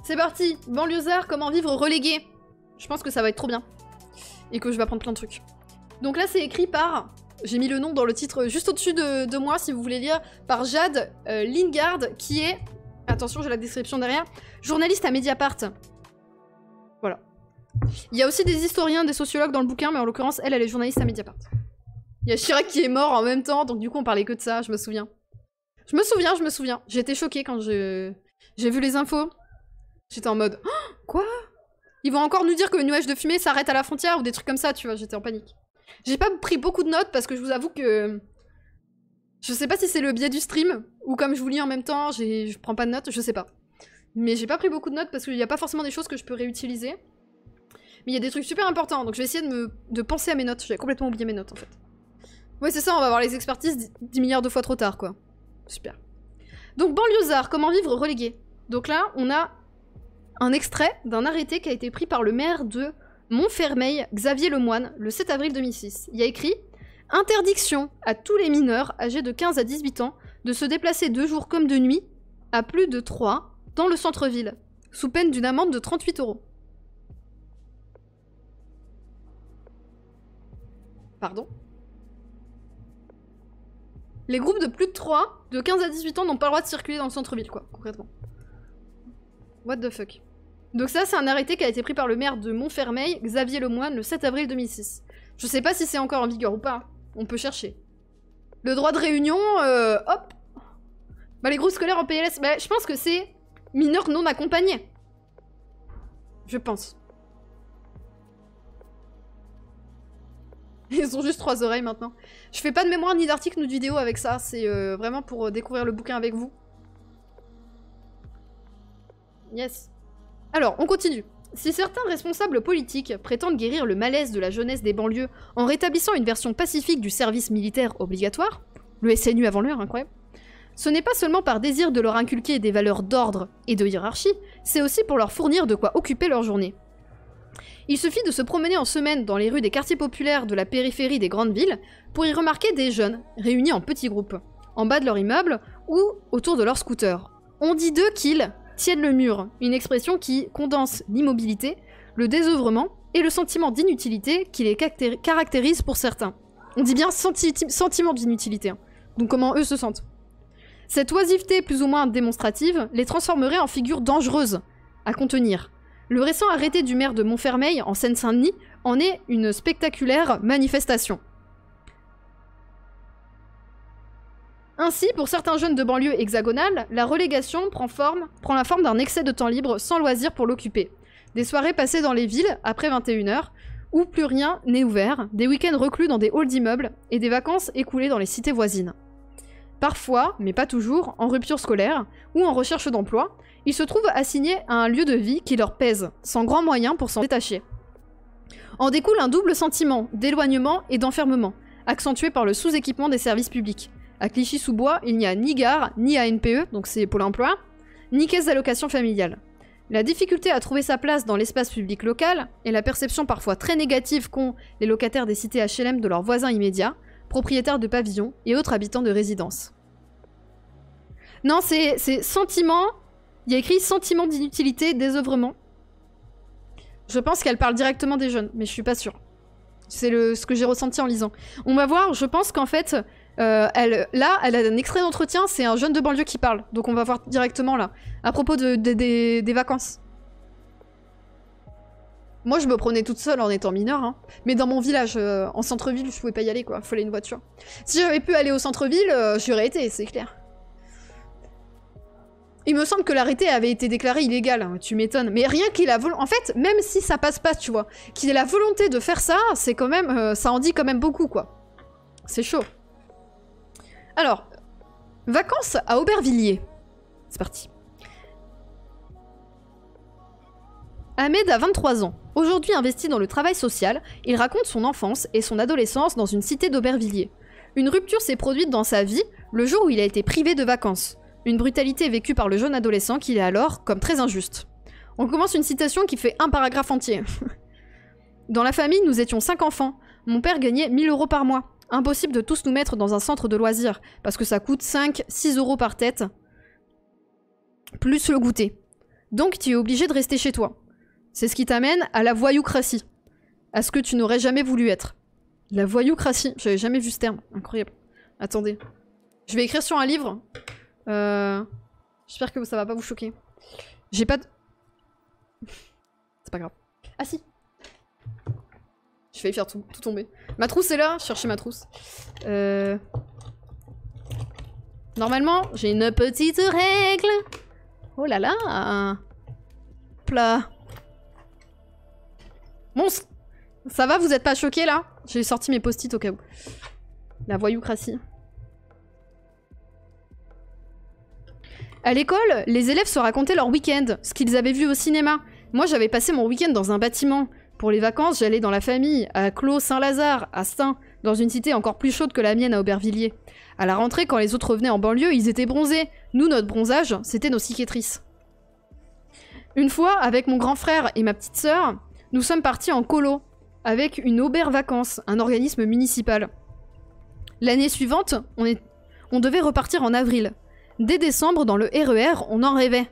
C'est parti, banlieusard, comment vivre relégué. Je pense que ça va être trop bien. Et que je vais apprendre plein de trucs. Donc là, c'est écrit par... J'ai mis le nom dans le titre juste au-dessus de moi, si vous voulez lire. Par Jade Lingard, qui est... Attention, j'ai la description derrière. Journaliste à Mediapart. Voilà. Il y a aussi des historiens, des sociologues dans le bouquin, mais en l'occurrence, elle est journaliste à Mediapart. Il y a Chirac qui est mort en même temps, donc du coup, on parlait que de ça, je me souviens. Je me souviens. J'ai été choquée quand j'ai vu les infos. J'étais en mode... Oh, quoi? Ils vont encore nous dire que le nuage de fumée s'arrête à la frontière ou des trucs comme ça, tu vois, j'étais en panique. J'ai pas pris beaucoup de notes parce que je vous avoue que... Je sais pas si c'est le biais du stream, ou comme je vous lis en même temps, je prends pas de notes, je sais pas. Mais j'ai pas pris beaucoup de notes parce qu'il y a pas forcément des choses que je peux réutiliser. Mais il y a des trucs super importants, donc je vais essayer de penser à mes notes. J'avais complètement oublié mes notes, en fait. Ouais, c'est ça, on va avoir les expertises 10 milliards de fois trop tard, quoi. Super. Donc, banlieusard, comment vivre relégué. Donc là, on a un extrait d'un arrêté qui a été pris par le maire de Montfermeil, Xavier Lemoine, le 7 avril 2006. Il y a écrit « Interdiction à tous les mineurs âgés de 15 à 18 ans de se déplacer de jour comme de nuit à plus de 3 dans le centre-ville, sous peine d'une amende de 38 €. Pardon? Les groupes de plus de 3, de 15 à 18 ans, n'ont pas le droit de circuler dans le centre-ville, quoi, concrètement. What the fuck. Donc ça, c'est un arrêté qui a été pris par le maire de Montfermeil, Xavier Lemoine, le 7 avril 2006. Je sais pas si c'est encore en vigueur ou pas, on peut chercher. Le droit de réunion, hop. Bah les groupes scolaires en PLS, bah je pense que c'est mineurs non accompagnés. Je pense. Ils ont juste 3 oreilles maintenant. Je fais pas de mémoire ni d'article ni de vidéo avec ça, c'est vraiment pour découvrir le bouquin avec vous. Yes. Alors, on continue. Si certains responsables politiques prétendent guérir le malaise de la jeunesse des banlieues en rétablissant une version pacifique du service militaire obligatoire, le SNU avant l'heure, incroyable, ce n'est pas seulement par désir de leur inculquer des valeurs d'ordre et de hiérarchie, c'est aussi pour leur fournir de quoi occuper leur journée. Il suffit de se promener en semaine dans les rues des quartiers populaires de la périphérie des grandes villes pour y remarquer des jeunes, réunis en petits groupes, en bas de leur immeuble ou autour de leur scooter. On dit d'eux qu'ils tiennent le mur, une expression qui condense l'immobilité, le désœuvrement et le sentiment d'inutilité qui les caractérise pour certains. On dit bien sentiment d'inutilité, hein. Donc comment eux se sentent. Cette oisiveté plus ou moins démonstrative les transformerait en figures dangereuses à contenir. Le récent arrêté du maire de Montfermeil, en Seine-Saint-Denis, en est une spectaculaire manifestation. Ainsi, pour certains jeunes de banlieue hexagonale, la relégation prend la forme d'un excès de temps libre sans loisir pour l'occuper. Des soirées passées dans les villes, après 21 h, où plus rien n'est ouvert, des week-ends reclus dans des halls d'immeubles, et des vacances écoulées dans les cités voisines. Parfois, mais pas toujours, en rupture scolaire, ou en recherche d'emploi, ils se trouvent assignés à un lieu de vie qui leur pèse, sans grands moyens pour s'en détacher. En découle un double sentiment d'éloignement et d'enfermement, accentué par le sous-équipement des services publics. À Clichy-sous-Bois, il n'y a ni gare, ni ANPE, donc c'est Pôle emploi, ni caisse d'allocation familiale. La difficulté à trouver sa place dans l'espace public local, et la perception parfois très négative qu'ont les locataires des cités HLM de leurs voisins immédiats, propriétaires de pavillons et autres habitants de résidences. Non, c'est sentiment... Il y a écrit sentiment d'inutilité, désœuvrement. Je pense qu'elle parle directement des jeunes, mais je suis pas sûre. C'est ce que j'ai ressenti en lisant. On va voir, je pense qu'en fait, elle a un extrait d'entretien, c'est un jeune de banlieue qui parle. Donc on va voir directement là. À propos des vacances. Moi, je me prenais toute seule en étant mineure, hein. Mais dans mon village, en centre-ville, je pouvais pas y aller, quoi. Fallait une voiture. Si j'avais pu aller au centre-ville, j'y aurais été, c'est clair. Il me semble que l'arrêté avait été déclaré illégal, hein, tu m'étonnes. Mais rien qu'il a volonté... En fait, même si ça passe pas, tu vois, qu'il ait la volonté de faire ça, c'est quand même... ça en dit quand même beaucoup, quoi. C'est chaud. Alors, vacances à Aubervilliers. C'est parti. Ahmed a 23 ans. Aujourd'hui investi dans le travail social, il raconte son enfance et son adolescence dans une cité d'Aubervilliers. Une rupture s'est produite dans sa vie le jour où il a été privé de vacances. Une brutalité vécue par le jeune adolescent qu'il est alors comme très injuste. On commence une citation qui fait un paragraphe entier. Dans la famille, nous étions 5 enfants. Mon père gagnait 1 000 € par mois. Impossible de tous nous mettre dans un centre de loisirs, parce que ça coûte 5-6 € par tête, plus le goûter. Donc tu es obligé de rester chez toi. C'est ce qui t'amène à la voyoucratie. À ce que tu n'aurais jamais voulu être. La voyoucratie. J'avais jamais vu ce terme. Incroyable. Attendez. Je vais écrire sur un livre. J'espère que ça va pas vous choquer. J'ai pas de... C'est pas grave. Ah si. J'ai failli faire tout tomber. Ma trousse est là, je cherchais ma trousse. Normalement, j'ai une petite règle. Oh là là. Plat. Monstre! Ça va, vous êtes pas choqués là? J'ai sorti mes post-it au cas où. La voyoucratie. À l'école, les élèves se racontaient leur week-end, ce qu'ils avaient vu au cinéma. Moi, j'avais passé mon week-end dans un bâtiment. Pour les vacances, j'allais dans la famille, à Clos-Saint-Lazare, à Stein, dans une cité encore plus chaude que la mienne à Aubervilliers. À la rentrée, quand les autres revenaient en banlieue, ils étaient bronzés. Nous, notre bronzage, c'était nos cicatrices. Une fois, avec mon grand frère et ma petite sœur, nous sommes partis en colo, avec une auberge vacances, un organisme municipal. L'année suivante, on devait repartir en avril. Dès décembre, dans le RER, on en rêvait.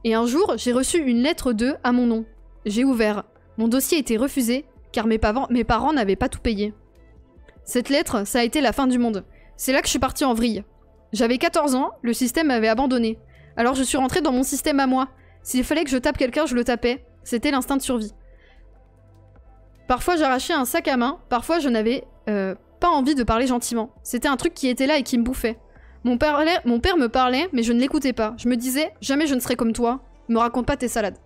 Et un jour, j'ai reçu une lettre à mon nom. J'ai ouvert. Mon dossier était refusé, car mes parents n'avaient pas tout payé. Cette lettre, ça a été la fin du monde. C'est là que je suis partie en vrille. J'avais 14 ans, le système m'avait abandonné. Alors je suis rentrée dans mon système à moi. S'il fallait que je tape quelqu'un, je le tapais. C'était l'instinct de survie. Parfois j'arrachais un sac à main, parfois je n'avais pas envie de parler gentiment. C'était un truc qui était là et qui me bouffait. Mon père me parlait, mais je ne l'écoutais pas. Je me disais, jamais je ne serai comme toi. Me raconte pas tes salades.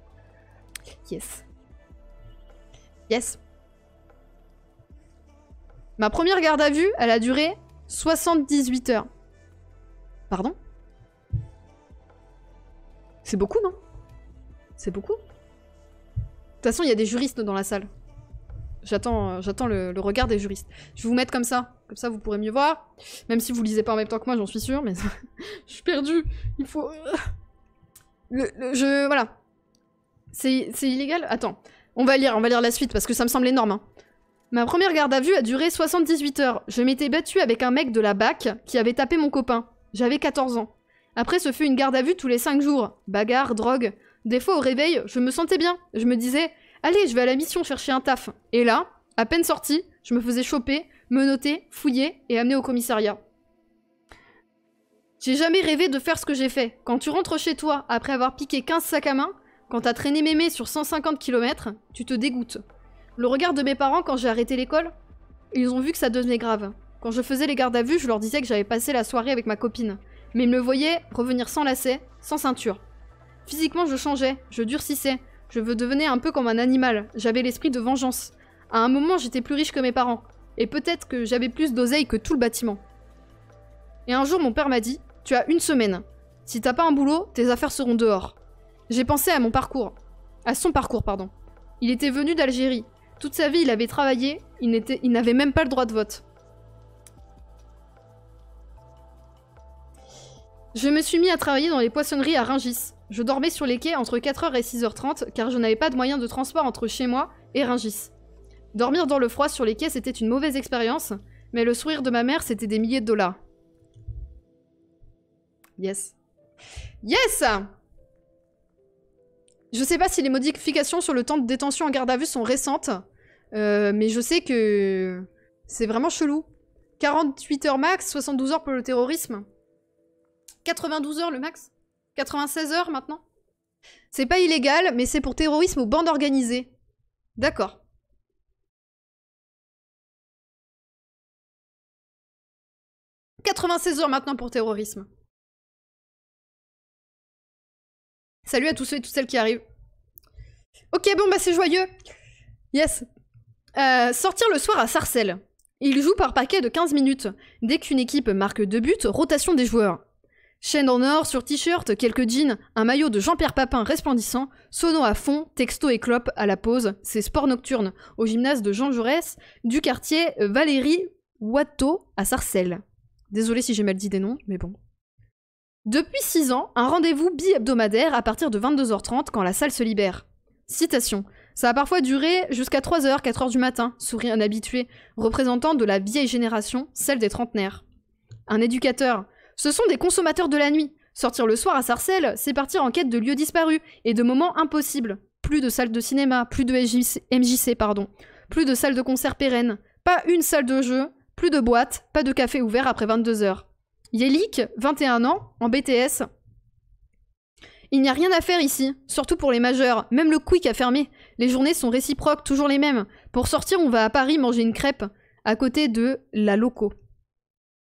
Yes. Yes. Ma première garde à vue, elle a duré 78 heures. Pardon? C'est beaucoup, non? C'est beaucoup? De toute façon, il y a des juristes dans la salle. J'attends le regard des juristes. Je vais vous mettre comme ça vous pourrez mieux voir. Même si vous lisez pas en même temps que moi, j'en suis sûre, mais je suis perdue. Il faut... Voilà. C'est illégal? Attends. On va lire la suite, parce que ça me semble énorme. Hein. Ma première garde à vue a duré 78 heures. Je m'étais battue avec un mec de la BAC qui avait tapé mon copain. J'avais 14 ans. Après, ce fut une garde à vue tous les 5 jours. Bagarre, drogue. Des fois, au réveil, je me sentais bien. Je me disais... Allez, je vais à la mission chercher un taf. Et là, à peine sortie, je me faisais choper, menotter, fouiller et amener au commissariat. J'ai jamais rêvé de faire ce que j'ai fait. Quand tu rentres chez toi après avoir piqué 15 sacs à main, quand t'as traîné mémé sur 150 km, tu te dégoûtes. Le regard de mes parents quand j'ai arrêté l'école, ils ont vu que ça devenait grave. Quand je faisais les gardes à vue, je leur disais que j'avais passé la soirée avec ma copine. Mais ils me voyaient revenir sans lacets, sans ceinture. Physiquement, je changeais, je durcissais. Je devenais un peu comme un animal, j'avais l'esprit de vengeance. À un moment, j'étais plus riche que mes parents. Et peut-être que j'avais plus d'oseille que tout le bâtiment. Et un jour, mon père m'a dit « Tu as 1 semaine. Si t'as pas un boulot, tes affaires seront dehors. » J'ai pensé à mon parcours. À son parcours, pardon. Il était venu d'Algérie. Toute sa vie, il avait travaillé. Il n'avait même pas le droit de vote. Je me suis mis à travailler dans les poissonneries à Rungis. Je dormais sur les quais entre 4h et 6h30 car je n'avais pas de moyen de transport entre chez moi et Rungis. Dormir dans le froid sur les quais, c'était une mauvaise expérience, mais le sourire de ma mère, c'était des milliers de dollars. Yes. Yes! Je sais pas si les modifications sur le temps de détention en garde à vue sont récentes, mais je sais que c'est vraiment chelou. 48 heures max, 72 heures pour le terrorisme. 92 heures le max? 96 heures maintenant? C'est pas illégal, mais c'est pour terrorisme ou bande organisée. D'accord. « 96 heures maintenant pour terrorisme. » Salut à tous ceux et toutes celles qui arrivent. Ok, bon bah c'est joyeux. Yes. Sortir le soir à Sarcelles. Il joue par paquet de 15 minutes. Dès qu'une équipe marque 2 buts, rotation des joueurs. Chaîne en or sur t-shirt, quelques jeans, un maillot de Jean-Pierre Papin resplendissant, sono à fond, texto et clope à la pause, c'est sport nocturne au gymnase de Jean Jaurès du quartier Valérie Watteau à Sarcelles. Désolée si j'ai mal dit des noms, mais bon. Depuis 6 ans, un rendez-vous bi-hebdomadaire à partir de 22h30 quand la salle se libère. Citation. Ça a parfois duré jusqu'à 3h, 4h du matin, sourit un habitué, représentant de la vieille génération, celle des trentenaires. Un éducateur. Ce sont des consommateurs de la nuit. Sortir le soir à Sarcelles, c'est partir en quête de lieux disparus et de moments impossibles. Plus de salles de cinéma, plus de MJC, plus de salles de concert pérennes, pas une salle de jeu, plus de boîtes, pas de café ouvert après 22h. Yelik, 21 ans, en BTS. Il n'y a rien à faire ici, surtout pour les majeurs. Même le Quick a fermé. Les journées sont réciproques, toujours les mêmes. Pour sortir, on va à Paris manger une crêpe, à côté de la Loco.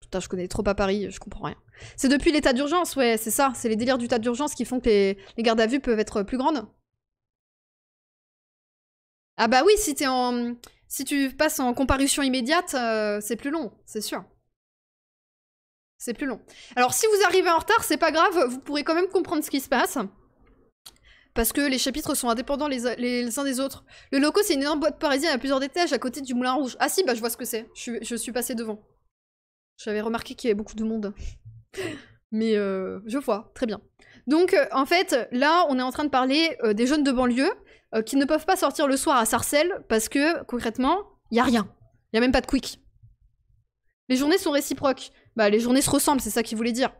Putain, je connais trop pas Paris, je comprends rien. C'est depuis l'état d'urgence, ouais, c'est ça. C'est les délires du état d'urgence qui font que les gardes à vue peuvent être plus grandes. Ah bah oui, si tu passes en comparution immédiate, c'est plus long, c'est sûr. C'est plus long. Alors si vous arrivez en retard, c'est pas grave, vous pourrez quand même comprendre ce qui se passe. Parce que les chapitres sont indépendants les uns des autres. Le loco, c'est une énorme boîte parisienne à plusieurs étages à côté du Moulin Rouge. Ah si, bah je vois ce que c'est. Je suis passée devant. J'avais remarqué qu'il y avait beaucoup de monde. Mais je vois, très bien. Donc en fait, là, on est en train de parler des jeunes de banlieue qui ne peuvent pas sortir le soir à Sarcelles parce que, concrètement, il n'y a rien. Il n'y a même pas de quick. Les journées sont réciproques. Bah, les journées se ressemblent, c'est ça qu'il voulait dire.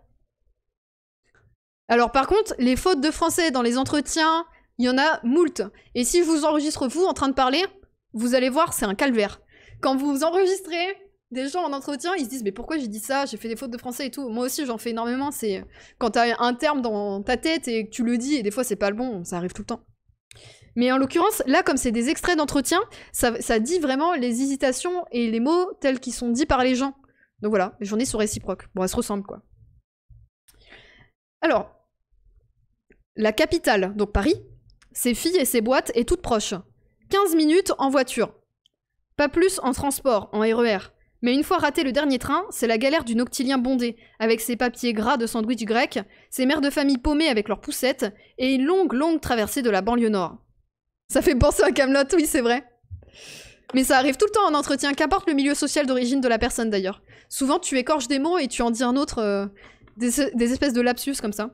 Alors par contre, les fautes de français dans les entretiens, il y en a moult. Et si je vous enregistre vous en train de parler, vous allez voir, c'est un calvaire. Quand vous enregistrez des gens en entretien, ils se disent « Mais pourquoi j'ai dit ça? J'ai fait des fautes de français et tout. » Moi aussi, j'en fais énormément. C'est quand t'as un terme dans ta tête et que tu le dis, et des fois, c'est pas le bon, ça arrive tout le temps. Mais en l'occurrence, là, comme c'est des extraits d'entretien, ça dit vraiment les hésitations et les mots tels qu'ils sont dits par les gens. Donc voilà, les journées sont réciproques. Bon, elles se ressemblent, quoi. Alors, la capitale, donc Paris, ses filles et ses boîtes est toute proche. 15 minutes en voiture. Pas plus en transport, en RER. Mais une fois raté le dernier train, c'est la galère du noctilien bondé, avec ses papiers gras de sandwich grec, ses mères de famille paumées avec leurs poussettes, et une longue traversée de la banlieue nord. Ça fait penser à Kaamelott, oui c'est vrai. Mais ça arrive tout le temps en entretien, qu'importe le milieu social d'origine de la personne d'ailleurs. Souvent tu écorches des mots et tu en dis un autre, des espèces de lapsus comme ça.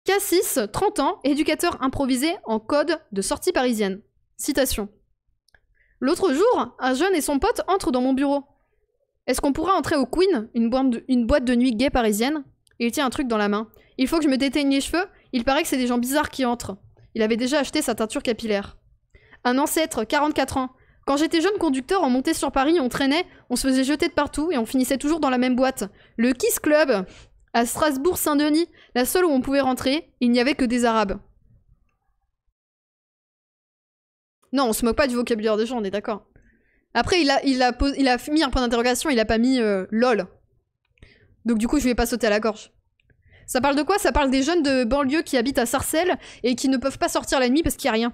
Cassis, 30 ans, éducateur improvisé en code de sortie parisienne. Citation. L'autre jour, un jeune et son pote entrent dans mon bureau. Est-ce qu'on pourra entrer au Queen, une boîte de nuit gay parisienne? Il tient un truc dans la main. Il faut que je me déteigne les cheveux, il paraît que c'est des gens bizarres qui entrent. Il avait déjà acheté sa teinture capillaire. Un ancêtre, 44 ans. Quand j'étais jeune conducteur, on montait sur Paris, on traînait, on se faisait jeter de partout et on finissait toujours dans la même boîte. Le Kiss Club, à Strasbourg-Saint-Denis, la seule où on pouvait rentrer, il n'y avait que des Arabes. Non, on se moque pas du vocabulaire des gens, on est d'accord. Après, il a mis un point d'interrogation, il a pas mis LOL. Donc du coup, je lui ai pas sauté à la gorge. Ça parle de quoi? Ça parle des jeunes de banlieue qui habitent à Sarcelles et qui ne peuvent pas sortir la nuit parce qu'il y a rien.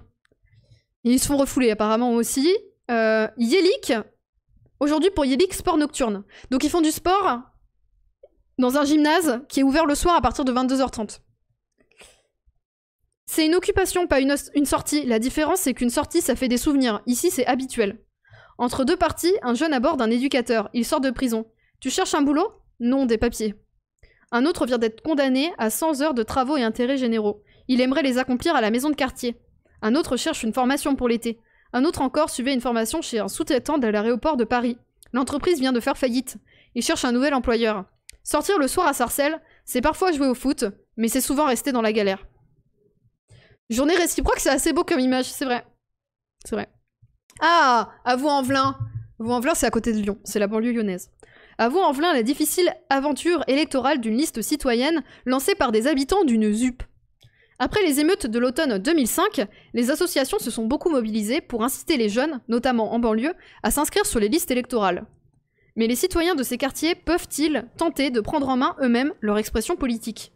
Et ils se font refouler apparemment aussi. Yelik. Aujourd'hui pour Yelik, sport nocturne. Donc ils font du sport dans un gymnase qui est ouvert le soir à partir de 22h30. C'est une occupation, pas une sortie. La différence, c'est qu'une sortie, ça fait des souvenirs. Ici, c'est habituel. Entre deux parties, un jeune aborde un éducateur. Il sort de prison. Tu cherches un boulot? Non, des papiers. Un autre vient d'être condamné à 100 heures de travaux et intérêts généraux. Il aimerait les accomplir à la maison de quartier. Un autre cherche une formation pour l'été. Un autre encore suivait une formation chez un sous-traitant de l'aéroport de Paris. L'entreprise vient de faire faillite. Il cherche un nouvel employeur. Sortir le soir à Sarcelles, c'est parfois jouer au foot, mais c'est souvent rester dans la galère. Journée réciproque, c'est assez beau comme image, c'est vrai. C'est vrai. Ah, à Vaux-en-Velin. Vaux-en-Velin, c'est à côté de Lyon, c'est la banlieue lyonnaise. À Vaux-en-Velin, la difficile aventure électorale d'une liste citoyenne lancée par des habitants d'une ZUP. Après les émeutes de l'automne 2005, les associations se sont beaucoup mobilisées pour inciter les jeunes, notamment en banlieue, à s'inscrire sur les listes électorales. Mais les citoyens de ces quartiers peuvent-ils tenter de prendre en main eux-mêmes leur expression politique?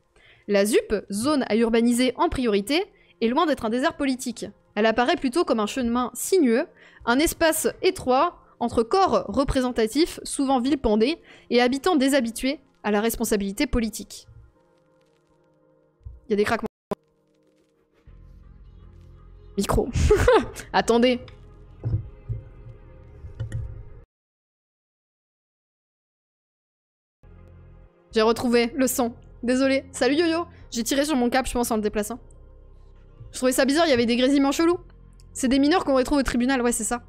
La ZUP, zone à urbaniser en priorité, est loin d'être un désert politique. Elle apparaît plutôt comme un chemin sinueux, un espace étroit entre corps représentatifs, souvent vilipendés, et habitants déshabitués à la responsabilité politique. Il y a des craquements. Micro. Attendez. J'ai retrouvé le son. Désolé. Salut Yo-Yo. J'ai tiré sur mon câble, je pense, en le déplaçant. Je trouvais ça bizarre, il y avait des grésillements chelous. C'est des mineurs qu'on retrouve au tribunal, ouais, c'est ça.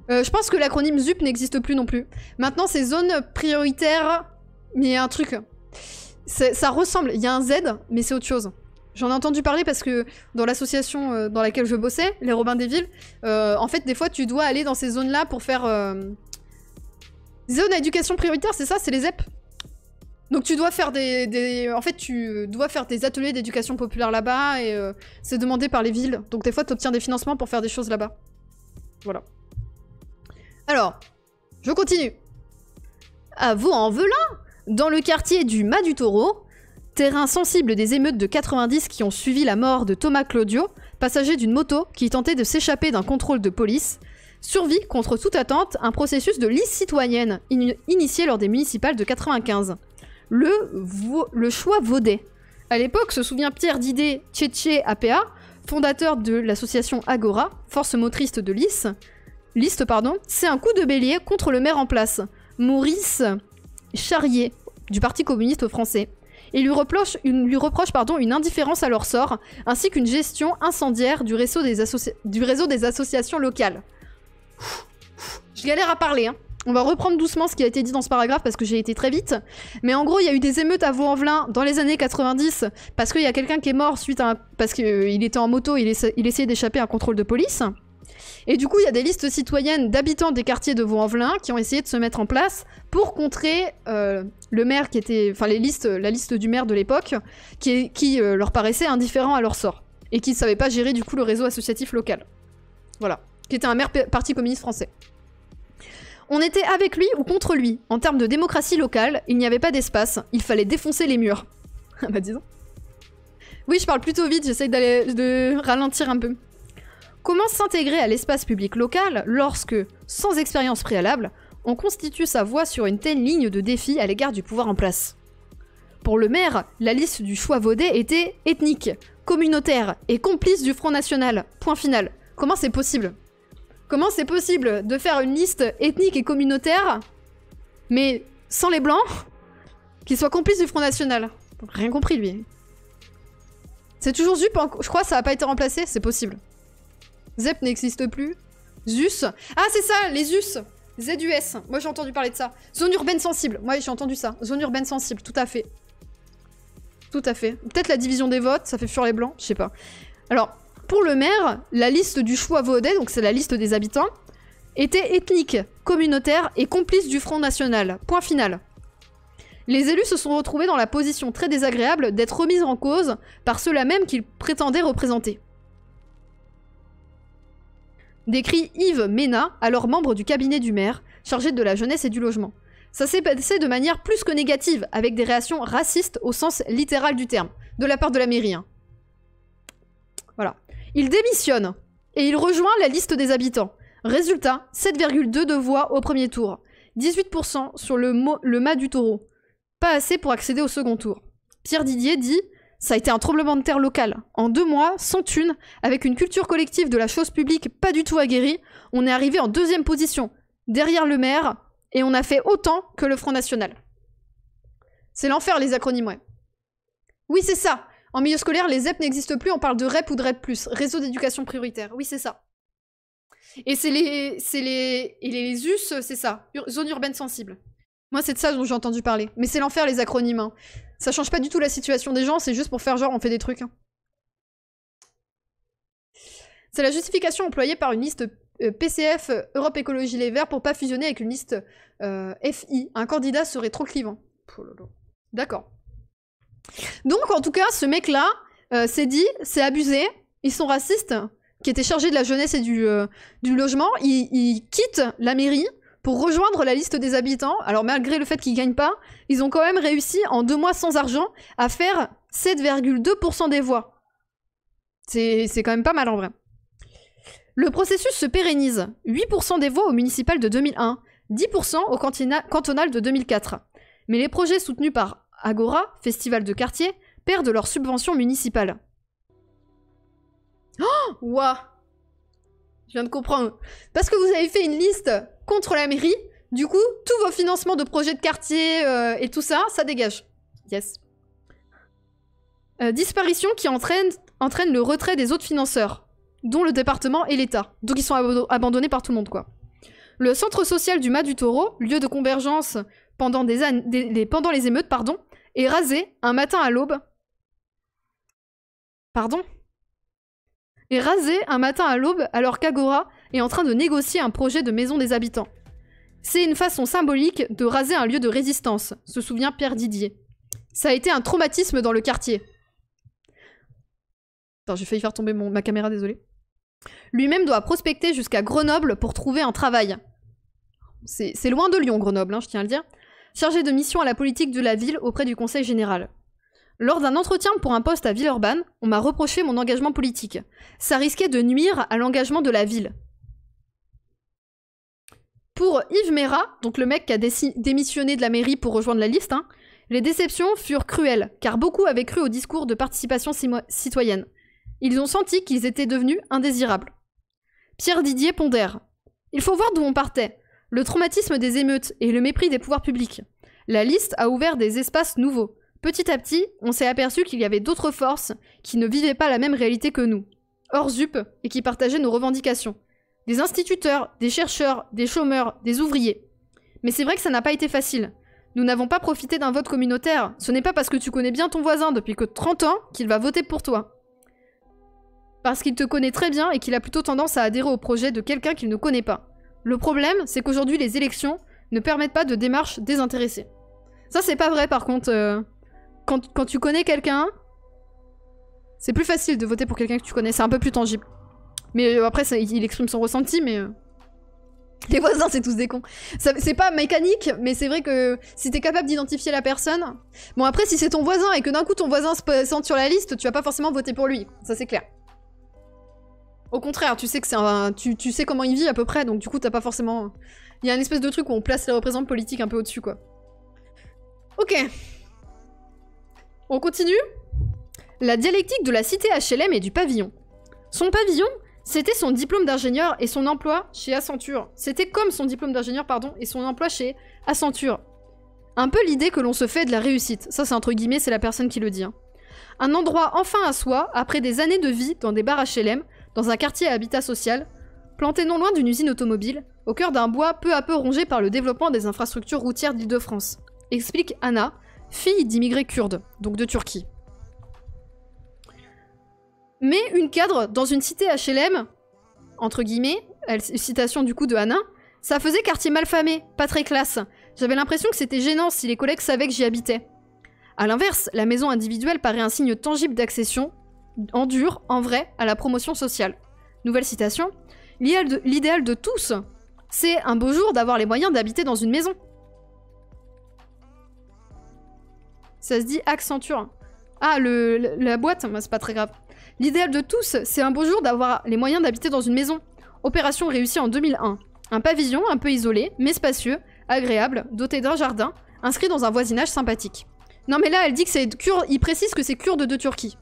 Je pense que l'acronyme ZUP n'existe plus non plus. Maintenant, c'est zone prioritaire, mais il y a un truc. Ça ressemble, il y a un Z, mais c'est autre chose. J'en ai entendu parler parce que dans l'association dans laquelle je bossais, les Robins des Villes, en fait, des fois, tu dois aller dans ces zones-là pour faire... Zone à éducation prioritaire, c'est ça, c'est les ZEP. Donc tu dois faire en fait, tu dois faire des ateliers d'éducation populaire là-bas et c'est demandé par les villes. Donc des fois, tu obtiens des financements pour faire des choses là-bas. Voilà. Alors, je continue. À Vaux-en-Velin, dans le quartier du Mas du Taureau, terrain sensible des émeutes de 90 qui ont suivi la mort de Thomas Claudio, passager d'une moto qui tentait de s'échapper d'un contrôle de police, survit contre toute attente un processus de liste citoyenne initié lors des municipales de 95. Le choix vaudait. À l'époque, se souvient Pierre Didier Tchétché APA, fondateur de l'association Agora, force motrice de liste, c'est un coup de bélier contre le maire en place, Maurice Charrier, du Parti communiste français. Et lui reproche une indifférence à leur sort, ainsi qu'une gestion incendiaire du réseau des associations locales. Je galère à parler, hein. On va reprendre doucement ce qui a été dit dans ce paragraphe parce que j'ai été très vite. Mais en gros, il y a eu des émeutes à Vaux-en-Velin dans les années 90 parce qu'il y a quelqu'un qui est mort parce qu'il était en moto, il essayait d'échapper à un contrôle de police. Et du coup, il y a des listes citoyennes d'habitants des quartiers de Vaux-en-Velin qui ont essayé de se mettre en place pour contrer le maire qui était... Enfin, la liste du maire de l'époque qui leur paraissait indifférent à leur sort. Et qui ne savait pas gérer du coup le réseau associatif local. Voilà. Qui était un maire Parti communiste français. On était avec lui ou contre lui. En termes de démocratie locale, il n'y avait pas d'espace. Il fallait défoncer les murs. Ah bah disons. Oui, je parle plutôt vite, j'essaye de ralentir un peu. Comment s'intégrer à l'espace public local lorsque, sans expérience préalable, on constitue sa voix sur une telle ligne de défi à l'égard du pouvoir en place? Pour le maire, la liste du choix vaudé était ethnique, communautaire et complice du Front National. Point final. Comment c'est possible? Comment c'est possible de faire une liste ethnique et communautaire, mais sans les blancs, qui soit complice du Front National? Rien compris, lui. C'est toujours ZUP, je crois, ça n'a pas été remplacé, c'est possible. ZEP n'existe plus. ZUS. Ah, c'est ça, les ZUS. ZUS. Moi, j'ai entendu parler de ça. Zone urbaine sensible. Moi, j'ai entendu ça. Zone urbaine sensible, tout à fait. Tout à fait. Peut-être la division des votes, ça fait fuir les blancs, je sais pas. Alors, pour le maire, la liste du choix vaudé, donc c'est la liste des habitants, était ethnique, communautaire et complice du Front National. Point final. Les élus se sont retrouvés dans la position très désagréable d'être remis en cause par ceux-là même qu'ils prétendaient représenter. Décrit Yves Ménat, alors membre du cabinet du maire, chargé de la jeunesse et du logement. Ça s'est passé de manière plus que négative, avec des réactions racistes au sens littéral du terme, de la part de la mairie. Hein. Voilà. Il démissionne, et il rejoint la liste des habitants. Résultat, 7,2 de voix au premier tour. 18% sur le mât du taureau. Pas assez pour accéder au second tour. Pierre Didier dit... Ça a été un tremblement de terre local. En 2 mois, sans thune, avec une culture collective de la chose publique pas du tout aguerrie, on est arrivé en 2e position, derrière le maire, et on a fait autant que le Front National. C'est l'enfer, les acronymes, ouais. Oui, c'est ça. En milieu scolaire, les ZEP n'existent plus, on parle de REP ou de REP+, réseau d'éducation prioritaire. Oui, c'est ça. Et les ZUS, c'est ça. Zone urbaine sensible. Moi, c'est de ça dont j'ai entendu parler. Mais c'est l'enfer, les acronymes, hein. Ça change pas du tout la situation des gens, c'est juste pour faire genre on fait des trucs. Hein. C'est la justification employée par une liste PCF Europe Écologie Les Verts pour pas fusionner avec une liste FI. Un candidat serait trop clivant. Oh d'accord. Donc en tout cas, ce mec-là s'est dit, c'est abusé, ils sont racistes, qui était chargé de la jeunesse et du logement, il quitte la mairie pour rejoindre la liste des habitants. Alors malgré le fait qu'ils gagnent pas, ils ont quand même réussi en 2 mois sans argent à faire 7,2% des voix. C'est quand même pas mal en vrai. Le processus se pérennise. 8% des voix au municipal de 2001, 10% au cantonal de 2004. Mais les projets soutenus par Agora, festival de quartier, perdent leur subvention municipale. Oh, ouah. Je viens de comprendre. Parce que vous avez fait une liste contre la mairie, du coup, tous vos financements de projets de quartier et tout ça, ça dégage. Yes. Disparition qui entraîne le retrait des autres financeurs, dont le département et l'État. Donc ils sont abandonnés par tout le monde, quoi. Le centre social du Mât du Taureau, lieu de convergence pendant les émeutes, est rasé un matin à l'aube. Pardon ? Est rasé un matin à l'aube alors qu'Agora est en train de négocier un projet de maison des habitants. C'est une façon symbolique de raser un lieu de résistance, se souvient Pierre Didier. Ça a été un traumatisme dans le quartier. Attends, j'ai failli faire tomber ma caméra, désolé. Lui-même doit prospecter jusqu'à Grenoble pour trouver un travail. C'est loin de Lyon, Grenoble, hein, je tiens à le dire. Chargé de mission à la politique de la ville auprès du Conseil général. Lors d'un entretien pour un poste à Villeurbanne, on m'a reproché mon engagement politique. Ça risquait de nuire à l'engagement de la ville. Pour Yves Mera, donc le mec qui a démissionné de la mairie pour rejoindre la liste, hein, les déceptions furent cruelles, car beaucoup avaient cru au discours de participation citoyenne. Ils ont senti qu'ils étaient devenus indésirables. Pierre Didier pondère. Il faut voir d'où on partait. Le traumatisme des émeutes et le mépris des pouvoirs publics. La liste a ouvert des espaces nouveaux. Petit à petit, on s'est aperçu qu'il y avait d'autres forces qui ne vivaient pas la même réalité que nous, hors ZUP, et qui partageaient nos revendications. Des instituteurs, des chercheurs, des chômeurs, des ouvriers. Mais c'est vrai que ça n'a pas été facile. Nous n'avons pas profité d'un vote communautaire. Ce n'est pas parce que tu connais bien ton voisin depuis que 30 ans qu'il va voter pour toi. Parce qu'il te connaît très bien et qu'il a plutôt tendance à adhérer au projet de quelqu'un qu'il ne connaît pas. Le problème, c'est qu'aujourd'hui, les élections ne permettent pas de démarche désintéressée. Ça, c'est pas vrai, par contre. Quand tu connais quelqu'un, c'est plus facile de voter pour quelqu'un que tu connais. C'est un peu plus tangible. Mais après, il exprime son ressenti, mais... Les voisins, c'est tous des cons. C'est pas mécanique, mais c'est vrai que si t'es capable d'identifier la personne... Bon, après, si c'est ton voisin et que d'un coup, ton voisin se présente sur la liste, tu vas pas forcément voter pour lui. Ça, c'est clair. Au contraire, tu sais que c'est tu sais comment il vit à peu près, donc du coup, t'as pas forcément... Il y a une espèce de truc où on place les représentants politiques un peu au-dessus, quoi. Ok. On continue. La dialectique de la cité HLM et du pavillon. Son pavillon, c'était son diplôme d'ingénieur et son emploi chez Accenture. C'était comme son diplôme d'ingénieur, pardon, et son emploi chez Accenture. Un peu l'idée que l'on se fait de la réussite. Ça, c'est entre guillemets, c'est la personne qui le dit. Hein. Un endroit enfin à soi, après des années de vie dans des bars HLM, dans un quartier à habitat social, planté non loin d'une usine automobile, au cœur d'un bois peu à peu rongé par le développement des infrastructures routières d'Île-de-France. Explique Anna, fille d'immigrés kurdes, donc de Turquie. Mais une cadre dans une cité HLM, entre guillemets, citation du coup de Anna, ça faisait quartier malfamé, pas très classe. J'avais l'impression que c'était gênant si les collègues savaient que j'y habitais. A l'inverse, la maison individuelle paraît un signe tangible d'accession, en dur, en vrai, à la promotion sociale. Nouvelle citation. L'idéal de tous, c'est un beau jour d'avoir les moyens d'habiter dans une maison. Ça se dit Accenture. Ah, la boîte, c'est pas très grave. L'idéal de tous, c'est un beau jour d'avoir les moyens d'habiter dans une maison. Opération réussie en 2001. Un pavillon un peu isolé, mais spacieux, agréable, doté d'un jardin, inscrit dans un voisinage sympathique. Non mais là, elle dit que c'est kurde, il précise que c'est kurde de Turquie.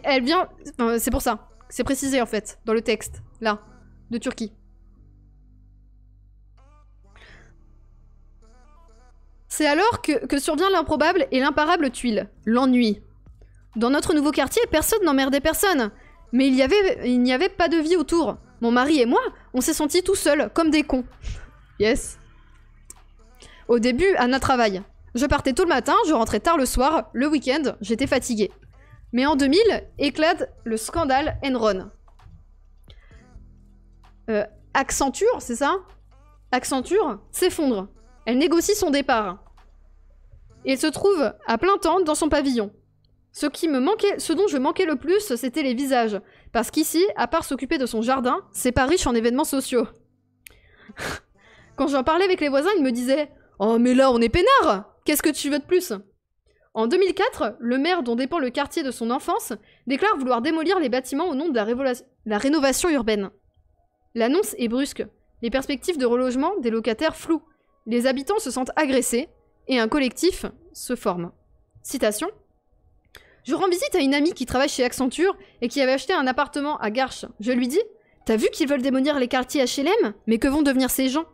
Elle vient... c'est pour ça. C'est précisé en fait, dans le texte, là, de Turquie. C'est alors que survient l'improbable et l'imparable tuile, l'ennui. Dans notre nouveau quartier, personne n'emmerdait personne. Mais il n'y avait pas de vie autour. Mon mari et moi, on s'est sentis tout seuls, comme des cons. Yes. Au début, Anna travaille. Je partais tôt le matin, je rentrais tard le soir, le week-end, j'étais fatiguée. Mais en 2000, éclate le scandale Enron. Accenture, c'est ça? Accenture s'effondre. Elle négocie son départ. Et elle se trouve à plein temps dans son pavillon. Ce dont je manquais le plus, c'était les visages. Parce qu'ici, à part s'occuper de son jardin, c'est pas riche en événements sociaux. Quand j'en parlais avec les voisins, ils me disaient « Oh mais là, on est peinard! Qu'est-ce que tu veux de plus ?» En 2004, le maire dont dépend le quartier de son enfance déclare vouloir démolir les bâtiments au nom de la rénovation urbaine. L'annonce est brusque. Les perspectives de relogement des locataires floues. Les habitants se sentent agressés et un collectif se forme. Citation. Je rends visite à une amie qui travaille chez Accenture et qui avait acheté un appartement à Garches. Je lui dis « T'as vu qu'ils veulent démolir les quartiers HLM? Mais que vont devenir ces gens ?»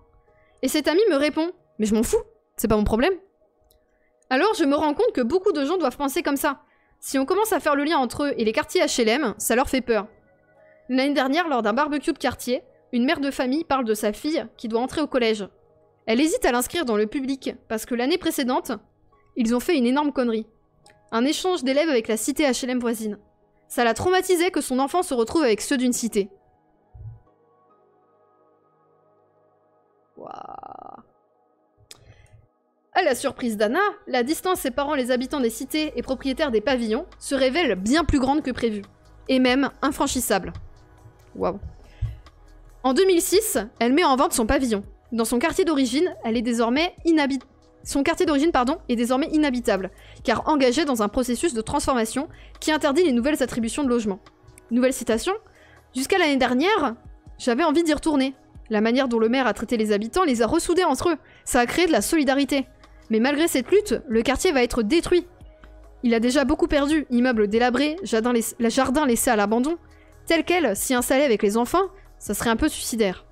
Et cette amie me répond « Mais je m'en fous, c'est pas mon problème. » Alors je me rends compte que beaucoup de gens doivent penser comme ça. Si on commence à faire le lien entre eux et les quartiers HLM, ça leur fait peur. L'année dernière, lors d'un barbecue de quartier, une mère de famille parle de sa fille qui doit entrer au collège. Elle hésite à l'inscrire dans le public parce que l'année précédente, ils ont fait une énorme connerie. Un échange d'élèves avec la cité HLM voisine. Ça la traumatisait que son enfant se retrouve avec ceux d'une cité. Waouh. À la surprise d'Anna, la distance séparant les habitants des cités et propriétaires des pavillons se révèle bien plus grande que prévu. Et même infranchissable. Waouh. En 2006, elle met en vente son pavillon. Dans son quartier d'origine, elle est désormais d'origine, pardon, est désormais inhabitable, car engagé dans un processus de transformation qui interdit les nouvelles attributions de logement. Nouvelle citation. Jusqu'à l'année dernière, j'avais envie d'y retourner. La manière dont le maire a traité les habitants les a ressoudés entre eux. Ça a créé de la solidarité. Mais malgré cette lutte, le quartier va être détruit. Il a déjà beaucoup perdu. Immeubles délabrés, jardins laissés à l'abandon. Tel quel, s'y installer avec les enfants, ça serait un peu suicidaire.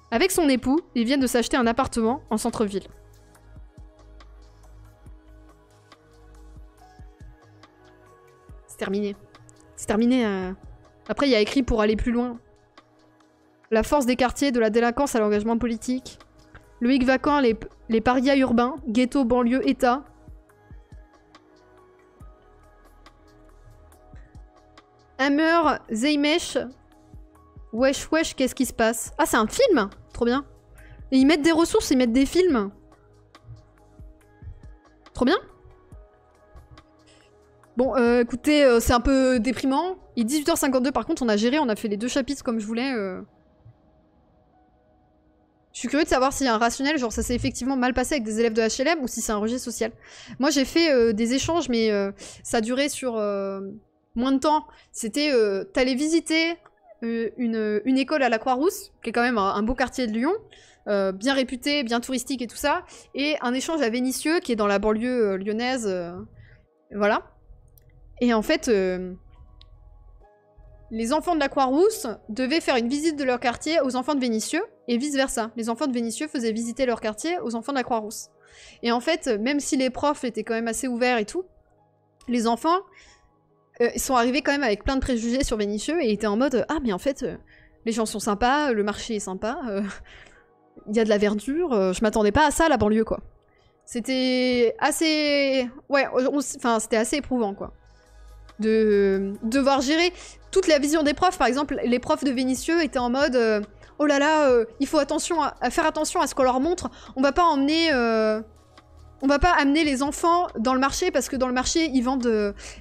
Avec son époux, ils viennent de s'acheter un appartement en centre-ville. C'est terminé. C'est terminé. Après, il y a écrit pour aller plus loin. La force des quartiers, de la délinquance à l'engagement politique. Le hic vacant, les parias urbains, ghetto, banlieue, état. Hammer, Zeimesh. Wesh wesh, qu'est-ce qui se passe? Ah, c'est un film? Trop bien. Et ils mettent des ressources, ils mettent des films. Trop bien. Bon, écoutez, c'est un peu déprimant. Il est 18h52, par contre, on a géré, on a fait les 2 chapitres comme je voulais. Je suis curieux de savoir s'il y a un rationnel, genre ça s'est effectivement mal passé avec des élèves de HLM ou si c'est un rejet social. Moi, j'ai fait des échanges, mais ça a duré sur moins de temps. C'était, t'allais visiter une école à la Croix-Rousse, qui est quand même un beau quartier de Lyon, bien réputé, bien touristique et tout ça, et un échange à Vénissieux, qui est dans la banlieue lyonnaise, voilà. Et en fait, les enfants de la Croix-Rousse devaient faire une visite de leur quartier aux enfants de Vénissieux, et vice-versa. Les enfants de Vénissieux faisaient visiter leur quartier aux enfants de la Croix-Rousse. Et en fait, même si les profs étaient quand même assez ouverts et tout, les enfants sont arrivés quand même avec plein de préjugés sur Vénissieux, et étaient en mode « Ah, mais en fait, les gens sont sympas, le marché est sympa, il y a de la verdure, je m'attendais pas à ça, la banlieue, quoi. » C'était assez... Ouais, enfin, c'était assez éprouvant, quoi. De devoir gérer toute la vision des profs. Par exemple, les profs de Vénissieux étaient en mode oh là là, il faut faire attention à ce qu'on leur montre. On va pas amener les enfants dans le marché parce que dans le marché ils vendent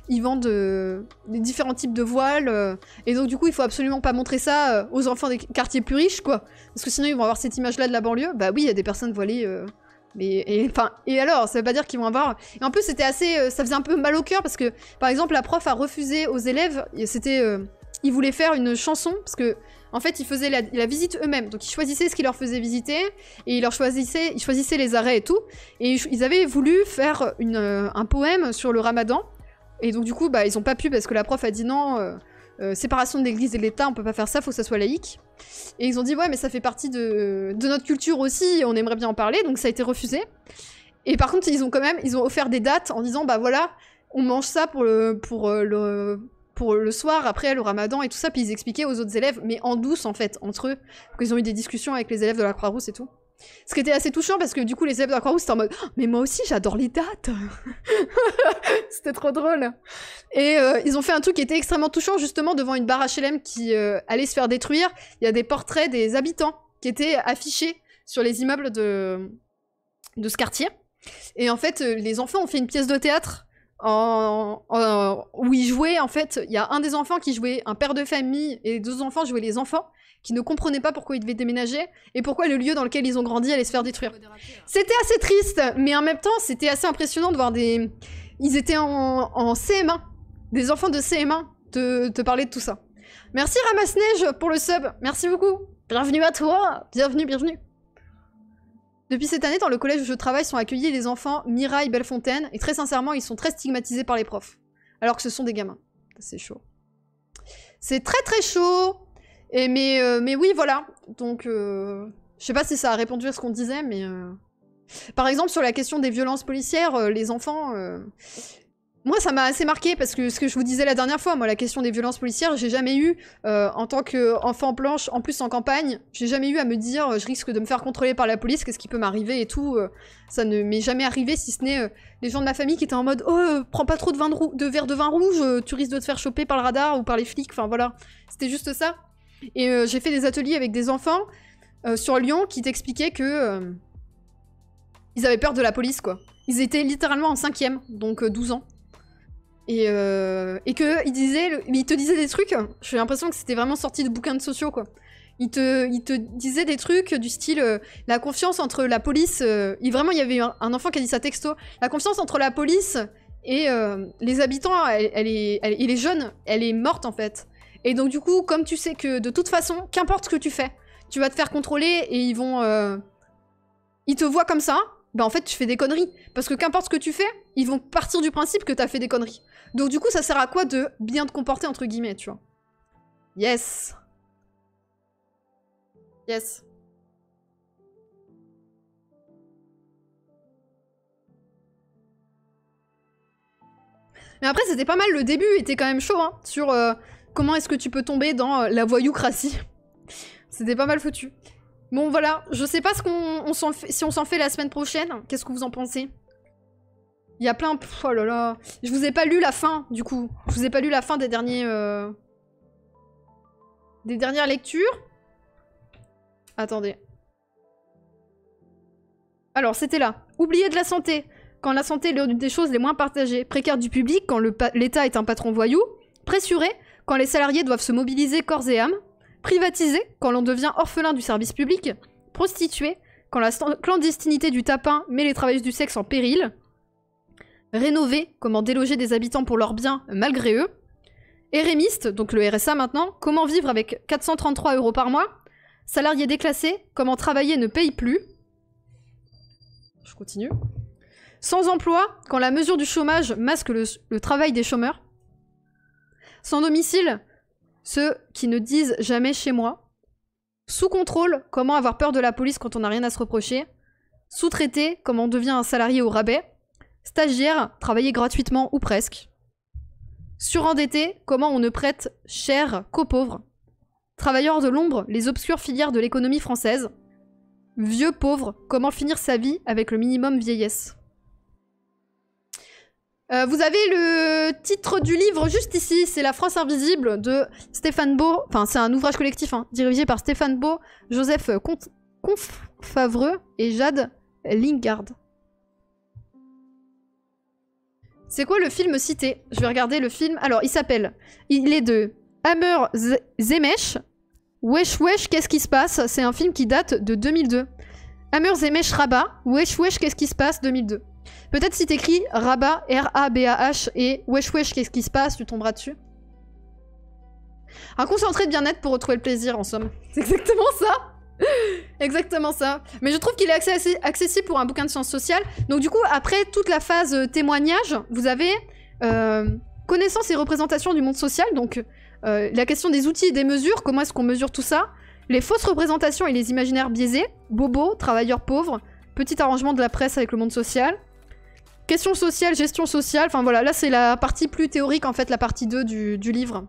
des différents types de voiles et donc du coup il faut absolument pas montrer ça aux enfants des quartiers plus riches, quoi, parce que sinon ils vont avoir cette image là de la banlieue. Bah oui, il y a des personnes voilées et alors, ça veut pas dire qu'ils vont avoir... Et en plus, c'était assez... ça faisait un peu mal au cœur, parce que, par exemple, la prof a refusé aux élèves, c'était... ils voulaient faire une chanson, parce que, en fait, ils faisaient la visite eux-mêmes. Donc, ils choisissaient ce qu'ils leur faisaient visiter, et ils choisissaient les arrêts et tout. Et ils avaient voulu faire un poème sur le ramadan. Et donc, du coup, bah, ils ont pas pu, parce que la prof a dit non... séparation de l'église et de l'État, on peut pas faire ça, faut que ça soit laïque. Et ils ont dit ouais, mais ça fait partie de notre culture aussi, on aimerait bien en parler, donc ça a été refusé. Et par contre, ils ont offert des dates en disant bah voilà, on mange ça pour le soir après le ramadan et tout ça, puis ils expliquaient aux autres élèves, mais en douce en fait, entre eux, qu'ils ont eu des discussions avec les élèves de la Croix-Rousse et tout. Ce qui était assez touchant parce que du coup les élèves de la Croix-Rousse étaient en mode oh, mais moi aussi j'adore les dates. C'était trop drôle. Et ils ont fait un truc qui était extrêmement touchant justement devant une barre HLM qui allait se faire détruire. Il y a des portraits des habitants qui étaient affichés sur les immeubles de ce quartier. Et en fait les enfants ont fait une pièce de théâtre où ils jouaient, en fait, il y a un des enfants qui jouait un père de famille et les 2 enfants jouaient les enfants qui ne comprenaient pas pourquoi ils devaient déménager et pourquoi le lieu dans lequel ils ont grandi allait se faire détruire. C'était assez triste, mais en même temps, c'était assez impressionnant de voir des... Ils étaient en CM1, des enfants de CM1, te parler de tout ça. Merci Ramasse-Neige pour le sub, merci beaucoup. Bienvenue à toi, bienvenue, bienvenue. Depuis cette année, dans le collège où je travaille, sont accueillis les enfants Mirail Bellefontaine, et très sincèrement, ils sont très stigmatisés par les profs. Alors que ce sont des gamins. C'est chaud. C'est très très chaud. Mais oui, voilà. Donc, je sais pas si ça a répondu à ce qu'on disait, mais... Par exemple, sur la question des violences policières, les enfants... Moi, ça m'a assez marqué, parce que ce que je vous disais la dernière fois, moi, la question des violences policières, j'ai jamais eu, en tant qu'enfant blanche, en plus en campagne, j'ai jamais eu à me dire, je risque de me faire contrôler par la police, qu'est-ce qui peut m'arriver et tout. Ça ne m'est jamais arrivé, si ce n'est les gens de ma famille qui étaient en mode, oh, prends pas trop de verre de vin rouge, tu risques de te faire choper par le radar ou par les flics, enfin voilà. C'était juste ça. Et j'ai fait des ateliers avec des enfants sur Lyon qui t'expliquaient que ils avaient peur de la police, quoi. Ils étaient littéralement en 5e, donc 12 ans. Et que il te disait des trucs, j'ai l'impression que c'était vraiment sorti de bouquins de sociaux, quoi. il te disait des trucs du style la confiance entre la police... vraiment, il y avait un enfant qui a dit ça texto. La confiance entre la police et les habitants et les jeunes, elle est morte en fait. Et donc du coup, comme tu sais que de toute façon, qu'importe ce que tu fais, tu vas te faire contrôler et ils vont... ils te voient comme ça, bah en fait tu fais des conneries. Parce que qu'importe ce que tu fais, ils vont partir du principe que t'as fait des conneries. Donc du coup, ça sert à quoi de bien te comporter entre guillemets, tu vois. Yes. Yes. Mais après, c'était pas mal, le début était quand même chaud, hein, sur comment est-ce que tu peux tomber dans la voyoucratie. C'était pas mal foutu. Bon, voilà, je sais pas si on s'en fait la semaine prochaine. Qu'est-ce que vous en pensez? Il y a plein... Oh là là. Je vous ai pas lu la fin, du coup. Je vous ai pas lu la fin des derniers... des dernières lectures. Attendez. Alors, c'était là. Oublier de la santé. Quand la santé est l'une des choses les moins partagées. Précaire du public, quand l'État est un patron voyou. Pressuré, quand les salariés doivent se mobiliser corps et âme. Privatisé, quand l'on devient orphelin du service public. Prostitué, quand la clandestinité du tapin met les travailleuses du sexe en péril. Rénové, comment déloger des habitants pour leurs biens malgré eux. Érémiste, donc le RSA maintenant, comment vivre avec 433 € par mois. Salarié déclassé, comment travailler ne paye plus. Je continue. Sans emploi, quand la mesure du chômage masque le travail des chômeurs. Sans domicile, ceux qui ne disent jamais chez moi. Sous contrôle, comment avoir peur de la police quand on n'a rien à se reprocher. Sous-traité, comment on devient un salarié au rabais. Stagiaire, travailler gratuitement ou presque. Surendetté, comment on ne prête cher qu'aux pauvres. Travailleurs de l'ombre, les obscures filières de l'économie française. Vieux pauvre, comment finir sa vie avec le minimum vieillesse. Vous avez le titre du livre juste ici, c'est La France invisible de Stéphane Beau. Enfin, c'est un ouvrage collectif, hein, dirigé par Stéphane Beau, Joseph Confavreux et Jade Lingard. C'est quoi le film cité? Je vais regarder le film. Alors, il s'appelle... Il est de Hammer Zemesh. Wesh Wesh, qu'est-ce qui se passe? C'est un film qui date de 2002. Hammer Zemesh Rabat. Wesh Wesh, qu'est-ce qui se passe? 2002. Peut-être si t'écris Rabat, R-A-B-A-H, et Wesh Wesh, qu'est-ce qui se passe? Tu tomberas dessus. Un concentré de bien-être pour retrouver le plaisir, en somme. C'est exactement ça. Exactement ça. Mais je trouve qu'il est accessible pour un bouquin de sciences sociales. Donc du coup, après toute la phase témoignage, vous avez connaissance et représentation du monde social. Donc la question des outils et des mesures, comment est-ce qu'on mesure tout ça. Les fausses représentations et les imaginaires biaisés. Bobos, travailleurs pauvres. Petit arrangement de la presse avec le monde social. Question sociale, gestion sociale. Enfin voilà, là c'est la partie plus théorique en fait, la partie 2 du livre.